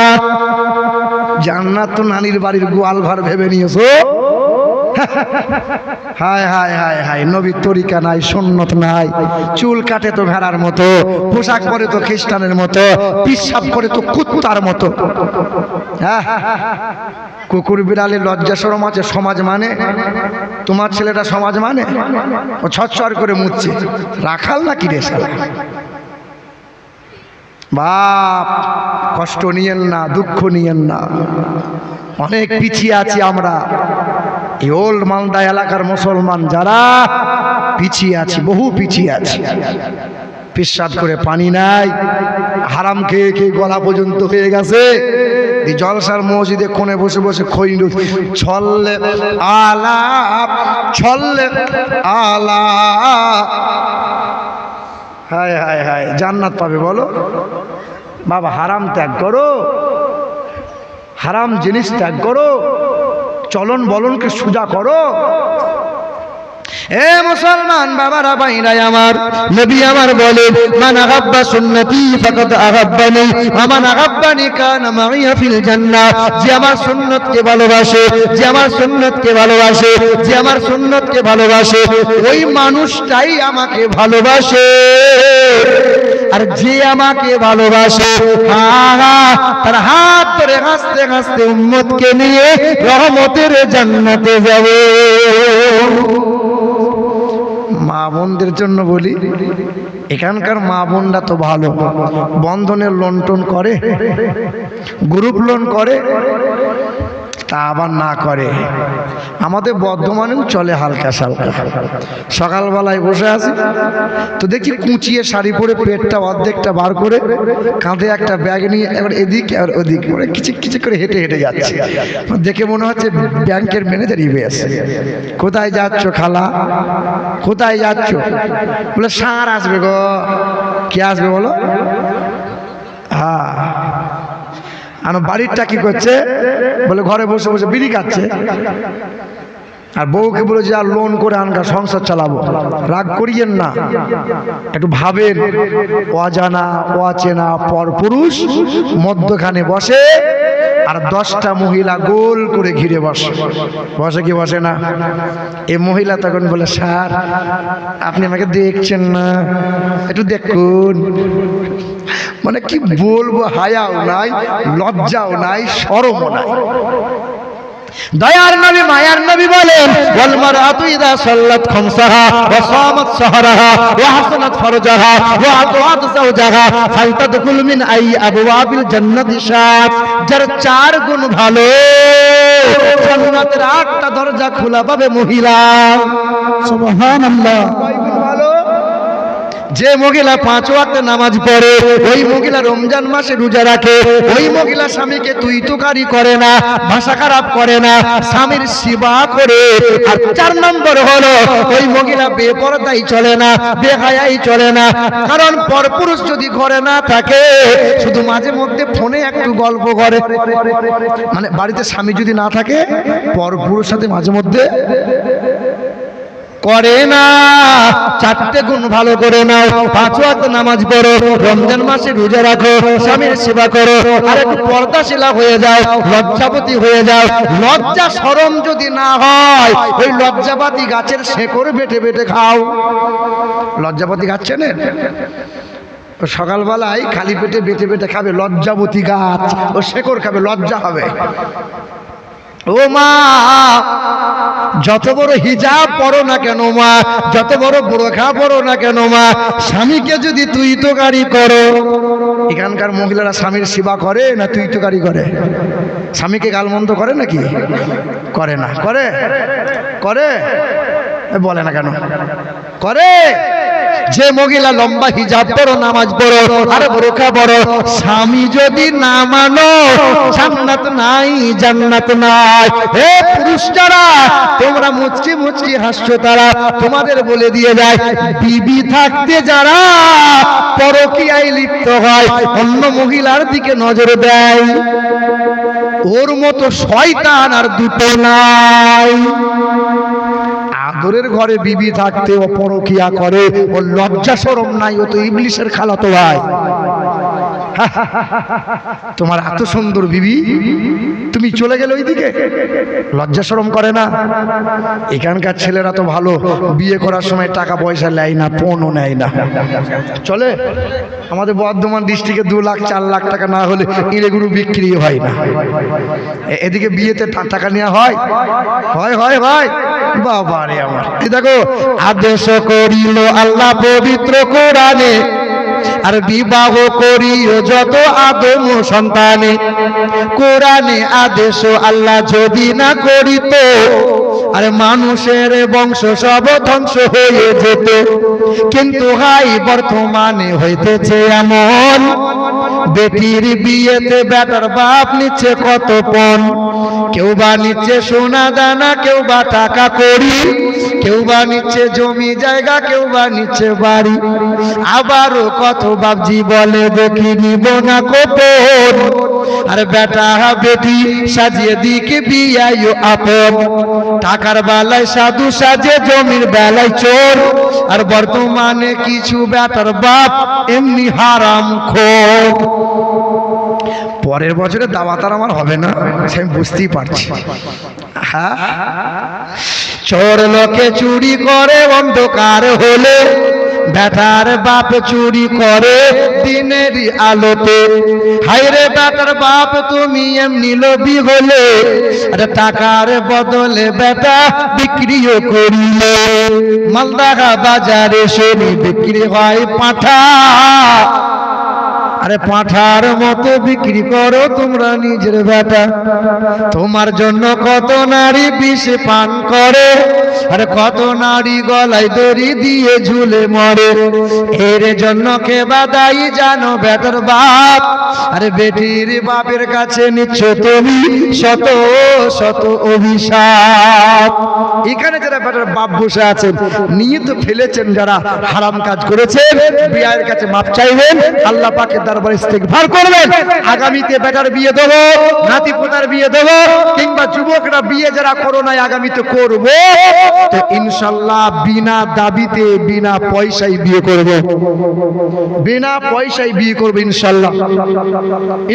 জান্নাত তো নানির বাড়ির গোয়াল ঘর ভেবে নিয়েছো। হায় হায় হায় হায়, নবীর তরিকা নাই, সুন্নত নাই। চুল কাটে তো ভেড়ার মতো, পোশাক পরে তো খ্রিস্টানের মতো, পেশাব করে তো কুত্তার মতো। কুকুর বিড়ালের লজ্জা শরম আছে সমাজ মানে? তোমার ছেলেটা সমাজ মানে? ও ছটছট করে মুছছে, রাখাল নাকি রে শালা? বাপ কষ্ট নিয়েন না, দুঃখ নিয়েন না, অনেক পিছিয়ে আছি আমরা। এই ওল্ড মালদা এলাকার মুসলমান যারা পিছিয়ে আছি, বহু পিছিয়ে আছি। পেশাব করে পানি নাই, হারাম খেয়ে খেয়ে গলা পর্যন্ত হয়ে গেছে। এই জলসার মসজিদে কোণে বসে বসে খৈন্ড ছল্লে আলা ছল্লে আলা, হায় হায় হায়, জান্নাত পাবে বলো? বাবা হারাম ত্যাগ করো, হারাম জিনিস ত্যাগ করো, চলন বলনকে সোজা করো। এ মুসলমান বাবারা ভাইরা আমার, নবী আমার বলে, মান আহাব্বা সুন্নতি ফাকাদ আহাব্বানি ওয়া মান আহাব্বানি কানা মাইয়া ফিল জান্নাহ। যে আমার সুন্নতকে ভালোবাসে, যে আমার সুন্নতকে ভালোবাসে, যে আমার সুন্নতকে ভালোবাসে, ওই মানুষটাই আমাকে ভালোবাসে। আর যে আমাকে ভালোবাসে, তার হাত ধরে হাসতে হাসতে উম্মতকে নিয়ে রহমতের জান্নাতে যাবে। মা বোনদের জন্য বলি, এখানকার মা বোনরা তো ভালো, বন্ধনের লোন টোন করে, গ্রুপ লোন করে, তা আবার না করে। আমাদের বর্ধমানেও চলে হালকা সালকা। সকালবেলায় বসে আছি তো দেখি কুঁচিয়ে শাড়ি পরে পেটটা অর্ধেকটা বার করে কাঁধে একটা ব্যাগ নিয়ে এবার এদিক আর ওদিক করে কিচিক কিচিক করে হেঁটে হেঁটে যাচ্ছে। দেখে মনে হচ্ছে ব্যাংকের ম্যানেজারই হয়েছে। কোথায় যাচ্ছ খালা, কোথায় যাচ্ছ? বলে সার আসবে গো। কে আসবে বলো? হ্যাঁ। আর বাড়িরটা কি করছে? বলে ঘরে বসে বসে বিড়ি খাচ্ছে। আর বউকে বলে যে আর লোন করে আনকা সংসার চালাবো। রাগ করিয়েন না, একটু ভাবেন। অজানা অচেনা পরপুরুষ মধ্যখানে বসে আর 10টা মহিলা গোল করে ঘিরে বসে। বসে কি বসে না? এই মহিলা তখন বলে, স্যার আপনি আমাকে দেখছেন না, একটু দেখুন। মানে কি বলবো, হায়াও নাই, লজ্জাও নাই, শরমও নাই। দয়ার নবী মায়ার নবী বলেন, ওয়াল মারআতু ইযা সাল্লাত খামসাহা ওয়া সামাত সাহরাহা ওয়া হাসানাত ফারজাহা ওয়া আতাআত যাওজাহা ফালতাদখুল মিন আই আবওয়াবিল জান্নাতি শাত। যার 4 গুণ ভালো, জান্নাতের 8টা দরজা খোলা পাবে মহিলা। সুবহানাল্লাহ। কয় গুণ ভালো? যে মহিলা 5 ওয়াক্ত নামাজ পড়ে, ওই মহিলা রমজান মাসে রোজা রাখে, ওই মহিলা স্বামীকে তুই তুকারি করে না, ভাষা খারাপ করে না, স্বামীর সেবা করে। আর 4 নম্বর হলো, ওই মহিলা বেপরদাই চলে না, বেহায়াই চলে না। কারণ পরপুরুষ যদি ঘরে না থাকে, শুধু মাঝে মধ্যে ফোনে একটু গল্প করে। মানে বাড়িতে স্বামী যদি না থাকে, পরপুরুষ সাথে মাঝে মধ্যে করে না। 4টে গুণ ভালো করে নাও। 5 ওয়াক্ত নামাজ পড়ো, রমজান মাসে রোজা রাখো, স্বামীর সেবা করো, আর একটু পর্দাশীলা হয়ে যাও, লজ্জাপতি হয়ে যাও। লজ্জা শরম যদি না হয়, ওই লজ্জাপাতি গাছের শেকড় বেটে বেটে খাও। লজ্জাপাতি গাছ চেনেন? সকালবেলায় খালি পেটে বেটে বেটে খাবে লজ্জাবতী গাছ, ও শেকড় খাবে, লজ্জা হবে। ও মা, যত বড় হিজাব পরো না কেন মা, যত বড় বোরখা পরো না কেন মা, স্বামীকে যদি তুই তোকারি করো। এখানকার মহিলারা স্বামীর সেবা করে না তুই তোকারি করে? স্বামীকে গালমন্দ করে নাকি? করে না। করে? করে? বলে না কেন? করে। যে মহিলা লম্বা হিজাব পরো, নামাজ পড়ো, আর বোরখা পরো, স্বামী যদি না মানো, জান্নাত নাই, জান্নাত নাই। হে পুরুষ যারা তোমরা মুচকি মুচকি হাসছো, তারা তোমাদের বলে দিয়ে যায়, বিবি থাকতে যারা পরকীয়ায় লিপ্ত হয়, অন্য মহিলার দিকে নজর দেয়, ওর মতো শয়তান আর দুটো নাই। আদরের ঘরে বিবি থাকতে ও পরকিয়া করে, ও লজ্জা শরম নাই, ও তো ইবলিশের খালাতো ভাই। তোমার এত সুন্দর বিবি, তুমি চলে গেলে ওইদিকে, লজ্জা শরম করে না? এখানকার ছেলেরা তো ভালো, বিয়ে করার সময় টাকা পয়সা নেয় না, পণও নেয় না, চলে। আমাদের বর্ধমান ডিস্ট্রিক্টে 2 লাখ 4 লাখ টাকা না হলে ইঁড়ে গরু বিক্রি হয় না। এদিকে বিয়েতে টাকা নেওয়া হয়? হয় হয় ভাই। বাবা রে আমার, এই দেখো, আদেশ করিল আল্লাহ পবিত্র কোরআনে, আর বিবাহ করিও যত আদম সন্তানে। কোরআনে আদেশ আল্লাহ যদি না করিত, আর মানুষের বংশ সব ধ্বংস হয়ে যেত। কিন্তু হাই বর্তমানে হইতেছে এমন, বেটির বিয়েতে বেটার বাপ নিচ্ছে কত পণ। কেউ বা নিচ্ছে সোনা দানা, কেউ বা টাকা কড়ি, কেউ বা নিচ্ছে জমি জায়গা, কেউ বা নিচ্ছে বাড়ি। আবারও কত বাপজি বলে দেখি নিব না কোপন, আর বেটা বেটি সাজিয়ে দিকে বিয়াইও আপন। টাকার বেলায় সাধু সাজে, জমির বেলায় চোর, আর বর্তমানে কিছু বেটার বাপ এমনি হারাম খোর। পরের বছরে দাওয়াত আর আমার হবে না, সে আমি বুঝতেই পারছি। হ্যাঁ, চোর লোকে চুরি করে অন্ধকার হলে, বেটার বাপ চুরি করে দিনের আলোতে। হায়রে বেটার বাপ তুমি এমনি লোভী হলে, আরে টাকার বদলে বেটা বিক্রিও করিলে। মালদা বাজারে শনি বিক্রি হয় পাঁঠা, আরে পাঁঠার মতো বিক্রি করো তোমরা নিজের বেটা। তোমার জন্য কত নারী বিষ পান করে, আরে কত নারী গলায় দড়ি দিয়ে ঝুলে মরে। এর জন্য কে বা দায়ী জানো বেটার বাপ, আরে বেটির বাপের কাছে নিচ্ছ তুমি শত শত অভিশাপ। এখানে যারা বেটার বাপ বসে আছেন, নিয়ে তো ফেলেছেন যারা হারাম কাজ করেছেন, বিয়ের কাছে মাপ চাইবেন, আল্লাহ পাকের দরবারে ইস্তেগফার করবেন। আগামীতে বেটার বিয়ে দেবো, নাতি পোতার বিয়ে দেবো, কিংবা যুবকরা বিয়ে যারা করো নাই আগামীতে করবো, তো ইনশাল্লাহ বিনা দাবিতে বিনা পয়সায় বিয়ে করব, বিনা পয়সায় বিয়ে করবো ইনশাল্লাহ,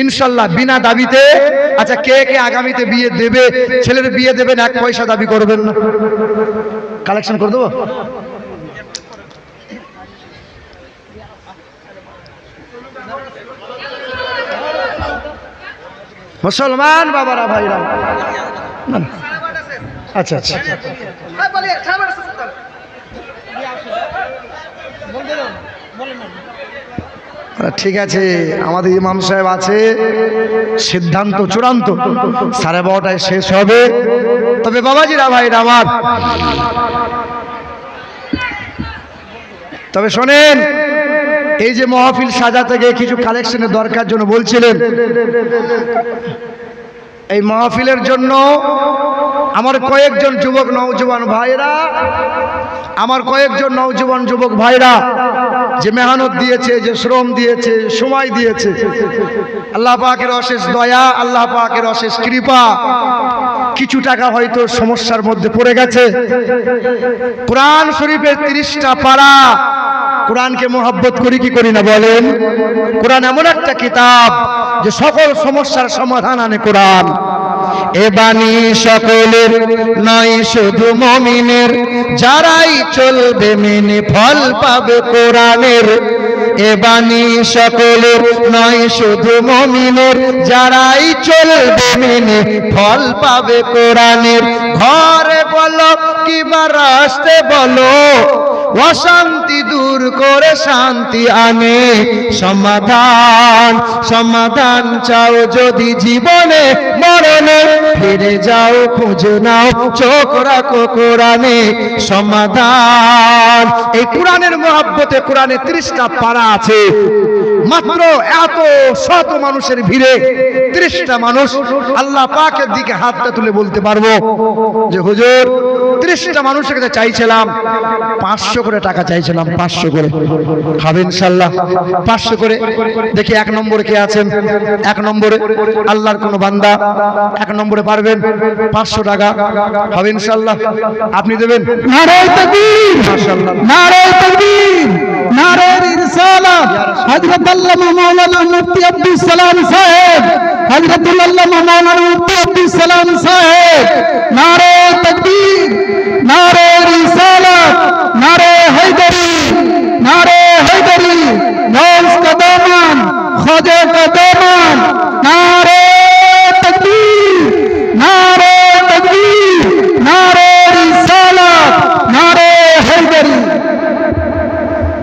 ইনশাল্লাহ বিনা দাবিতে। আচ্ছা, কে কে আগামীতে বিয়ে দেবে, ছেলের বিয়ে দেবেন, এক পয়সা দাবি করবেন না? কালেকশন করে দেবো। মুসলমান বাবারা ভাইরা, না না, আচ্ছা আচ্ছা, ঠিক আছে। আমাদের ইমাম সাহেব আছে, সিদ্ধান্ত চূড়ান্ত 12:30টায় শেষ হবে। তবে বাবাজিরা ভাইরা আমার, তবে শোনেন, এই যে মাহফিল সাজাতে গিয়ে কিছু কালেকশনের দরকার জন্য বলছিলেন, এই মাহফিলের জন্য আমার কয়েকজন যুবক নওজওয়ান ভাইরা, আমার কয়েকজন নওজওয়ান যুবক ভাইরা যে মেহনত দিয়েছে, যে শ্রম দিয়েছে, সময় দিয়েছে, আল্লাহ পাকের অশেষ দয়া, আল্লাহ পাকের অশেষ কৃপা। কিছু টাকা হয়তো সমস্যার মধ্যে পড়ে গেছে। কোরআন শরীফের 30টা পারা, কোরআনকে মোহাব্বত করি কি করি না বলেন? কোরআন এমন একটা কিতাব যে সকল সমস্যার সমাধান আনে কোরআন। এ বাণী সকলের নয় শুধু মুমিনের, যারাই চলবে মেনে ফল পাবে কোরআনের। এ বাণী সকলের নয় শুধু মুমিনের, যারাই চলবে মেনে ফল পাবে কোরআনের। ঘরে বলো কিবা রাস্তে বলো, অশান্তি দূর করে শান্তি আনে সমাধান। সমাধান চাও যদি জীবনে মরণে, ফিরে যাও খুঁজে নাও চোখ রাখো কোরআনে সমাধান। এই কোরআনের মহব্বতে কোরআনে 30টা পারা আছে। মাত্র এত শত মানুষের ভিড়ে 30টা মানুষ আল্লাহ পাকের দিকে হাতটা তুলে বলতে পারবো যে হুজুর 30টা মানুষের কাছে চাইছিলাম 500 করে টাকা চাইছিলাম, 500 করে হবে ইনশাল্লাহ, 500 করে। দেখি 1 নম্বরে কে আছেন? 1 নম্বরে আল্লাহর কোন বান্দা 1 নম্বরে পারবেন? 500 টাকা হবে ইনশাল্লাহ, আপনি দেবেন? নারায়ে তাকবীর, মাশাআল্লাহ, নারায়ে তাকবীর, নারায়ে রিসালাত। হযরত আল্লামা মাওলানা মুফতি আব্দুল সালাম সাহেব, হযরত আল্লামা মাওলানা মুফতি আব্দুল সালাম সাহেব, নারায়ে তাকবীর, নারায়ে রিসালাত, নারায়ে হায়দারি, নারায়ে হায়দারি, নওজ কদমান, খোদে কদমান, নারায়ে তাকবীর, নারায়ে তাকবীর, নারায়ে রিসালাত, নারায়ে হায়দারি।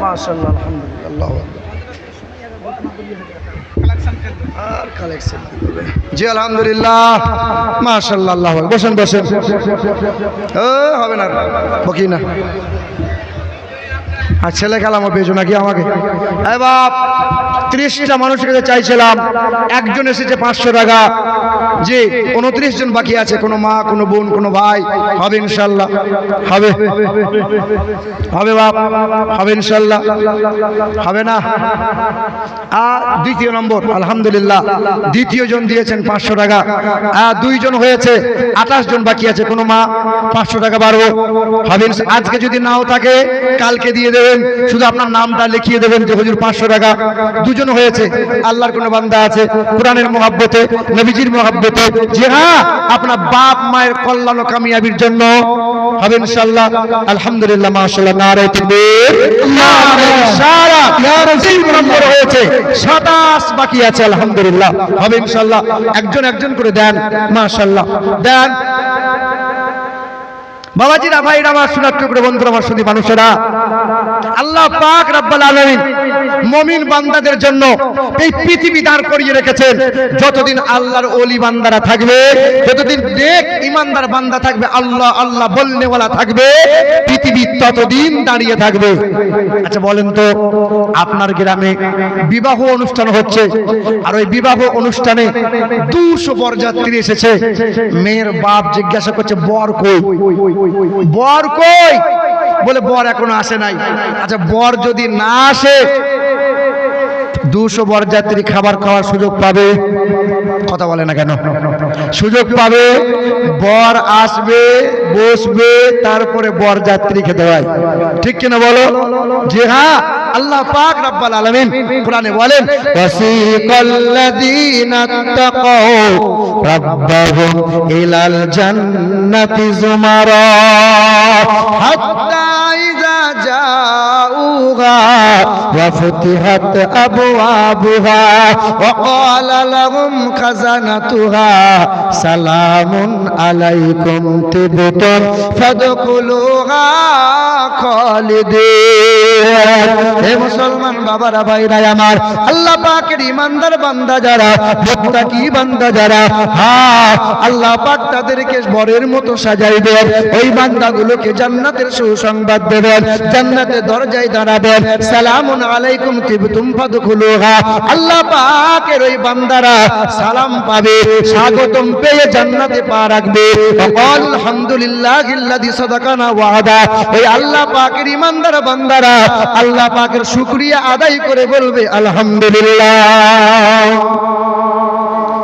মাশাআল্লাহ, আলহামদুলিল্লাহ, আল্লাহু আকবার। জি আলহামদুলিল্লাহ, মাশাআল্লাহ, আল্লাহু আকবার। বসেন বসেন, হবে না, বকি না। আর ছেলে খেলামো পেয়েছো নাকি আমাকে? হ্যাঁ বাপ, 30টা মানুষের কাছে চাইছিলাম, একজন এসেছে 500 টাকা। জি, 29 জন বাকি আছে, কোনো মা, কোনো বোন, কোনো ভাই। হবে ইনশাল্লাহ, হবে হবে বাপ, হবে ইনশাল্লাহ, হবে না? আর দ্বিতীয় নম্বর, আলহামদুলিল্লাহ, দ্বিতীয় জন দিয়েছেন 500 টাকা। 2 জন হয়েছে, 28 জন বাকি আছে, কোনো মা 500 টাকা বাড়বো, হবে। আজকে যদি নাও থাকে কালকে দিয়ে দেবেন, শুধু আপনার নামটা লিখিয়ে দেবেন যে হুজুর 500 টাকা। 2 জন হয়েছে, আল্লাহর কোনো বান্দা আছে কোরআনের মহব্বতে, নবীজির মহব্বতে, যে হ্যাঁ আপনার বাপ মায়ের কল্যাণ ও কামিয়াবির জন্য, হবে ইনশাআল্লাহ। আলহামদুলিল্লাহ, মাশাআল্লাহ, নারে তাকবীর, নারে রিসালাত। 3 নম্বর হয়েছে, 27 বাকি আছে, আলহামদুলিল্লাহ, হবে ইনশাআল্লাহ। একজন একজন করে দেন, মাশাআল্লাহ, দেন। বাবাজিরা, ভাইরা আমার, শোনার টুকরো বন্ধুরা আমার, শুধু মানুষেরা, আল্লাহ পাক রব্বুল আলামিন মুমিন বান্দাদের জন্য এই পৃথিবী দাঁড় করিয়ে রেখেছেন। যতদিন আল্লাহর ওলি বান্দারা থাকবে, যতদিন নেক ইমানদার বান্দা থাকবে, আল্লাহ আল্লাহ বলনেওয়ালা থাকবে, পৃথিবী ততদিন দাঁড়িয়ে থাকবে। আচ্ছা বলেন তো, আপনার গ্রামে বিবাহ অনুষ্ঠান হচ্ছে, আর ওই বিবাহ অনুষ্ঠানে 200 বরযাত্রী এসেছে। মেয়ের বাপ জিজ্ঞাসা করছে, বর কই? বর কই? বলে বর এখনো আসে নাই। আচ্ছা, বর যদি না আসে 200 বরযাত্রী খাবার খাওয়ার সুযোগ পাবে? কথা বলে না কেন? সুযোগ পাবে। বর আসবে, বসবে, তারপরে বরযাত্রী খেতে হয়, ঠিক কিনা বলো? জি হ্যাঁ, আল্লাহ পাক রব্বুল আলামিন কোরআনে বলেন, ওয়াসিকাল্লাযীনা তাকাউ রাব্বাহুম ইলাল জান্নাতি যুমারা হাত্তা ইযা জাউহা ওয়া ফুতিহাত আবওয়াবুহা ওয়া ক্বালা লাহুম খাজানাতুহা সালামুন আলাইকুম তিবতুম ফাদখুলুহা খালিদিন। হে মুসলমান বাবারা, ভাইরা আমার, আল্লাহ পাকের ইমানদার বান্দা যারা, মুত্তাকি বান্দা যারা, হ্যাঁ আল্লাহ পাক তাদেরকে বরের মতো সাজাইবেন। ওই বান্দাগুলোকে জান্নাতের সুসংবাদ দেবেন, জান্নাতের দরজায় দাঁড়াবেন, সালামুন আলাইকুম তিবতুম ফাদখুলুহা। আল্লাহ পাকের ওই বান্দারা সালাম পাবে, স্বাগতম পেয়ে জান্নাতে পা রাখবে। আলহামদুলিল্লাহিল্লাযী সাদাকানা ওয়াদা। ওই আল্লাহ পাকের ইমানদার বান্দারা আল্লাহ পাকের শুকরিয়া আদায় করে বলবে আলহামদুলিল্লাহ।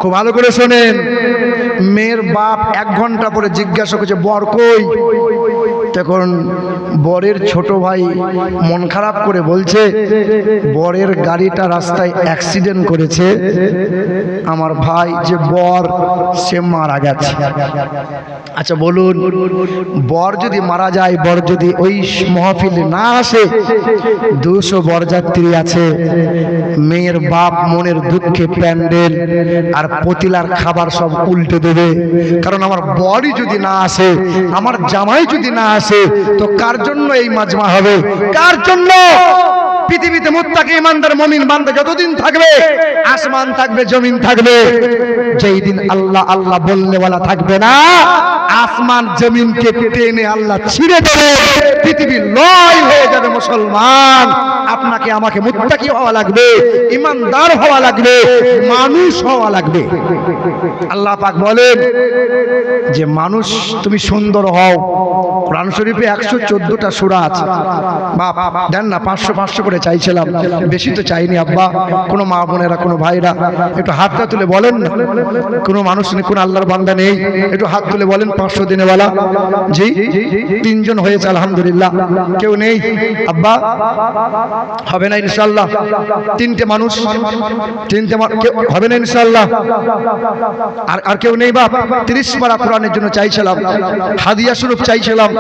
খুব ভালো করে শোনেন, মেয়ের বাপ 1 ঘন্টা পরে জিজ্ঞাসা করছে, বর কই? তখন বরের ছোট ভাই মন খারাপ করে বলছে, বরের গাড়িটা রাস্তায় অ্যাক্সিডেন্ট করেছে, আমার ভাই যে বর সে মারা গেছে। আচ্ছা বলুন, বর যদি মারা যায়, বর যদি ওই মাহফিলে না আসে, 200 বরযাত্রী আছে, মেয়ের বাপ মনের দুঃখে প্যান্ডেল আর পতিলার খাবার সব উল্টে দেবে। কারণ আমার বরই যদি না আসে, আমার জামাই যদি না আসে, তো কার জন্য এই মাজমা হবে? কার জন্য? পৃথিবীতে মুত্তাকি ইমানদার মুমিন বান্দা যতদিন থাকবে, আসমান থাকবে, জমিন থাকবে। যেই দিন আল্লাহ আল্লাহ বলনেওয়ালা থাকবে না, আসমান জমিনকে টেনে আল্লাহ ছিঁড়ে দেবে, পৃথিবী লয় হয়ে যাবে। মুসলমান, আপনাকে আমাকে মুত্তাকি হওয়া লাগবে, ইমানদার হওয়া লাগবে, মানুষ হওয়া লাগবে। আল্লাহ পাক বলেন যে মানুষ তুমি সুন্দর হও। কোরআন শরীফে 114টা সূরা আছে। বাপ দেন না, 500 করে চাইছিলাম, বেশি তো চাইনি আব্বা। কোনো মা বোনেরা, কোনো ভাইরা একটু হাতটা তুলে বলেন না। কোনো মানুষ নেই, কোনো আল্লাহর বান্দা নেই, একটু হাত তুলে বলেন 500 দিনেওয়ালা। জি, 3 জন হয়েছে, আলহামদুলিল্লাহ। কেউ নেই আব্বা? হবে না ইনশাআল্লাহ। 3টে মানুষ, 3টে হবে না ইনশাআল্লাহ। আর কেউ নেই বাপ? 30 পারা কোরআনের জন্য চাইছিলাম, হাদিয়া স্বরূপ চাইছিলাম,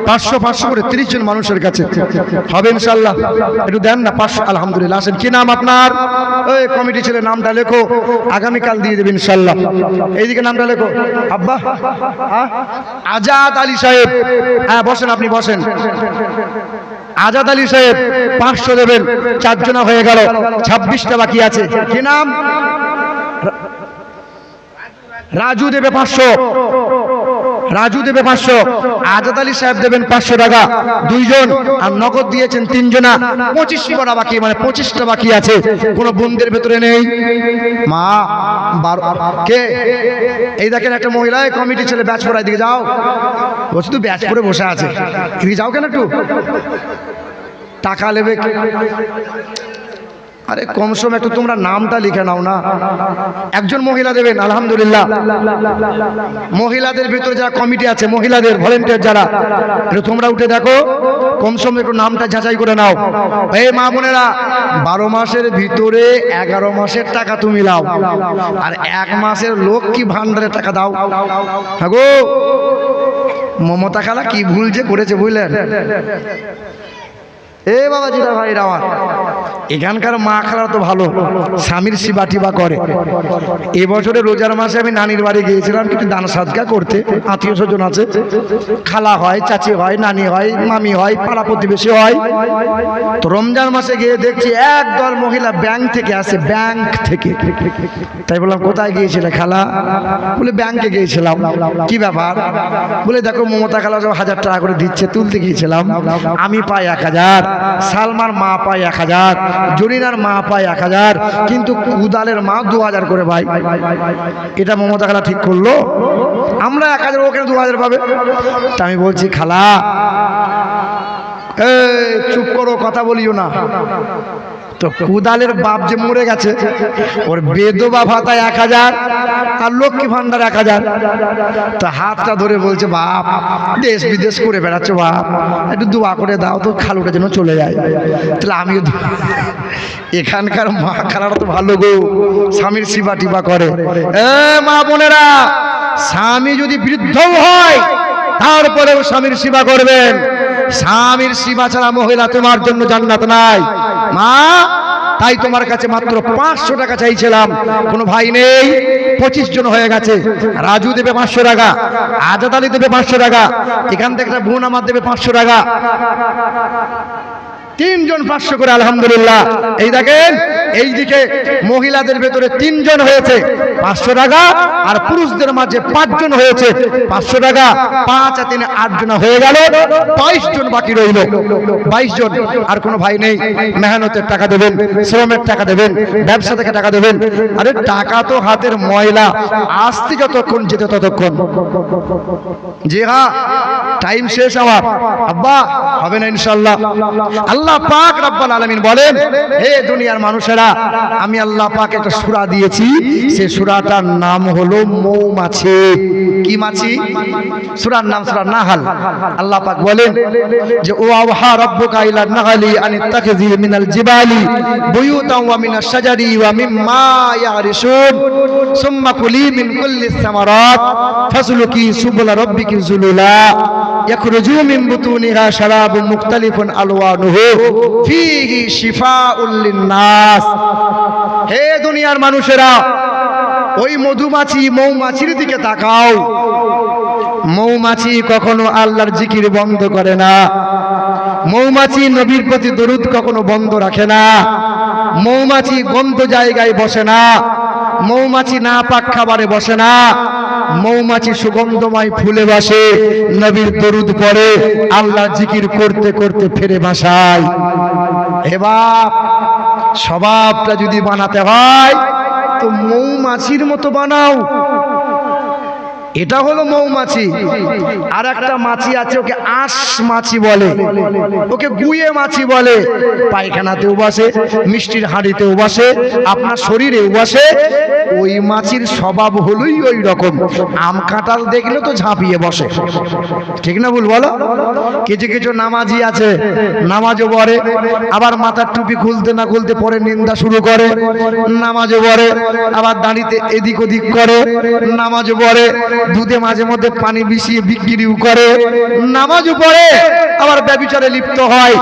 500 করে 30 জন মানুষের কাছে। হবে ইনশাআল্লাহ? একটু দেন না 500। আলহামদুলিল্লাহ। আসেন, কি নাম আপনার? ওই কমিটি ছেলে নামটা লেখো, আগামীকাল দিয়ে দেবেন ইনশাআল্লাহ। এইদিকে নামটা লেখো আব্বা। আজাদ আলী সাহেব, হ্যাঁ বসেন, আপনি বসেন। আজাদ আলী সাহেব 500 দেবেন। 4 জনা হয়ে গেল, 26টা বাকি আছে। কি নাম? রাজু দেবে 500, রাজু দেবে 500, আজাদ আলী সাহেব দেবেন 500 টাকা, 2 জন। আর নগদ দিয়েছেন 3 জনা, 25 টাকা বাকি, মানে 25টা বাকি আছে। কোন বন্ধের ভেতরে নেই মা? কে? এই দেখেন একটা মহিলা, কমিটি ছেলে ব্যাচ পড়ায়, দিকে যাও। বলছি তুই ব্যাচ পরে বসে আছে, দিকে যাও কেন একটু? টাকা নেবে। আরে কম সময় একটু তোমরা নামটা লিখে নাও না। একজন মহিলা দেবেন, আলহামদুলিল্লাহ। মহিলাদের ভিতরে যারা কমিটি আছে, মহিলাদের ভলেন্টিয়ার যারা, একটু তোমরা উঠে দেখো, কম সময় একটু নামটা যাচাই করে নাও। এই মা বোনেরা, 12 মাসের ভিতরে 11 মাসের টাকা তুমি লাও, আর 1 মাসের লক্ষ্মী ভান্ডারের টাকা দাও। হ্যাঁ গো, মমতা খালা কি ভুল যে করেছে বুঝলেন? এ বাবা জিরা ভাইরা আমার, এখানকার মা খালা তো ভালো, স্বামীর সেবা টিবা করে। এবছরে রোজার মাসে আমি নানির বাড়ি গিয়েছিলাম কিছু দান সাদকা করতে, আত্মীয় স্বজন আছে, খালা হয়, চাচি হয়, নানি হয়, মামি হয়, পাড়া প্রতিবেশী হয়। তো রমজান মাসে গিয়ে দেখছি একদল মহিলা ব্যাংক থেকে আসে, ব্যাংক থেকে। তাই বললাম কোথায় গিয়েছিলে খালা? বলে ব্যাংকে গিয়েছিলাম। কি ব্যাপার? বলে দেখো মমতা খালা 1000 টাকা করে দিচ্ছে, তুলতে গিয়েছিলাম। আমি পাই 1000, সালমার মা পায় 1000, জরিনার মা পায় 1000, কিন্তু কুদালের মা 2000 করে ভাই। এটা মমতা খালা ঠিক করলো? আমরা 1000, ওখানে 2000 পাবে। তা আমি বলছি খালা, চুপ করো, কথা বলিও না। তো কুদালের বাপ যে মরে গেছে, ওর বেদবা ভাতা 1000 আর লক্ষ্মী ভান্ডার 1000। তো হাতটা ধরে বলছে, বাপ দেশ বিদেশ করে বেড়াচ্ছ, বাপ একটু দোয়া করে দাও তো, খালুটা যেন চলে যায়। তাহলে আমিও এখানকার মা খালারা তো ভালো গো, স্বামীর সেবা টিবা করে। মা বোনেরা, স্বামী যদি বৃদ্ধও হয় তারপরেও স্বামীর সেবা করবেন। স্বামীর সেবা ছাড়া মহিলা তোমার জন্য জান্নাত নাই মা। তাই তোমার কাছে মাত্র 500 টাকা চাইছিলাম, কোনো ভাই নেই, 25 জন হয়ে গেছে। রাজু দেবে 500 টাকা, আজাদ আলী দেবে 500 টাকা, এখান থেকে একটা বোন আমার দেবে 500 টাকা, 3 জন 500 করে, আলহামদুলিল্লাহ। এই দেখেন, এই দিকে মহিলাদের ভেতরে 3 জন হয়েছে 500 টাকা, আর পুরুষদের মাঝে 5 জন হয়েছে 500 টাকা। 5 আর 3 8 জন হয়ে গেল, 22 জন বাকি রইল, 22 জন। আর কোনো ভাই নেই, মেহনতের টাকা দেবেন, শ্রমের টাকা দেবেন, ব্যবসা থেকে টাকা দেবেন। আরে টাকা তো হাতের ময়লা, আসতে যতক্ষণ যেতে ততক্ষণ। জি হ্যাঁ, টাইম শেষ আমার, আব্বা হবে না ইনশাআল্লাহ। আল্লাহ পাক রব্বুল আলামিন বলেন, হে দুনিয়ার মানুষেরা, আমি আল্লাহ পাক একটা সূরা দিয়েছি, সেই সূরাটার নাম হলো মৌমাছি। কি মাছি? সূরার নাম সূরা নাহল। আল্লাহ পাক বলেন যে, ও আওহা রাব্বুকা ইলা নাহলি আনিত্তাখিযি মিনাল জিবালি বুয়ুতান ওয়া মিনাশ শাজারি ওয়া মিম্মা ইয়ারিশুন সুম্মা কুলি মিন কুল্লিস সামারাত ফাসলুকি সুবুলা রাব্বিকি যুলুলা ইয়াখরুজু মিন বুতুনিহা শারাবুন মুখতালিফুন আলওয়ানুহু ফীহি শিফাউল লিন্নাস। হে দুনিয়ার মানুষেরা, ওই মধুমাছি মৌমাছির দিকে তাকাও। মৌমাছি কখনো আল্লাহর জিকির বন্ধ করে না, মৌমাছি নবীর প্রতি দরুদ কখনো বন্ধ রাখে না, মৌমাছি গন্ধ জায়গায় বসে না, মৌমাছি না পাক খাবারে বসে না, মৌমাছি সুগন্ধময় ফুলে বসে, নবীর দরুদ পড়ে, আল্লাহর জিকির করতে করতে ফিরে বাসায়। এবার স্বভাবটা যদি বানাতে হয় তো মৌমাছির মতো বানাও। এটা হলো মৌমাছি। আর একটা মাছি আছে, ওকে আঁশ মাছি বলে, ওকে গুয়ে মাছি বলে। পায়খানাতেও বসে, মিষ্টির হাঁড়িতেও বসে, আপনার শরীরেও বসে। ওই মাছির স্বভাব হলোই ওই রকম, আম কাঁঠাল দেখলে তো ঝাঁপিয়ে বসে। ঠিক না ভুল বলো? কিছু কিছু নামাজি আছে, নামাজও পড়ে, আবার মাথার টুপি খুলতে না খুলতে পরে নিন্দা শুরু করে। নামাজও পড়ে, আবার দাঁড়িতে এদিক ওদিক করে। নামাজও পড়ে, দুধে মাঝে মধ্যে পানি মিশিয়ে বিক্রিও করে। নামাজও পড়ে, আবার ব্যভিচারে লিপ্ত হয়।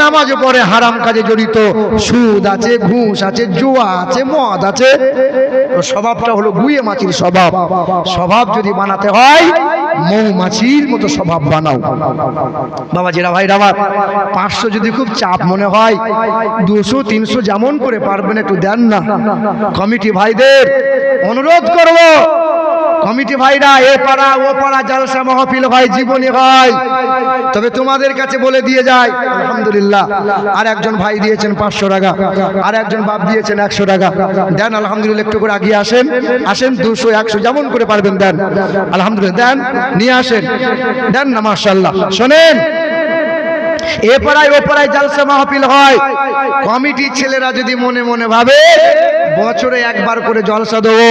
নামাজও পড়ে, হারাম কাজে জড়িত, সুদ আছে, ঘুষ আছে, জুয়া আছে, মদ আছে। স্বভাবটা হলো গুয়ে মাছির স্বভাব। স্বভাব যদি বানাতে হয় মৌমাছির মতো স্বভাব বানাও। বাবাজিরা ভাইরা আমার, 500 যদি খুব চাপ মনে হয়, 200 300 যেমন করে পারবেন একটু দেন না। কমিটি ভাইদের অনুরোধ করব, কমিটি ভাইরা এ পাড়া ও পাড়া জালসা মাহফিল হয়, জীবনী হয়, তবে তোমাদের কাছে বলে দিয়ে যায় আলহামদুলিল্লাহ। আর একজন ভাই দিয়েছেন 500 টাকা, আর একজন বাপ দিয়েছেন 100 টাকা। দেন আলহামদুলিল্লাহ, একটু করে আগিয়ে আসেন, আসেন 200 100 যেমন করে পারবেন দেন আলহামদুলিল্লাহ, দেন নিয়ে আসেন, দেন না মাশাআল্লাহ। শোনেন, এ পাড়ায় ও পাড়ায় জালসা মাহফিল হয়, কমিটির ছেলেরা যদি মনে মনে ভাবে বছরে একবার করে জলসা দেবো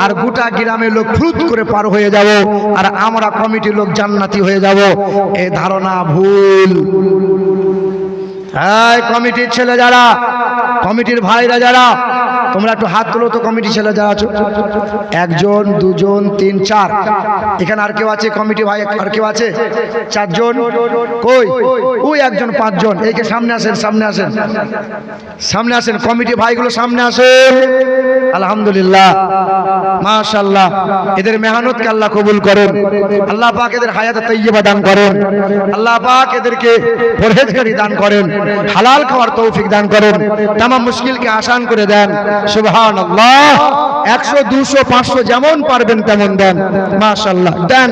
আর গোটা গ্রামের লোক ফুট করে পার হয়ে যাব আর আমরা কমিটির লোক জান্নাতি হয়ে যাব, এই ধারণা ভুল। হ্যাঁ, কমিটির ছেলে যারা, কমিটির ভাইরা যারা, তোমরা একটু হাত তোলো তো। কমিটি ছেলে যারা আছো, 1 জন 2 জন 3 4, এখানে আর কেউ আছে কমিটি ভাই? আর কেউ আছে? 4 জন কই? ওই একজন 5 জন। এইকে সামনে আসেন, সামনে আসেন, সামনে আসেন, কমিটি ভাইগুলো সামনে আসেন। আলহামদুলিল্লাহ, মাশাআল্লাহ, এদের মেহনতকে আল্লাহ কবুল করেন, আল্লাহ পাক এদের হায়াতে তাইয়্যিবা দান করেন, আল্লাহ পাক এদেরকে পরহেজগারি দান করেন, হালাল খাওয়ার তৌফিক দান করেন, তামাম মুশকিলকে আসান করে দেন। সুবহানাল্লাহ। 100 200 500 যেমন পারবেন তেমন দেন মাশাআল্লাহ, দেন।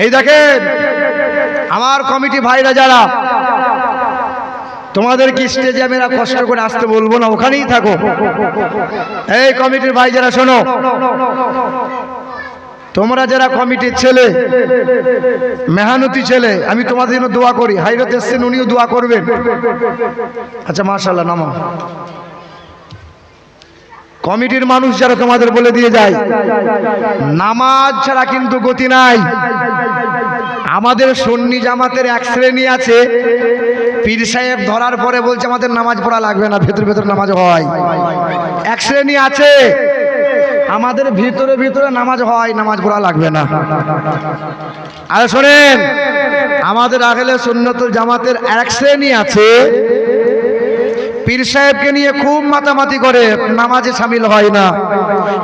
এই দেখেন আমার কমিটি ভাইরা যারা, তোমাদের কি স্টেজে আমি কষ্ট করে আসতে বলবো না, ওখানেই থাকো। এই কমিটির ভাই যারা শোনো, তোমরা যারা কমিটির ছেলে, মেহনতি ছেলে, আমি তোমাদের জন্য দোয়া করি। হাইরত এসছেন, উনিও দোয়া করবেন। আচ্ছা মাশাআল্লাহ, নামো। কমিটির মানুষ যারা তোমাদের বলে দিয়ে যায়, নামাজ ছাড়া কিন্তু গতি নাই। আমাদের সুন্নি জামাতের এক শ্রেণী আছে, পীর সাহেব ধরার পরে বলছে আমাদের নামাজ পড়া লাগবে না, ভেতর ভেতর নামাজ হয়। এক শ্রেণী আছে আমাদের ভিতরে ভিতরে নামাজ হয়, নামাজ পড়া লাগবে না। আর শোনেন, আমাদের আহলে সুন্নাতুল জামাতের এক শ্রেণী আছে, পীর সাহেবকে নিয়ে খুব মাতামাতি করে, নামাজে শামিল হয় না।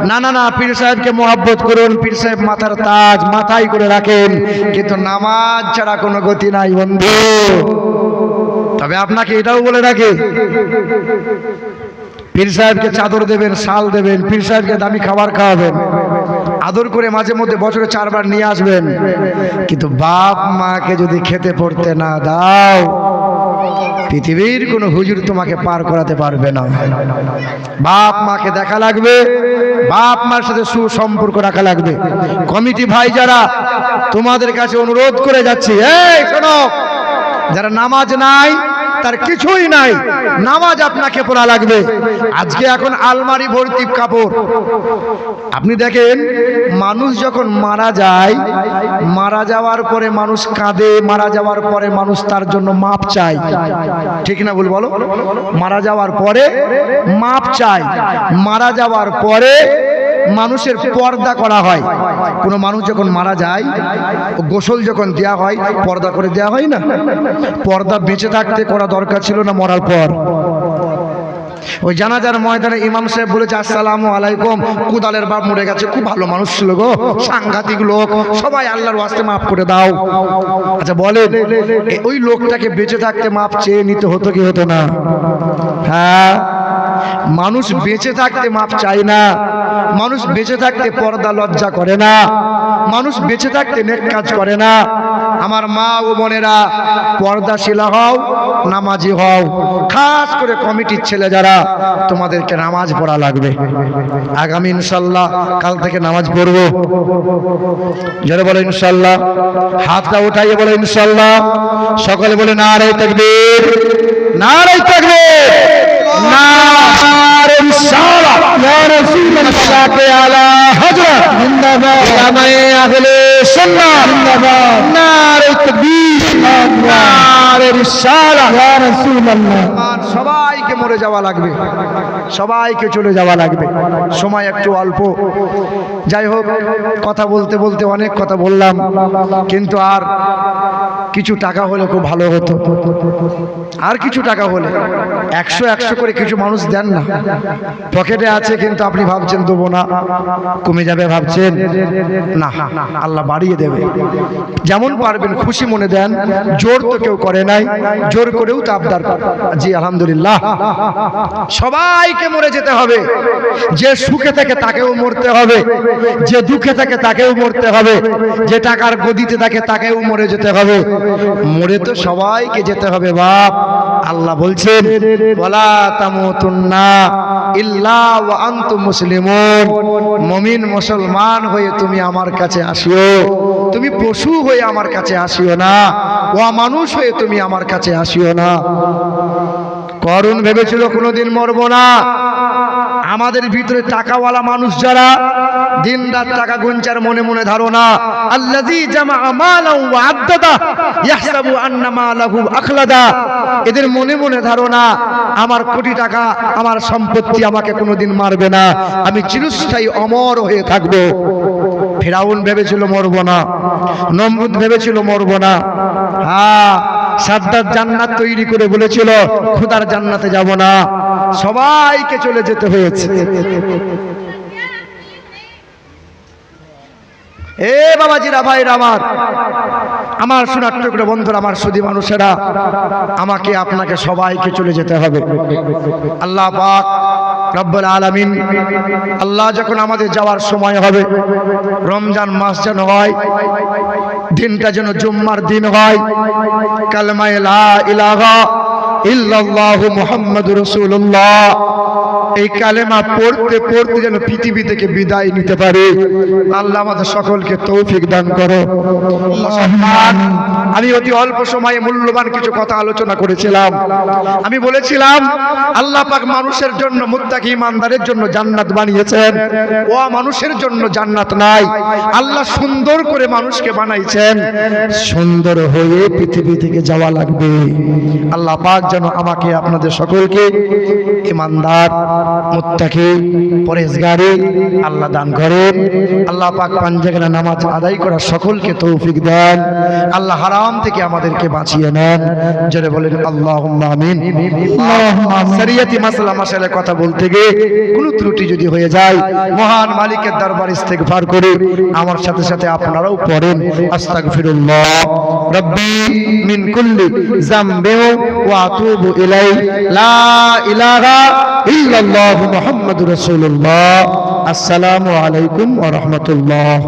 না না না, পীর সাহেবকে মোহাব্বত করুন, পীর সাহেব মাথার তাজ মাথায় করে রাখেন, কিন্তু নামাজ ছাড়া কোনো গতি নাই বন্ধু। তবে আপনাকে এটাও বলে রাখি, পীর সাহেবকে চাদর দেবেন, শাল দেবেন, পীর সাহেবকে দামি খাবার খাওয়াবেন, আদর করে মাঝে মধ্যে বছরে 4 বার নিয়ে আসবেন, কিন্তু বাপ মাকে যদি খেতে পড়তে না দাও, পৃথিবীর কোনো হুজুর তোমাকে পার করাতে পারবে না। বাপ মাকে দেখা লাগবে, বাপ মার সাথে সুসম্পর্ক রাখা লাগবে। কমিটি ভাই যারা, তোমাদের কাছে অনুরোধ করে যাচ্ছি, এই শোনো, যারা নামাজ নাই, তার কিছুই নাই, নামাজ আপনাকে পড়া লাগবে। আজকে এখন আলমারি ভর্তি কাপড়। আপনি দেখেন, মানুষ যখন মারা যায়, মারা যাওয়ার পরে মানুষ কাঁদে, মারা যাওয়ার পরে মানুষ তার জন্য মাপ চায়, ঠিক না ভুল বলো? মারা যাওয়ার পরে মাপ চায়, মারা যাওয়ার পরে মানুষের পর্দা করা হয়। কোনো মানুষ যখন মারা যায়, গোসল যখন দেয়া হয়, পর্দা করে দেয়া হয় না? পর্দা বেঁচে থাকতে করা দরকার ছিল না মরার পর? ওই জানাজার ময়দানে ইমাম সাহেব বলেছে আসসালামু আলাইকুম, কুদালের বাপ মরে গেছে, খুব ভালো মানুষ ছিল গো, সাংঘাতিক লোক, সবাই আল্লাহর ওয়াস্তে মাফ করে দাও। আচ্ছা বলেন, ওই লোকটাকে বেঁচে থাকতে মাপ চেয়ে নিতে হতো কি হতো না? হ্যাঁ, মানুষ বেঁচে থাকতে মাপ চায় না, মানুষ বেঁচে থাকতে পর্দা লজ্জা করে না, মানুষ বেঁচে থাকতে নেক কাজ করে না। আমার মা ও বোনেরা, পর্দাশীলা হও, নামাজি হও। খাস করে কমিটির ছেলে যারা, তোমাদেরকে নামাজ পড়া লাগবে। আগামী ইনশাল্লাহ কাল থেকে নামাজ পড়বো। যারা বলে ইনশাল্লাহ, হাতটা উঠাইয়ে বলে ইনশাল্লাহ, সকলে বলে নারে তাকবীর, নারে তাকবীর, নারে রিসালাহ, ইয়া রাসূলুল্লাহ কে আলা হযরত জিন্দাবাদ, উলামায়ে আহলে সুন্নাহ জিন্দাবাদ, নারে তাকবীর, নারে রিসালাহ, ইয়া রাসূলুল্লাহ। সবাইকে মরে যাওয়া লাগবে, সবাইকে চলে যাওয়া লাগবে, সময় একটু অল্প। যাই হোক, কথা বলতে বলতে অনেক কথা বললাম, কিন্তু আর কিছু টাকা হলে খুব ভালো হতো, আর কিছু টাকা হলে 100 করে কিছু মানুষ দেন না, পকেটে আছে কিন্তু আপনি ভাবছেন দেবো না, কমে যাবে ভাবছেন না, আল্লাহ বাড়িয়ে দেবে। যেমন পারবেন খুশি মনে দেন, জোর তো কেউ করে নাই, জোর করেও তো আবদার করে। জি আলহামদুলিল্লাহ। সবাইকে মরে যেতে হবে, যে সুখে থাকে তাকেও মরতে হবে, যে দুঃখে থাকে তাকেও মরতে হবে, যে টাকার গদিতে থাকে তাকেও মরে যেতে হবে, মরে তো সবাইকে যেতে হবে বাপ। আল্লাহ বলছেন ওয়ালা তামুতুন্না ইল্লা ওয়া আনতুম মুসলিমুন, মুমিন মুসলমান হয়ে তুমি আমার কাছে আসিও, তুমি পশু হয়ে আমার কাছে আসিও না, ও মানুষ হয়ে তুমি আমার কাছে আসিও না। করুণ ভেবেছিল কোনোদিন মরবো না। আমাদের ভিতরে টাকাওয়ালা মানুষ যারা দিন রাত টাকা গুনচার মনে মনে ধারণা, আল্লাযী জামাআ মালাহু ওয়া আদ্দাদা ইয়াহসাবু আন্না মালাহু আখলাদা, এদের মনে মনে ধারণা আমার কোটি টাকা আমার সম্পত্তি আমাকে কোনোদিন মারবে না, আমি চিরস্থায়ী অমর হয়ে থাকব। ফিরাউন ভেবেছিল মরবো না, নমরুদ ভেবেছিল মরবো না। হ্যাঁ, সাদ্দাত জান্নাত তৈরি করে বলেছিল খোদার জান্নাতে যাব না, সবাইকে চলে যেতে হয়েছে। এ বাবাজিরা, ভাইরা আমার শোনার টুকরো বন্ধুরা, আমার সুধী মানুষেরা, আমাকে আপনাকে সবাইকে চলে যেতে হবে। আল্লাহ পাক রব্বুল আলামিন, আল্লাহ যখন আমাদের যাওয়ার সময় হবে, রমজান মাস যেন হয়, দিনটা যেন জুম্মার দিন হয়, কালেমা লা ইলাহা ইল্লাল্লাহু মুহাম্মাদুর রাসূলুল্লাহ, এই কালেমা পড়তে পড়তে যেন পৃথিবী থেকে বিদায় নিতে পারে। আল্লাহ আমাদের সকলকে তৌফিক দান করো। আমি অতি অল্প সময়ে মূল্যবান কিছু কথা আলোচনা করেছিলাম। আমি বলেছিলাম আল্লাহ পাক মানুষের জন্য, মুত্তাকি ইমানদারের জন্য জান্নাত বানিয়েছেন, ও মানুষের জন্য জান্নাত নাই। আল্লাহ সুন্দর করে মানুষকে বানাইছেন, সুন্দর হয়ে পৃথিবী থেকে যাওয়া লাগবে। আল্লাহ পাক যেন আমাকে আপনাদের সকলকে ইমানদার, মুত্তাকি, পরেজগারি আল্লাহ দান করেন। আল্লাহ পাক পাঁচওয়াক্ত নামাজ আদায় করা সকলকে তৌফিক দেন। আল্লাহ হারাম থেকে আমাদেরকে বাঁচিয়ে নেন। জোরে বলেন আল্লাহুম্মা আমিন। শরীয়তি মাসলা কথা বলতে গিয়ে কোনো ত্রুটি যদি হয়ে যায়, মহান মালিকের দরবারে ইস্তেগফার করে আমার সাথে সাথে আপনারাও পড়েন আস্তাগফিরুল্লাহ রাব্বি মিন কুল্লি যামবিন ওয়া আতুবু ইলাই, লা ইলাহা ইল্লাল্লাহু মুহাম্মাদুর রাসূলুল্লাহ। আসসালামু আলাইকুম ওয়া রাহমাতুল্লাহ।